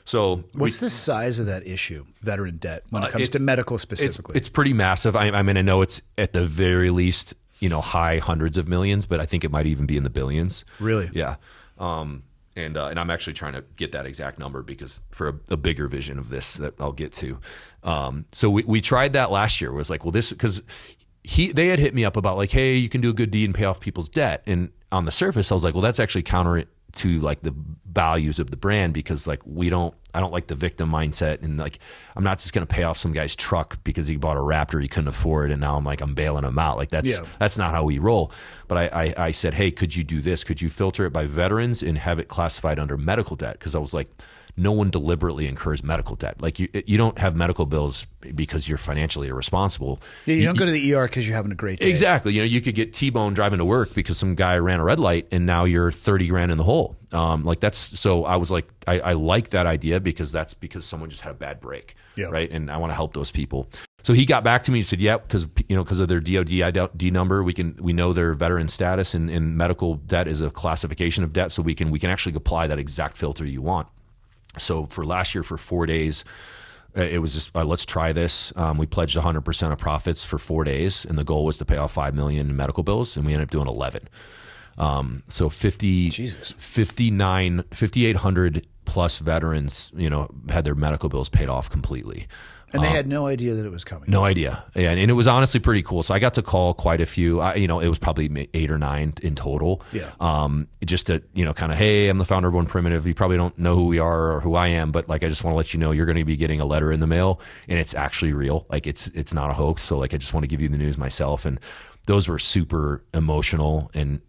so what's the size of that issue, veteran debt, when it comes to medical specifically? It's pretty massive. I mean, I know it's at the very least, high hundreds of millions, but I think it might even be in the billions. Really? Yeah. And I'm actually trying to get that exact number because for a bigger vision of this that I'll get to. So we tried that last year. It was like, well, this, because they had hit me up about like, hey, you can do a good deed and pay off people's debt. And on the surface, I was like, well, that's actually counter to like the values of the brand, because like I don't like the victim mindset, and like I'm not just going to pay off some guy's truck because he bought a Raptor he couldn't afford, and now I'm bailing him out. Like that's not how we roll. But I said, hey, could you do this? Could you filter it by veterans and have it classified under medical debt? Because I was like, no one deliberately incurs medical debt. Like you don't have medical bills because you're financially irresponsible. Yeah, you don't go to the ER because you're having a great day. Exactly. You could get T-bone driving to work because some guy ran a red light, and now you're $30,000 in the hole. So I was like, I like that idea because that's because someone just had a bad break, right? And I want to help those people. So he got back to me and said, yeah, because of their DOD ID number, we know their veteran status, and medical debt is a classification of debt, so we can actually apply that exact filter you want. So for last year, for 4 days, it was just, let's try this. We pledged 100% of profits for 4 days, and the goal was to pay off $5 million in medical bills, and we ended up doing 11. So 5,800 plus veterans, had their medical bills paid off completely. And they had no idea that it was coming. No idea. Yeah, and it was honestly pretty cool. So I got to call quite a few. It was probably 8 or 9 in total. Yeah. Just to, kind of, hey, I'm the founder of Born Primitive. You probably don't know who we are or who I am, but like I just want to let you know you're going to be getting a letter in the mail, and it's actually real. Like it's not a hoax. So like I just want to give you the news myself. And those were super emotional and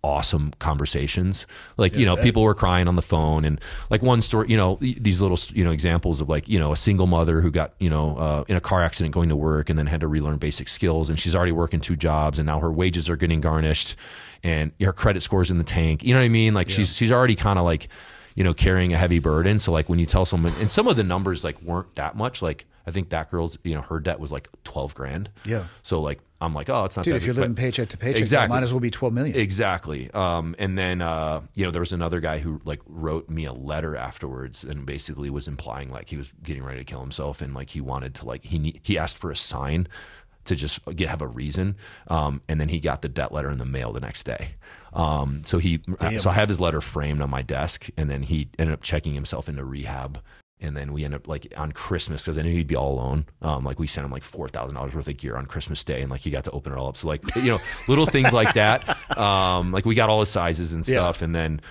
awesome conversations. Like, people were crying on the phone, and like one story, these little, examples of like, a single mother who got, in a car accident going to work and then had to relearn basic skills. And she's already working 2 jobs, and now her wages are getting garnished and her credit score's in the tank. You know what I mean? Like she's already kind of like, carrying a heavy burden. So like when you tell someone, and some of the numbers like weren't that much, like I think that girl's, her debt was like 12 grand. Yeah. So like, I'm like, oh, it's not Dude, that if you're living paycheck to paycheck, exactly. it might as well be 12 million. Exactly. And then, there was another guy who like wrote me a letter afterwards and basically was implying like he was getting ready to kill himself. And like, he wanted to like, he asked for a sign to just have a reason. And then he got the debt letter in the mail the next day. So I have his letter framed on my desk, and then he ended up checking himself into rehab. And then we end up like on Christmas, because I knew he'd be all alone. Like we sent him like $4,000 worth of gear on Christmas Day, and like he got to open it all up. So like, little things like that. Like we got all his sizes and stuff. Yeah. And then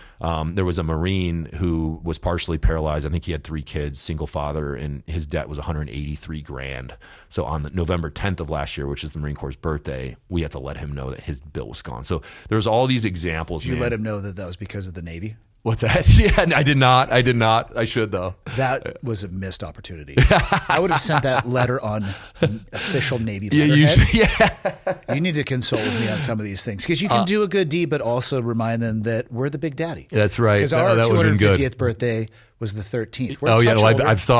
there was a Marine who was partially paralyzed. I think he had 3 kids, single father, and his debt was 183 grand. So on November 10th of last year, which is the Marine Corps' birthday, we had to let him know that his bill was gone. So there's all these examples. Did you let him know that was because of the Navy? What's that? Yeah, I did not. I should, though. That was a missed opportunity. I would have sent that letter on official Navy letterhead. You need to consult with me on some of these things, because you can do a good deed, but also remind them that we're the big daddy. That's right. Because our 250th birthday was the 13th.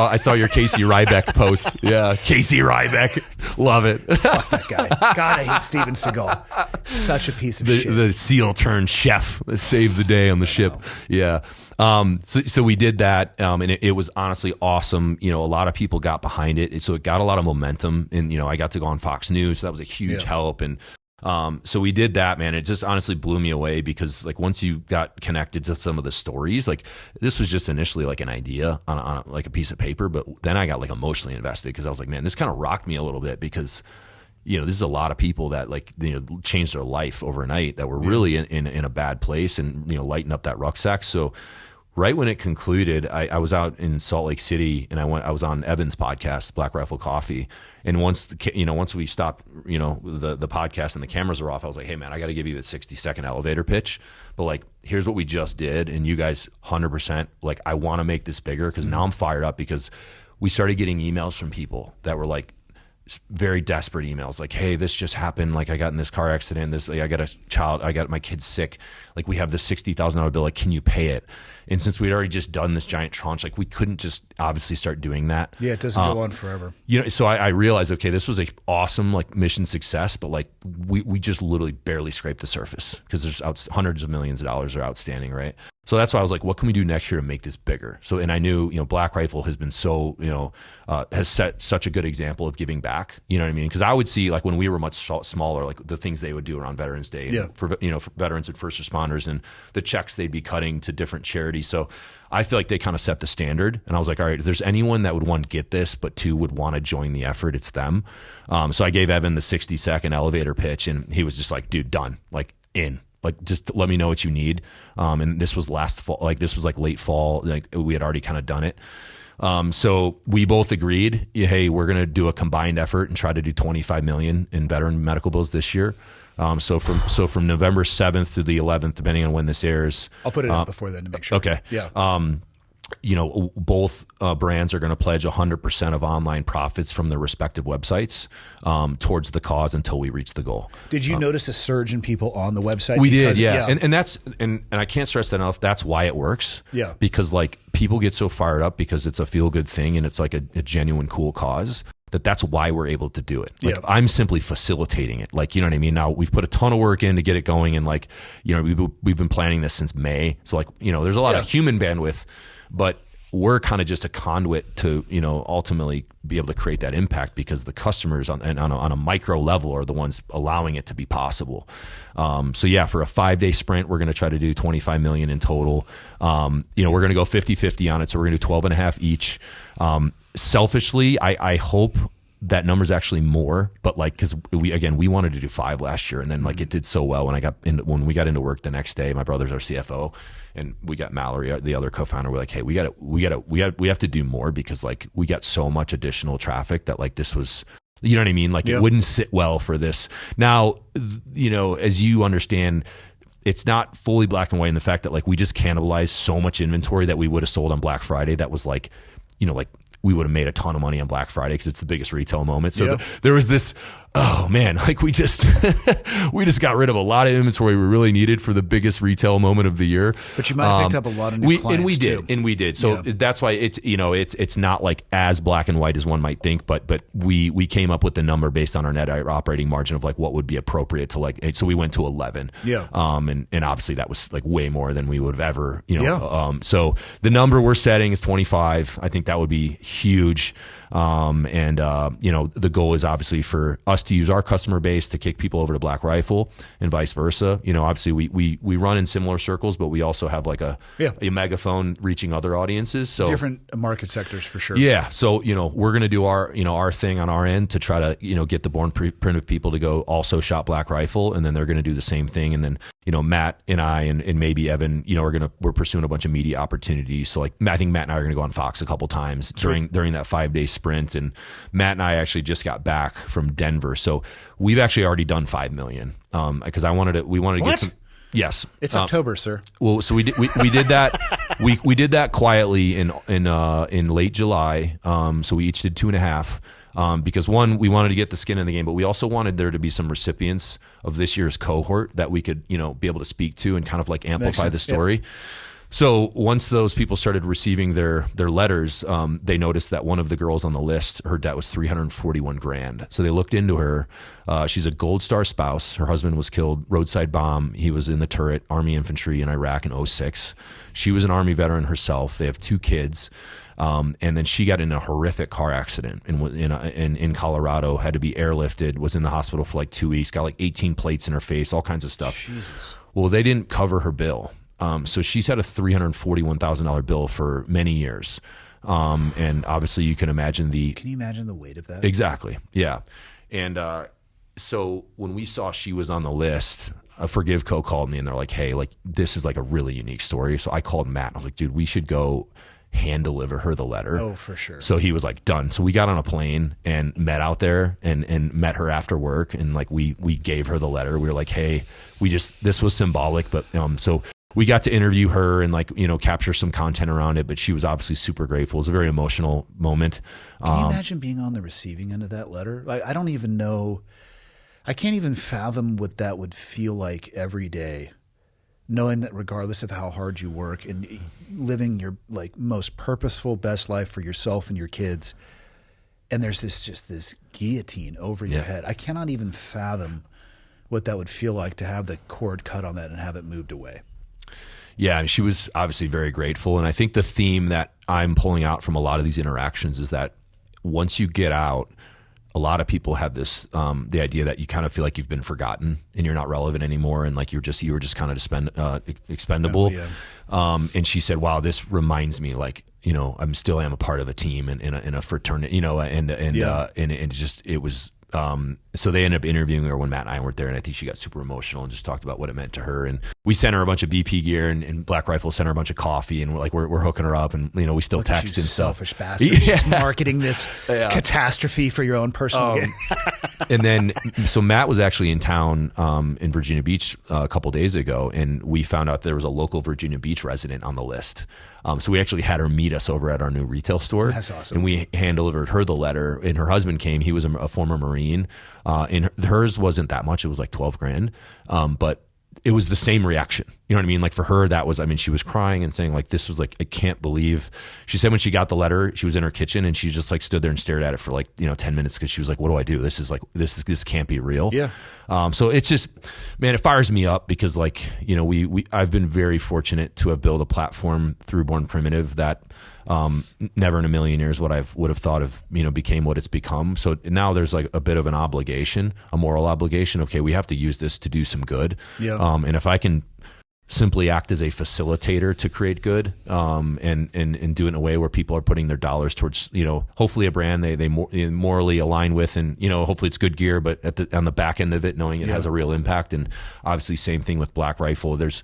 I saw your Casey Ryback post. Yeah, Casey Ryback, love it. Fuck that guy. God, I hate Steven Seagal. Such a piece of shit. The SEAL turned chef that saved the day on the ship. Yeah. So we did that, and it was honestly awesome. A lot of people got behind it, so it got a lot of momentum. And I got to go on Fox News, so that was a huge help. And so we did that, man. It just honestly blew me away, because like once you got connected to some of the stories, like this was just initially like an idea on like a piece of paper, but then I got like emotionally invested, because I was like, man, this kind of rocked me a little bit, because this is a lot of people that like changed their life overnight that were really in a bad place, and lighten up that rucksack. So right when it concluded, I was out in Salt Lake City, and I was on Evan's podcast, Black Rifle Coffee. And once we stopped, the podcast and the cameras were off, I was like, hey man, I got to give you the 60-second elevator pitch. But like, here's what we just did. And you guys 100%, like, I want to make this bigger, because now I'm fired up, because we started getting emails from people that were like, very desperate emails, like, hey, this just happened, like I got in this car accident, I got my kid sick, like we have this $60,000 bill, like can you pay it? And since we'd already just done this giant tranche, like we couldn't just obviously start doing that. Yeah, it doesn't go on forever. So I realized, okay, this was a awesome like mission success, but like we just literally barely scraped the surface, because there's hundreds of millions of dollars are outstanding, right? So that's why I was like, what can we do next year to make this bigger? So, and I knew, Black Rifle has been so, has set such a good example of giving back. You know what I mean? Because I would see, like, when we were much smaller, like the things they would do around Veterans Day, for veterans and first responders, and the checks they'd be cutting to different charities. So I feel like they kind of set the standard. And I was like, all right, if there's anyone that would want to get this, but 2 would want to join the effort, it's them. So I gave Evan the 60-second elevator pitch, and he was just like, dude, done, like in. Like, just let me know what you need. And this was last fall, like this was like late fall, like we had already kind of done it. So we both agreed, hey, we're going to do a combined effort and try to do 25 million in veteran medical bills this year. So from November 7th to the 11th, depending on when this airs, I'll put it up before then to make sure. Okay. Yeah. Both brands are going to pledge 100% of online profits from their respective websites towards the cause until we reach the goal. Did you notice a surge in people on the website? We did, yeah. And that's and I can't stress that enough. That's why it works. Yeah. Because like people get so fired up because it's a feel good thing and it's like a genuine cool cause. That's why we're able to do it. Like I'm simply facilitating it. Like, you know what I mean? Now we've put a ton of work in to get it going, and like, we've been planning this since May. So like, there's a lot of human bandwidth, but we're kind of just a conduit to, ultimately be able to create that impact, because the customers on a micro level are the ones allowing it to be possible. So yeah, for a 5-day sprint, we're going to try to do 25 million in total. We're going to go 50-50 on it. So we're going to do 12 and a half each. Selfishly, I hope that number's actually more, but because we wanted to do 5 last year, and then it did so well when we got into work the next day. My brother's our CFO, and we got Mallory, the other co-founder. We're like, hey, we have to do more, because we got so much additional traffic that this was, you know what I mean? It wouldn't sit well for this. Now, as you understand, it's not fully black and white in the fact that we just cannibalized so much inventory that we would have sold on Black Friday. That was we would have made a ton of money on Black Friday, because it's the biggest retail moment. So there was this, oh man, we just got rid of a lot of inventory we really needed for the biggest retail moment of the year. But you might have picked up a lot of new clients and we did. So that's why it's not as black and white as one might think. But we came up with the number based on our net operating margin of what would be appropriate to so we went to 11. Yeah. And obviously that was way more than we would have ever. So the number we're setting is 25. I think that would be huge. The goal is obviously for us to use our customer base to kick people over to Black Rifle, and vice versa. Obviously we run in similar circles, but we also have a megaphone reaching other audiences. So different market sectors for sure. Yeah. So, we're going to do our thing on our end to try to, get the born primitive people to go also shop Black Rifle, and then they're going to do the same thing. And then, Matt and I and maybe Evan, we're pursuing a bunch of media opportunities. So I think Matt and I are going to go on Fox a couple times during that 5-day sprint. And Matt and I actually just got back from Denver. So we've actually already done 5 million. Because we wanted to get some. Yes, it's October, sir. Well, so we did that. we did that quietly in late July. So we each did 2.5. Because one, we wanted to get the skin in the game, but we also wanted there to be some recipients of this year's cohort that we could, be able to speak to and kind of amplify the story. Yeah. So once those people started receiving their letters, they noticed that one of the girls on the list, her debt was $341,000. So they looked into her. She's a Gold Star spouse. Her husband was killed, roadside bomb. He was in the turret, Army infantry in Iraq in 2006. She was an Army veteran herself. They have 2 kids. And then she got in a horrific car accident in Colorado, had to be airlifted, was in the hospital for 2 weeks, got 18 plates in her face, all kinds of stuff. Jesus. Well, they didn't cover her bill. So she's had a $341,000 bill for many years. And obviously you can imagine Can you imagine the weight of that? Exactly. Yeah. And so when we saw she was on the list, Forgiveco called me and they're like, hey, this is a really unique story. So I called Matt. I was like, dude, we should go hand deliver her the letter. Oh, for sure. So he was done. So we got on a plane and met out there and met her after work. And we gave her the letter. We were like, hey, this was symbolic, but so we got to interview her and capture some content around it, but she was obviously super grateful. It was a very emotional moment. Can you imagine being on the receiving end of that letter? I don't even know. I can't even fathom what that would feel like every day, knowing that regardless of how hard you work and living your most purposeful, best life for yourself and your kids, and there's this guillotine over your head. I cannot even fathom what that would feel like to have the cord cut on that and have it moved away. Yeah, and she was obviously very grateful. And I think the theme that I'm pulling out from a lot of these interactions is that once you get out, a lot of people have this the idea that you kind of feel like you've been forgotten and you're not relevant anymore, and you were just kind of expendable. Oh, yeah. And she said, "Wow, this reminds me I'm still am a part of a team and in a fraternity, and it was." So they ended up interviewing her when Matt and I weren't there, and I think she got super emotional and just talked about what it meant to her. And we sent her a bunch of BP gear, and Black Rifle sent her a bunch of coffee, and we're hooking her up, and we still text and stuff. Selfish bastards, just marketing this catastrophe for your own personal gain. And then, so Matt was actually in town in Virginia Beach a couple days ago, and we found out there was a local Virginia Beach resident on the list. So we actually had her meet us over at our new retail store. That's awesome. And we hand delivered her the letter, and her husband came. He was a former Marine. And hers wasn't that much. It was $12,000. But it was the same reaction. You know what I mean? Like for her, that was, I mean, she was crying and saying like, this was like, I can't believe, she said when she got the letter, she was in her kitchen and she just like stood there and stared at it for like, 10 minutes. Cause she was like, what do I do? This can't be real. Yeah. So it's just, man, it fires me up because like, I've been very fortunate to have built a platform through Born Primitive that, never in a million years would have thought of, became what it's become. So now there's like a bit of an obligation, a moral obligation. Okay, we have to use this to do some good. Yeah. And if I can simply act as a facilitator to create good, and do it in a way where people are putting their dollars towards, hopefully a brand they morally align with, and hopefully it's good gear, but on the back end of it, knowing it has a real impact. And obviously same thing with Black Rifle. There's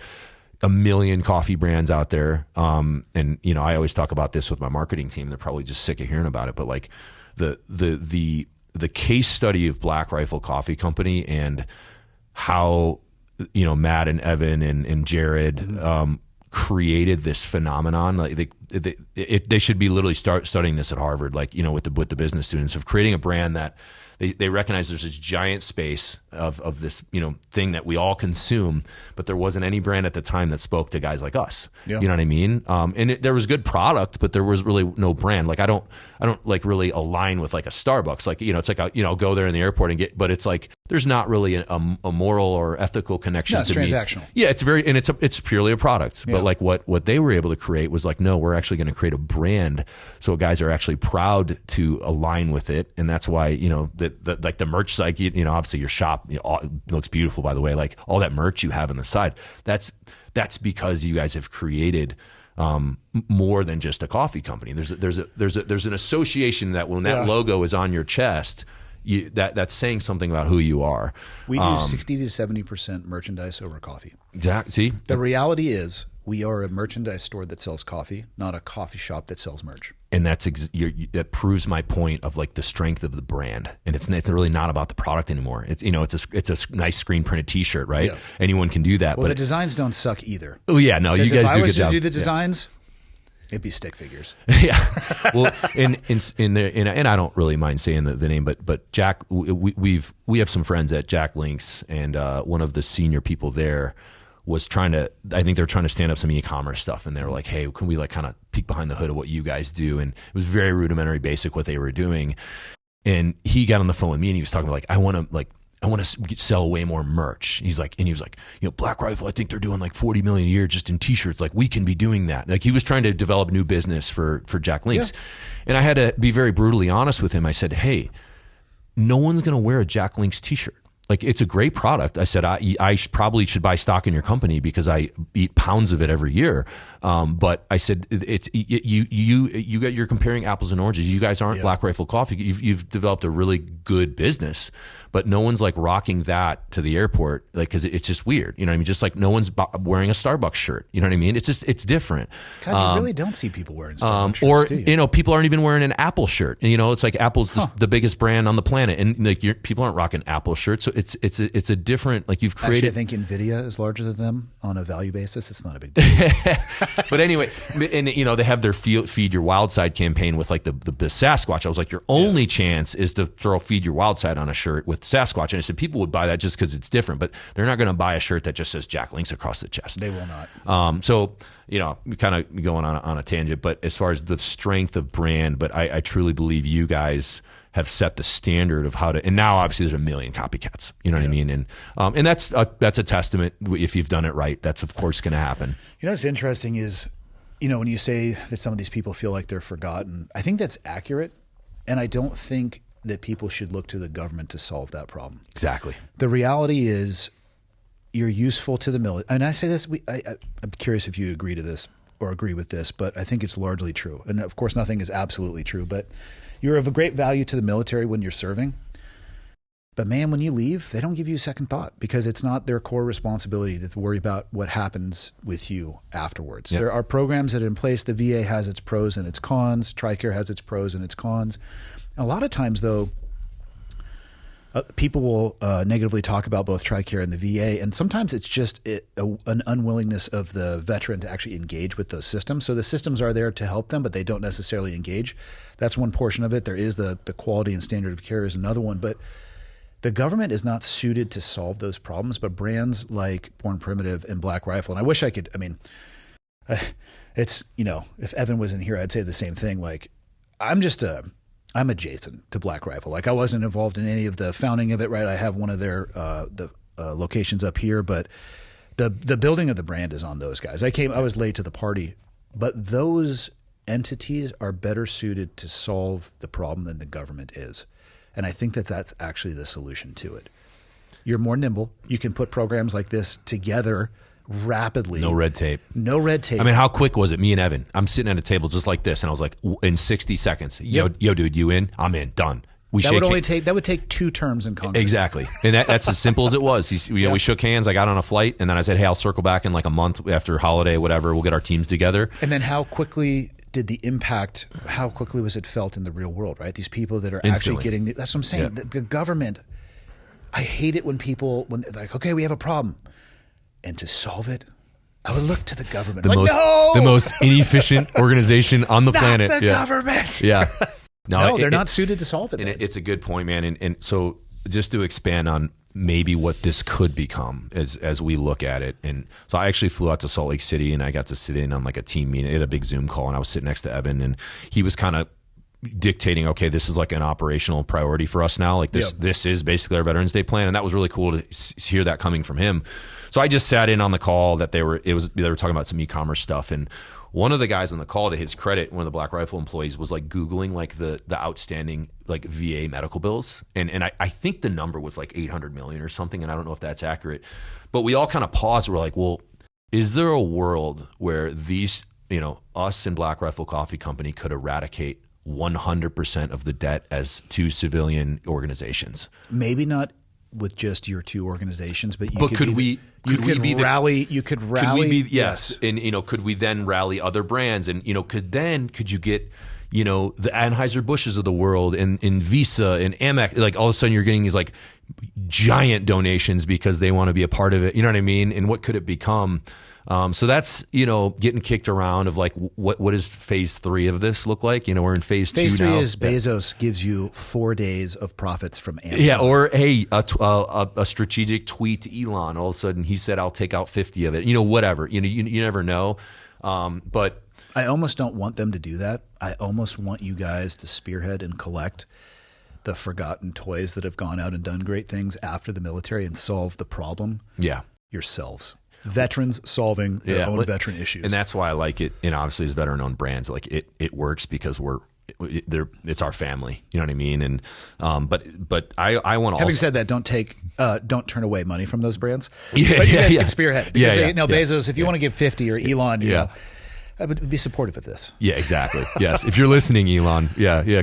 a million coffee brands out there. And I always talk about this with my marketing team. They're probably just sick of hearing about it, but like the case study of Black Rifle Coffee Company and how, Matt and Evan and Jared, created this phenomenon. Like they should be literally studying this at Harvard, like, with the business students, of creating a brand that they recognize there's this giant space of this, thing that we all consume, but there wasn't any brand at the time that spoke to guys like us. Yeah. You know what I mean? And there was good product, but there was really no brand. Like I don't like really align with like a Starbucks. Like, it's like, I'll go there in the airport and but it's like, there's not really a moral or ethical connection. No, it's to transactional. Me. Yeah, it's purely a product. Yeah. But like what they were able to create was like, no, we're actually going to create a brand, so guys are actually proud to align with it, and that's why like the merch site. Obviously your shop looks beautiful, by the way. Like all that merch you have on the side, that's because you guys have created more than just a coffee company. There's an association that when that logo is on your chest, that's saying something about who you are. We do 60 to 70% merchandise over coffee. Exactly. See, the reality is we are a merchandise store that sells coffee, not a coffee shop that sells merch. And that proves my point of like the strength of the brand. And it's really not about the product anymore. It's it's a nice screen printed T-shirt, right? Yeah. Anyone can do that. Well, but the designs don't suck either. Oh yeah, no, you guys do a good job. If I was to do the designs, it'd be stick figures. Yeah. Well, and I don't really mind saying the name, but Jack, we have some friends at Jack Links, and one of the senior people there was I think they're trying to stand up some e-commerce stuff, and they were like, hey, can we like kind of peek behind the hood of what you guys do? And it was very rudimentary, basic what they were doing. And he got on the phone with me and he was talking about like, I want to sell way more merch. He was like, Black Rifle, I think they're doing like 40 million a year just in t-shirts. Like we can be doing that. Like he was trying to develop new business for Jack Links. Yeah. And I had to be very brutally honest with him. I said, hey, no one's going to wear a Jack Links t-shirt. Like it's a great product. I said, I probably should buy stock in your company because I eat pounds of it every year. But I said, you're comparing apples and oranges. You guys aren't Black Rifle Coffee. You've developed a really good business, but no one's like rocking that to the airport. Like, cause it's just weird. You know what I mean? Just like no one's wearing a Starbucks shirt. You know what I mean? It's different. God, you really don't see people wearing Starbucks shirts, do you? People aren't even wearing an Apple shirt. It's like Apple's the biggest brand on the planet. And like people aren't rocking Apple shirts. So it's a different, like you've created. Actually, I think Nvidia is larger than them on a value basis. It's not a big deal. But anyway, and they have their Feed Your Wild Side campaign with like the Sasquatch. I was like, your only chance is to throw Feed Your Wild Side on a shirt with Sasquatch. And I said, people would buy that just because it's different, but they're not going to buy a shirt that just says Jack Links across the chest. They will not. So, we kind of going on a tangent, but as far as the strength of brand, but I truly believe you guys have set the standard of how to, and now obviously there's a million copycats, you know what I mean? And that's a testament. If you've done it right, that's of course going to happen. What's interesting is, when you say that some of these people feel like they're forgotten, I think that's accurate. And I don't think that people should look to the government to solve that problem. Exactly. The reality is you're useful to the military. And I say this, I'm curious if you agree to this or agree with this, but I think it's largely true. And of course, nothing is absolutely true, but you're of a great value to the military when you're serving. But man, when you leave, they don't give you a second thought because it's not their core responsibility to worry about what happens with you afterwards. Yep. There are programs that are in place. The VA has its pros and its cons. TRICARE has its pros and its cons. And a lot of times, though, people will negatively talk about both TRICARE and the VA, and sometimes it's just an unwillingness of the veteran to actually engage with those systems. So the systems are there to help them, but they don't necessarily engage. That's one portion of it. There is the quality and standard of care is another one, but the government is not suited to solve those problems, but brands like Born Primitive and Black Rifle, and I wish I could, I mean, it's, you know, if Evan was in here, I'd say the same thing. Like, I'm adjacent to Black Rifle. Like, I wasn't involved in any of the founding of it, right? I have one of their locations up here, but the building of the brand is on those guys. I was late to the party, but those entities are better suited to solve the problem than the government is. And I think that that's actually the solution to it. You're more nimble. You can put programs like this together rapidly. No red tape. No red tape. I mean, how quick was it? Me and Evan, I'm sitting at a table just like this, and I was like, in 60 seconds, yo, dude, you in? I'm in. Done. That would take 2 terms in Congress. Exactly. And that's as simple as it was. We shook hands. I got on a flight, and then I said, hey, I'll circle back in like a month after holiday, whatever. We'll get our teams together. And then how quickly was it felt in the real world, right? These people that are actually getting, that's what I'm saying. Yeah. The government, I hate it when they're like, okay, we have a problem. And to solve it, I would look to the government. The most inefficient organization on the planet. The government. Yeah. No, they're not suited to solve it. And it's a good point, man. And so just to expand on maybe what this could become as we look at it. And so I actually flew out to Salt Lake City, and I got to sit in on like a team meeting. I had a big Zoom call, and I was sitting next to Evan, and he was kind of dictating, okay, this is like an operational priority for us now. Like this is basically our Veterans Day plan. And that was really cool to hear that coming from him. So I just sat in on the call that they were talking about some e-commerce stuff. And one of the guys on the call, to his credit, one of the Black Rifle employees, was like Googling like the outstanding like VA medical bills. And I think the number was like 800 million or something. And I don't know if that's accurate, but we all kind of paused. We're like, well, is there a world where these, you know, us and Black Rifle Coffee Company could eradicate 100% of the debt as 2 civilian organizations? Maybe not with just your 2 organizations, but could we rally? Yes. And, you know, could we then rally other brands? And, you know, could you get, you know, the Anheuser-Busch's of the world and Visa and Amex, like all of a sudden you're getting these like giant donations because they want to be a part of it. You know what I mean? And what could it become? So that's, you know, getting kicked around of like, what does phase 3 of this look like? You know, we're in phase 2 now. Phase 3 is Bezos gives you 4 days of profits from Amazon. Yeah, or hey, a strategic tweet to Elon. All of a sudden he said, I'll take out 50 of it. You know, whatever. You know, you never know. But I almost don't want them to do that. I almost want you guys to spearhead and collect the forgotten toys that have gone out and done great things after the military and solve the problem yourselves. Veterans solving their own veteran issues. And that's why I like it. And obviously as veteran-owned brands, like it works because it's our family. You know what I mean? And but I want to. Having said that, don't turn away money from those brands. Yeah, but you guys can spearhead. Because Bezos, if you want to give 50, or Elon, you know, I would be supportive of this. Yeah, exactly. Yes. If you're listening, Elon,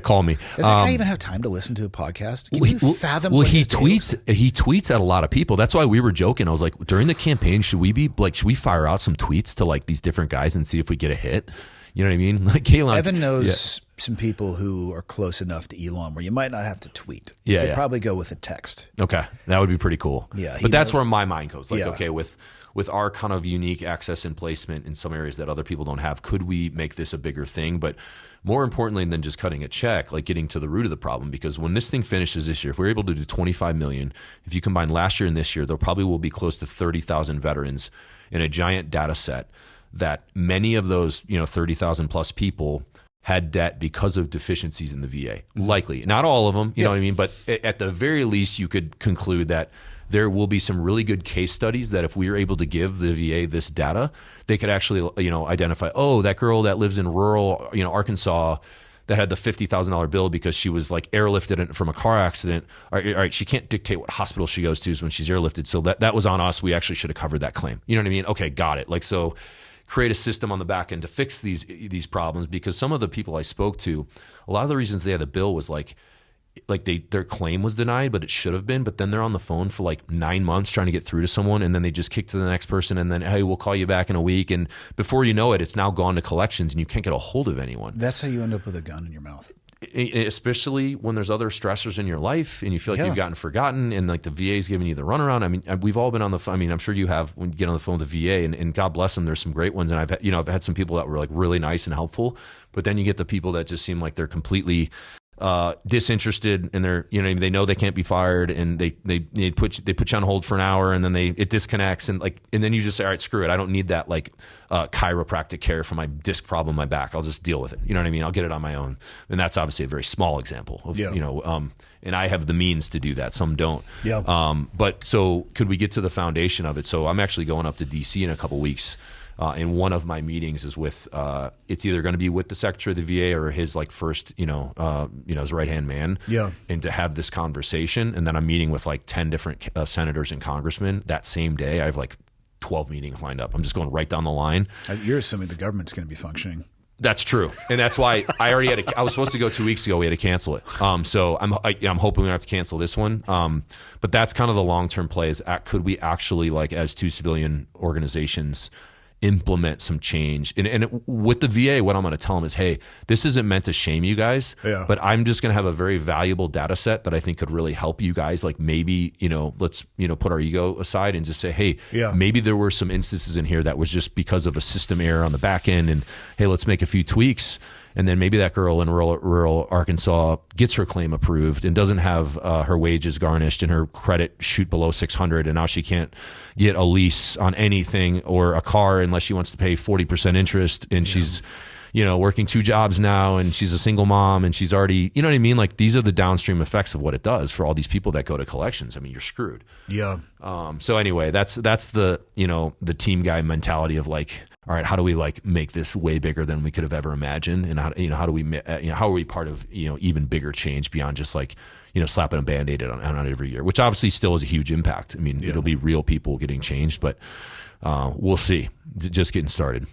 call me. Does that guy even have time to listen to a podcast? Can you fathom? Well, he tweets at a lot of people. That's why we were joking. I was like, during the campaign, should we fire out some tweets to like these different guys and see if we get a hit? You know what I mean? Like Elon. Evan knows some people who are close enough to Elon where you might not have to tweet. You could probably go with a text. Okay, that would be pretty cool. Yeah, but that's where my mind goes. Like, okay, with our kind of unique access and placement in some areas that other people don't have, could we make this a bigger thing? But more importantly than just cutting a check, like getting to the root of the problem, because when this thing finishes this year, if we're able to do 25 million, if you combine last year and this year, there probably will be close to 30,000 veterans in a giant data set that many of those, 30,000 plus people had debt because of deficiencies in the VA. Likely. Not all of them, you know what I mean? But at the very least, you could conclude that there will be some really good case studies that if we are able to give the VA this data, they could actually, identify, oh, that girl that lives in rural, Arkansas that had the $50,000 bill because she was like airlifted from a car accident. All right, she can't dictate what hospital she goes to when she's airlifted. So that was on us. We actually should have covered that claim. You know what I mean? Okay, got it. Like, so create a system on the back end to fix these problems, because some of the people I spoke to, a lot of the reasons they had the bill was like their claim was denied, but it should have been. But then they're on the phone for like 9 months trying to get through to someone, and then they just kick to the next person, and then, hey, we'll call you back in a week. And before you know it, it's now gone to collections, and you can't get a hold of anyone. That's how you end up with a gun in your mouth. Especially when there's other stressors in your life and you feel like you've gotten forgotten, and like the VA's giving you the runaround. I mean, we've all been on the phone. I mean, I'm sure you have, when you get on the phone with the VA, and God bless them, there's some great ones. And I've had some people that were like really nice and helpful, but then you get the people that just seem like they're completely disinterested, and they're, you know, they know they can't be fired, and they put you on hold for an hour, and then it disconnects, and then you just say, all right, screw it, I don't need that chiropractic care for my disc problem in my back. I'll just deal with it. You know what I mean? I'll get it on my own. And that's obviously a very small example of, you know, and I have the means to do that. Some don't. Yeah. But so could we get to the foundation of it? So I'm actually going up to DC in a couple weeks. And one of my meetings is with, it's either going to be with the Secretary of the VA or his first, his right-hand man. Yeah. And to have this conversation. And then I'm meeting with 10 different senators and congressmen that same day. I have 12 meetings lined up. I'm just going right down the line. You're assuming the government's going to be functioning. That's true, and that's why I already had. I was supposed to go 2 weeks ago. We had to cancel it. So I'm hoping we don't have to cancel this one. But that's kind of the long term play. Is could we actually, as two civilian organizations, implement some change? And with the VA, what I'm going to tell them is, hey, this isn't meant to shame you guys, but I'm just going to have a very valuable data set that I think could really help you guys. Maybe, let's, put our ego aside and just say, hey, maybe there were some instances in here that was just because of a system error on the back end, and hey, let's make a few tweaks. And then maybe that girl in rural Arkansas gets her claim approved and doesn't have her wages garnished and her credit shoot below 600, and now she can't get a lease on anything or a car unless she wants to pay 40% interest, and she's working 2 jobs now, and she's a single mom, and she's already, you know what I mean? These are the downstream effects of what it does for all these people that go to collections. I mean, you're screwed. Yeah. So anyway, that's the, the team guy mentality of all right, how do we make this way bigger than we could have ever imagined? And how do we, how are we part of, even bigger change beyond just slapping a Band-Aid on it every year, which obviously still is a huge impact. I mean, it'll be real people getting changed, but we'll see. Just getting started.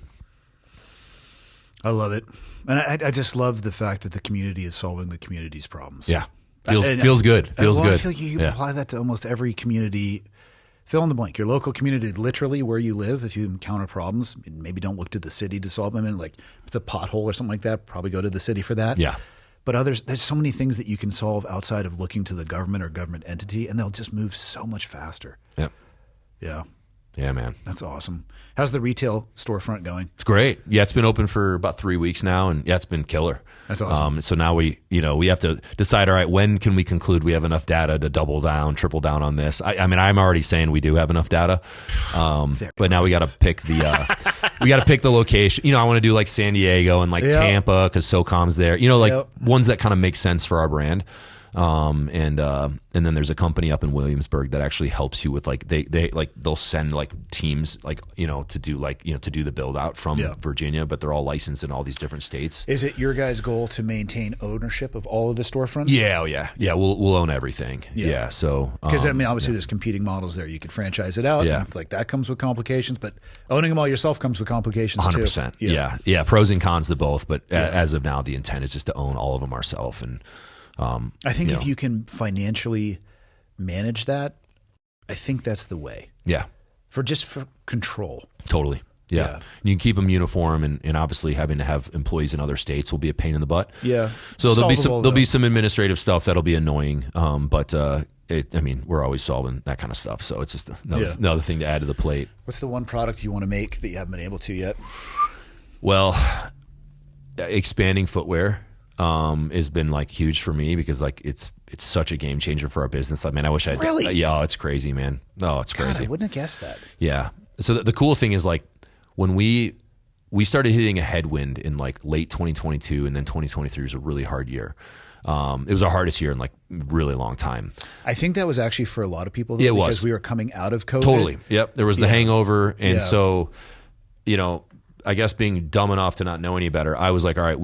I love it. And I just love the fact that the community is solving the community's problems. Yeah. Feels good. Feels good. I feel like you can apply that to almost every community. Fill in the blank. Your local community, literally where you live, if you encounter problems, maybe don't look to the city to solve them. And if it's a pothole or something like that, probably go to the city for that. Yeah. But there's so many things that you can solve outside of looking to the government or government entity, and they'll just move so much faster. Yeah. Yeah. Yeah, man. That's awesome. How's the retail storefront going? It's great. Yeah, it's been open for about 3 weeks now, and it's been killer. That's awesome. So now we have to decide, all right, when can we conclude we have enough data to double down, triple down on this? I mean, I'm already saying we do have enough data, but now we got to pick the location. I want to do San Diego and Tampa because SOCOM's there. Ones that kind of make sense for our brand. And then there's a company up in Williamsburg that actually helps you with they'll send teams to do the build out from Virginia, but they're all licensed in all these different states. Is it your guys' goal to maintain ownership of all of the storefronts? Yeah. We'll own everything. Yeah. So because obviously there's competing models there. You could franchise it out. Yeah. And that comes with complications, but owning them all yourself comes with complications 100%. too. Yeah. Pros and cons to both, but as of now, the intent is just to own all of them ourselves. And I think if you can financially manage that, I think that's the way. Yeah. For control. Totally. Yeah. You can keep them uniform, and obviously having to have employees in other states will be a pain in the butt. Yeah. So there'll be some administrative stuff that'll be annoying. But we're always solving that kind of stuff. So it's just another thing to add to the plate. What's the one product you want to make that you haven't been able to yet? Well, expanding footwear has been huge for me because it's such a game changer for our business. I mean, I wish I really. It's crazy, man. It's crazy. God, I wouldn't have guessed that. Yeah. So the cool thing is when we started hitting a headwind in late 2022, and then 2023 was a really hard year. It was our hardest year in really long time. I think that was actually for a lot of people though, because we were coming out of COVID. Totally. Yep. There was the hangover, and so I guess being dumb enough to not know any better, I was like, all right,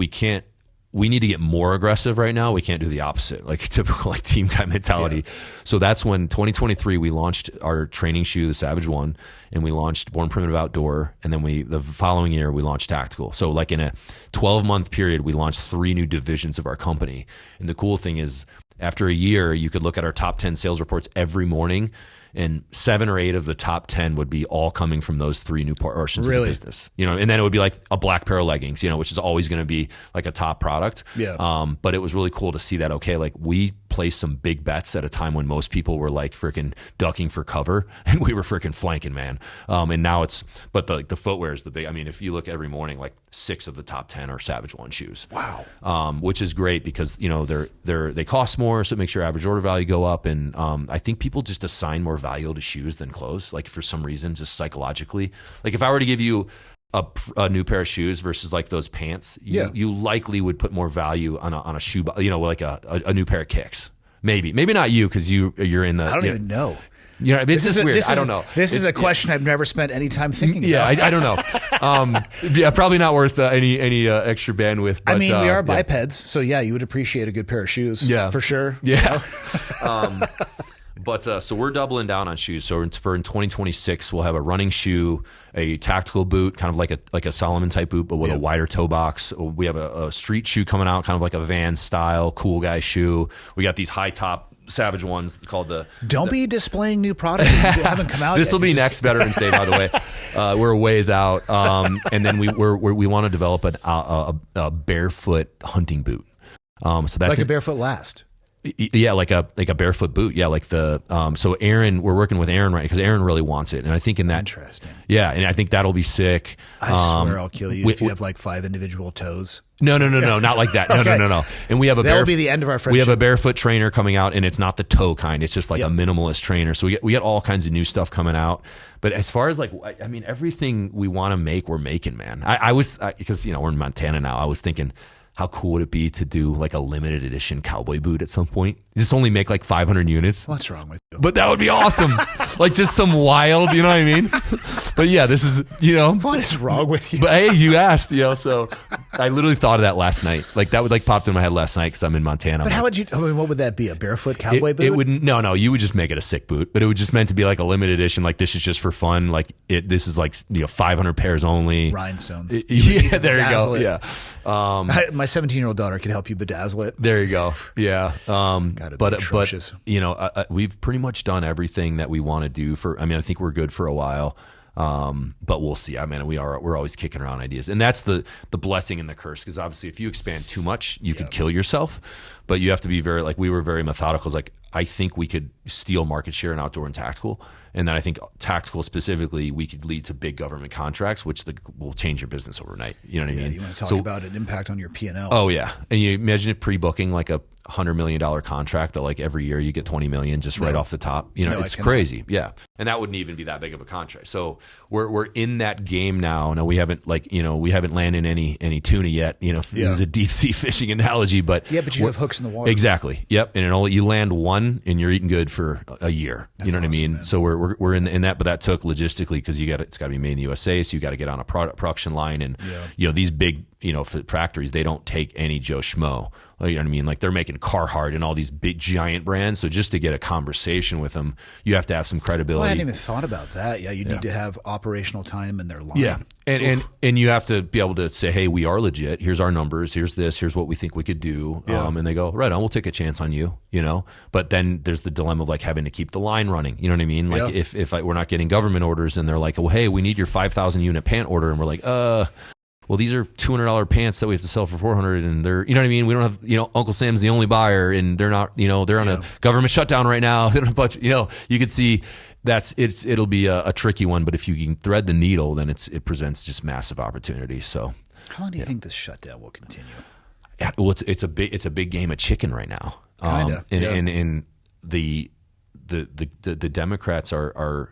we need to get more aggressive right now. We can't do the opposite, typical team guy mentality. Yeah. So that's when 2023 we launched our training shoe, the Savage One, and we launched Born Primitive Outdoor, and then the following year we launched Tactical. So in a 12-month period, we launched 3 new divisions of our company. And the cool thing is, after a year, you could look at our top 10 sales reports every morning, and 7 or 8 of the top 10 would be all coming from those 3 new portions of the business. And then it would be a black pair of leggings, which is always going to be a top product. Yeah. But it was really cool to see that, okay, we place some big bets at a time when most people were like freaking ducking for cover, and we were freaking flanking, man. And now but the footwear is the big. I mean, if you look every morning, like 6 of the top 10 are Savage One shoes. Wow. Which is great because they cost more, so it makes your average order value go up. And I think people just assign more value to shoes than clothes, like for some reason, just psychologically. Like if I were to give you a new pair of shoes versus like those pants, you likely would put more value on a shoe, like a new pair of kicks. Maybe not you, because you're in the. I don't even know. It's just weird. I don't know. This is a question I've never spent any time thinking about. Yeah, I don't know. Probably not worth any extra bandwidth. But, I mean, we are bipeds, so yeah, you would appreciate a good pair of shoes. Yeah, for sure. Yeah. But so we're doubling down on shoes. So in 2026, we'll have a running shoe, a tactical boot, kind of like a Solomon type boot, but with a wider toe box. We have a street shoe coming out, kind of like a Van style cool guy shoe. We got these high top Savage ones called the. Don't be displaying new products that haven't come out yet. This will be next Veterans Day, by the way. We're a ways out, and then we want to develop a barefoot hunting boot. So that's like a barefoot last. Yeah, like a barefoot boot. Yeah, like so Aaron, we're working with Aaron right because Aaron really wants it, and I think in that interesting. Yeah, and I think that'll be sick. I swear I'll kill you if you have like 5 individual toes. No, not like that. Okay. No. And we have that'll be the end of our friendship. We have a barefoot trainer coming out, and it's not the toe kind. It's just like a minimalist trainer. So we get all kinds of new stuff coming out. But as far as like, I mean, everything we want to make, we're making, man. I was because we're in Montana now. I was thinking, how cool would it be to do like a limited edition cowboy boot at some point? Just only make like 500 units. What's wrong with you? But that would be awesome. Like just some wild, you know what I mean? But yeah, this is, What is wrong with you? But hey, you asked, so I literally thought of that last night. Like that would like popped in my head last night because I'm in Montana. But how would you, what would that be? A barefoot cowboy boot? It wouldn't, no, you would just make it a sick boot, but it would just meant to be like a limited edition. Like this is just for fun. Like this is like, 500 pairs only. Rhinestones. Yeah, there you go. Yeah. My 17-year-old daughter could help you bedazzle it. There you go. Yeah. But we've pretty much done everything that we want to do I think we're good for a while. But we'll see. I mean, we're always kicking around ideas, and that's the blessing and the curse. Because obviously, if you expand too much, you could kill yourself. But you have to be we were very methodical. It's like I think we could steal market share in outdoor and tactical, and then I think tactical specifically, we could lead to big government contracts, which will change your business overnight. You know what I mean? You want to talk about an impact on your P&L? Oh yeah, and you imagine it pre-booking like a $100 million contract that like every year you get 20 million just right off the top. It's crazy. Yeah. And that wouldn't even be that big of a contract. So we're in that game now. No, we haven't we haven't landed any tuna yet. This is a deep sea fishing analogy, but you have hooks in the water. Exactly. Yep. And you land one and you're eating good for a year. That's what I mean? Man. So we're in that, but that took logistically because it's got to be made in the USA. So you got to get on a production line and these big factories, they don't take any Joe Schmo. You know what I mean? Like they're making Carhartt and all these big giant brands. So just to get a conversation with them, you have to have some credibility. Well, I hadn't even thought about that. Yeah, you need to have operational time in their line. Yeah, and you have to be able to say, hey, we are legit. Here's our numbers. Here's this. Here's what we think we could do. Yeah. And they go, right on, we'll take a chance on you. But then there's the dilemma of like having to keep the line running. You know what I mean? Like if we're not getting government orders and they're like, well, hey, we need your 5,000 unit pant order, and we're like, well, these are $200 pants that we have to sell for $400, and they're, you know what I mean? We don't have, Uncle Sam's the only buyer, and they're not, they're on a government shutdown right now. They don't have a bunch, you could see it'll be a tricky one, but if you can thread the needle, then it presents just massive opportunities. So, how long do you think this shutdown will continue? Yeah, well, it's a big game of chicken right now. Kinda, and the Democrats are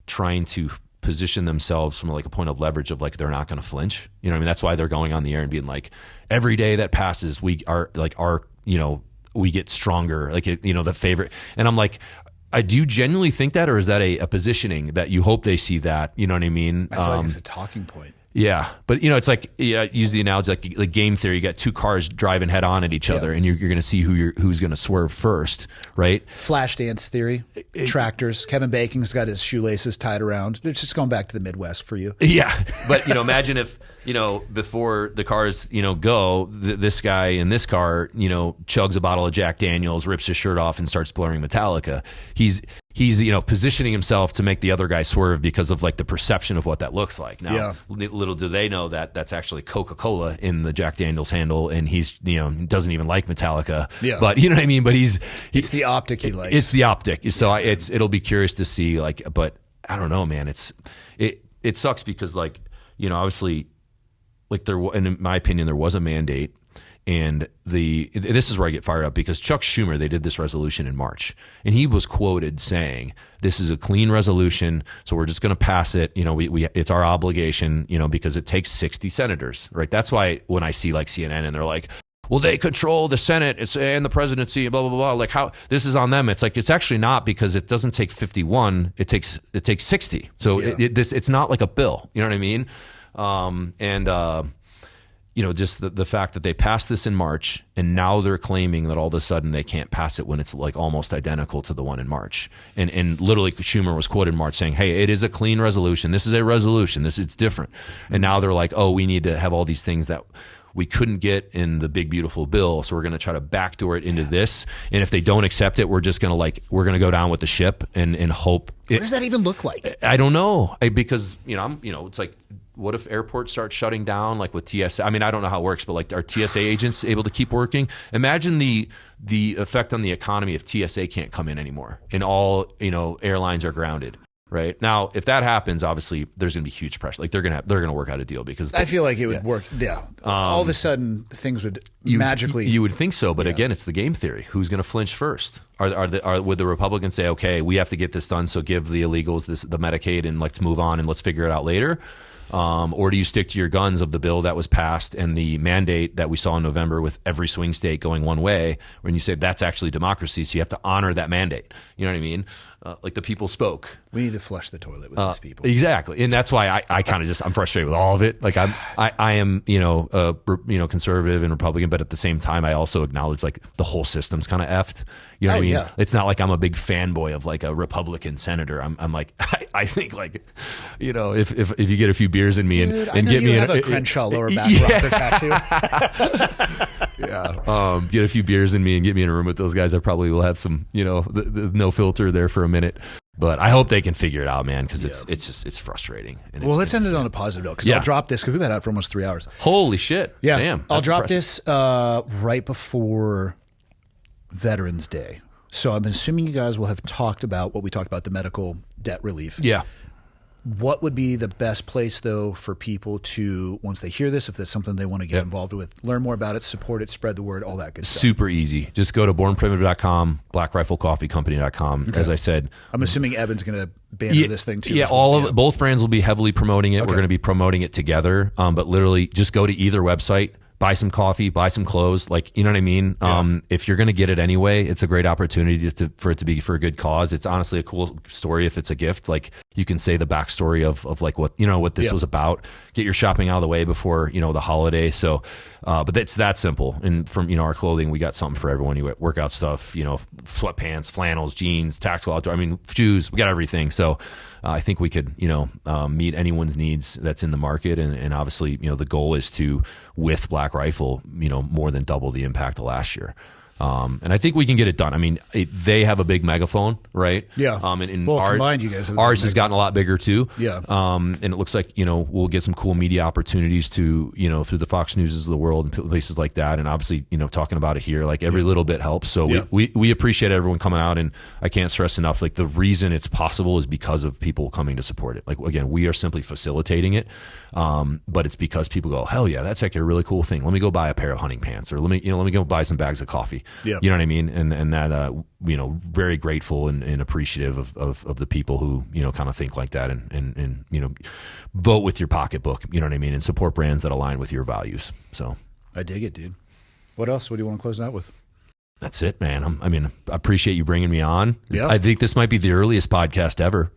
trying to position themselves from like a point of leverage of like they're not going to flinch. You know what I mean? That's why they're going on the air and being like, every day that passes, we get stronger. Like the favorite. And I'm like, do you genuinely think that, or is that a positioning that you hope they see that? You know what I mean? I feel like it's a talking point. Yeah, but it's like use the analogy like game theory. You got two cars driving head on at each other, and you're going to see who's going to swerve first, right? Flash dance theory, tractors. Kevin Bacon's got his shoelaces tied around. It's just going back to the Midwest for you. Yeah, but imagine if before the cars go, this guy in this car chugs a bottle of Jack Daniels, rips his shirt off, and starts blaring Metallica. he's positioning himself to make the other guy swerve because of like the perception of what that looks like. Now, little do they know that that's actually Coca-Cola in the Jack Daniels handle, and he's doesn't even like Metallica. Yeah. But you know what I mean. But it's the optic he likes. It's the optic. So it'll be curious to see but I don't know, man. It sucks because obviously and in my opinion there was a mandate. And this is where I get fired up because Chuck Schumer, they did this resolution in March, and he was quoted saying, "This is a clean resolution, so we're just going to pass it. It's our obligation, because it takes 60 senators, right?" That's why when I see like CNN and they're like, "Well, they control the Senate and the presidency, and blah blah blah," like how this is on them. It's like it's actually not, because it doesn't take 51; it takes 60. So it's not like a bill. You know what I mean? Just the fact that they passed this in March, and now they're claiming that all of a sudden they can't pass it when it's like almost identical to the one in March. And literally Schumer was quoted in March saying, "Hey, it is a clean resolution. This is a resolution. It's different." And now they're like, "Oh, we need to have all these things that we couldn't get in the big beautiful bill, so we're going to try to backdoor it into this. And if they don't accept it, we're just going to go down with the ship and hope." What does that even look like? I don't know, because it's like, what if airports start shutting down, like with TSA? I mean, I don't know how it works, but like, are TSA agents able to keep working? Imagine the effect on the economy if TSA can't come in anymore and all airlines are grounded. Right now, if that happens, obviously there's going to be huge pressure. Like they're going to work out a deal because I feel like it would work. Yeah, all of a sudden things would magically. You would think so, but again, it's the game theory. Who's going to flinch first? Would the Republicans say, "Okay, we have to get this done, so give the illegals the Medicaid and let's move on and let's figure it out later"? Or do you stick to your guns of the bill that was passed and the mandate that we saw in November with every swing state going one way, when you say that's actually democracy, so you have to honor that mandate? You know what I mean? Like the people spoke. We need to flush the toilet with these people. Exactly. And that's why I kind of I'm frustrated with all of it. Like I am, conservative and Republican, but at the same time, I also acknowledge like the whole system's kind of effed. You know what I mean? Yeah. It's not like I'm a big fanboy of like a Republican senator. I'm like, I think like, if you get a few beers in me Dude, and get me a Crenshaw lower back rocker tattoo. Yeah. Get a few beers in me and get me in a room with those guys. I probably will have some, the no filter there for a minute. But I hope they can figure it out, man, because it's frustrating. And let's end it on a positive note, because I'll drop this because we've been out for almost 3 hours. Holy shit. Yeah. Damn. I'll drop this right before Veterans Day. So I'm assuming you guys will have talked about what we talked about, the medical debt relief. Yeah. What would be the best place, though, for people to, once they hear this, if that's something they want to get involved with, learn more about it, support it, spread the word, all that good stuff? Super easy. Just go to bornprimitive.com, blackriflecoffeecompany.com. Okay. As I said, I'm assuming Evan's going to banner this thing too. Yeah, both brands will be heavily promoting it. Okay. We're going to be promoting it together. But literally, just go to either website. Buy some coffee, buy some clothes, like, you know what I mean? Yeah. If you're going to get it anyway, it's a great opportunity for it to be for a good cause. It's honestly a cool story if it's a gift. Like, you can say the backstory of like what this was about. Get your shopping out of the way before, the holiday. So, but it's that simple. And from, our clothing, we got something for everyone. You got workout stuff, sweatpants, flannels, jeans, tactical outdoor, shoes, we got everything. So, I think we could, meet anyone's needs that's in the market. And obviously, the goal is to, with Black Rifle, more than double the impact of last year. And I think we can get it done. They have a big megaphone, right? Yeah. Combined, you guys have ours has gotten a lot bigger too. Yeah. And it looks like, we'll get some cool media opportunities to, through the Fox Newses of the world and places like that. And obviously, talking about it here, like every little bit helps. So we appreciate everyone coming out, and I can't stress enough, like the reason it's possible is because of people coming to support it. Like, again, we are simply facilitating it. But it's because people go, hell yeah, that's actually a really cool thing. Let me go buy a pair of hunting pants, or let me go buy some bags of coffee. Yeah. You know what I mean? And that, very grateful and appreciative of the people who, kind of think like that and vote with your pocketbook, you know what I mean? And support brands that align with your values. So I dig it, dude. What else? What do you want to close out with? That's it, man. I appreciate you bringing me on. Yeah. I think this might be the earliest podcast ever.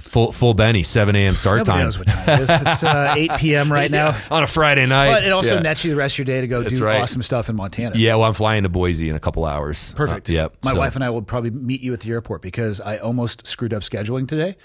Full Benny, 7 a.m. start Nobody time. knows what time it is. It's 8 p.m. right now. On a Friday night. But it also nets you the rest of your day to go That's do right. awesome stuff in Montana. Yeah, well, I'm flying to Boise in a couple hours. Perfect. Yep. My wife and I will probably meet you at the airport because I almost screwed up scheduling today.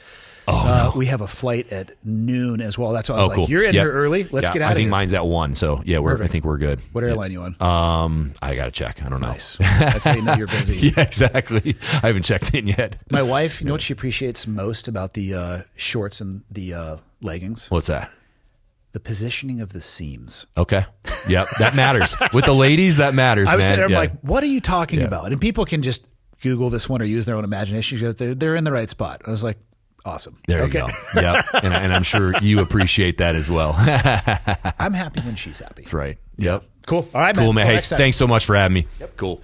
We have a flight at noon as well. That's why I was like, cool. you're in here early. Let's get out of here. I think mine's at 1. So yeah, I think we're good. What airline you on? I got to check. I don't know. Nice. That's how you know you're busy. Yeah, exactly. I haven't checked in yet. My wife, you know what she appreciates most about the shorts and the leggings? What's that? The positioning of the seams. Okay. Yep. That matters. With the ladies, that matters, I was man. sitting there, I'm Yeah. like, what are you talking about? And people can just Google this one or use their own imagination. She goes, they're in the right spot. I was like, awesome. There you go. Yep. And I'm sure you appreciate that as well. I'm happy when she's happy. That's right. Yep. Cool. All right, Cool, man. Until Hey, next time. thanks so much for having me. Yep. Cool.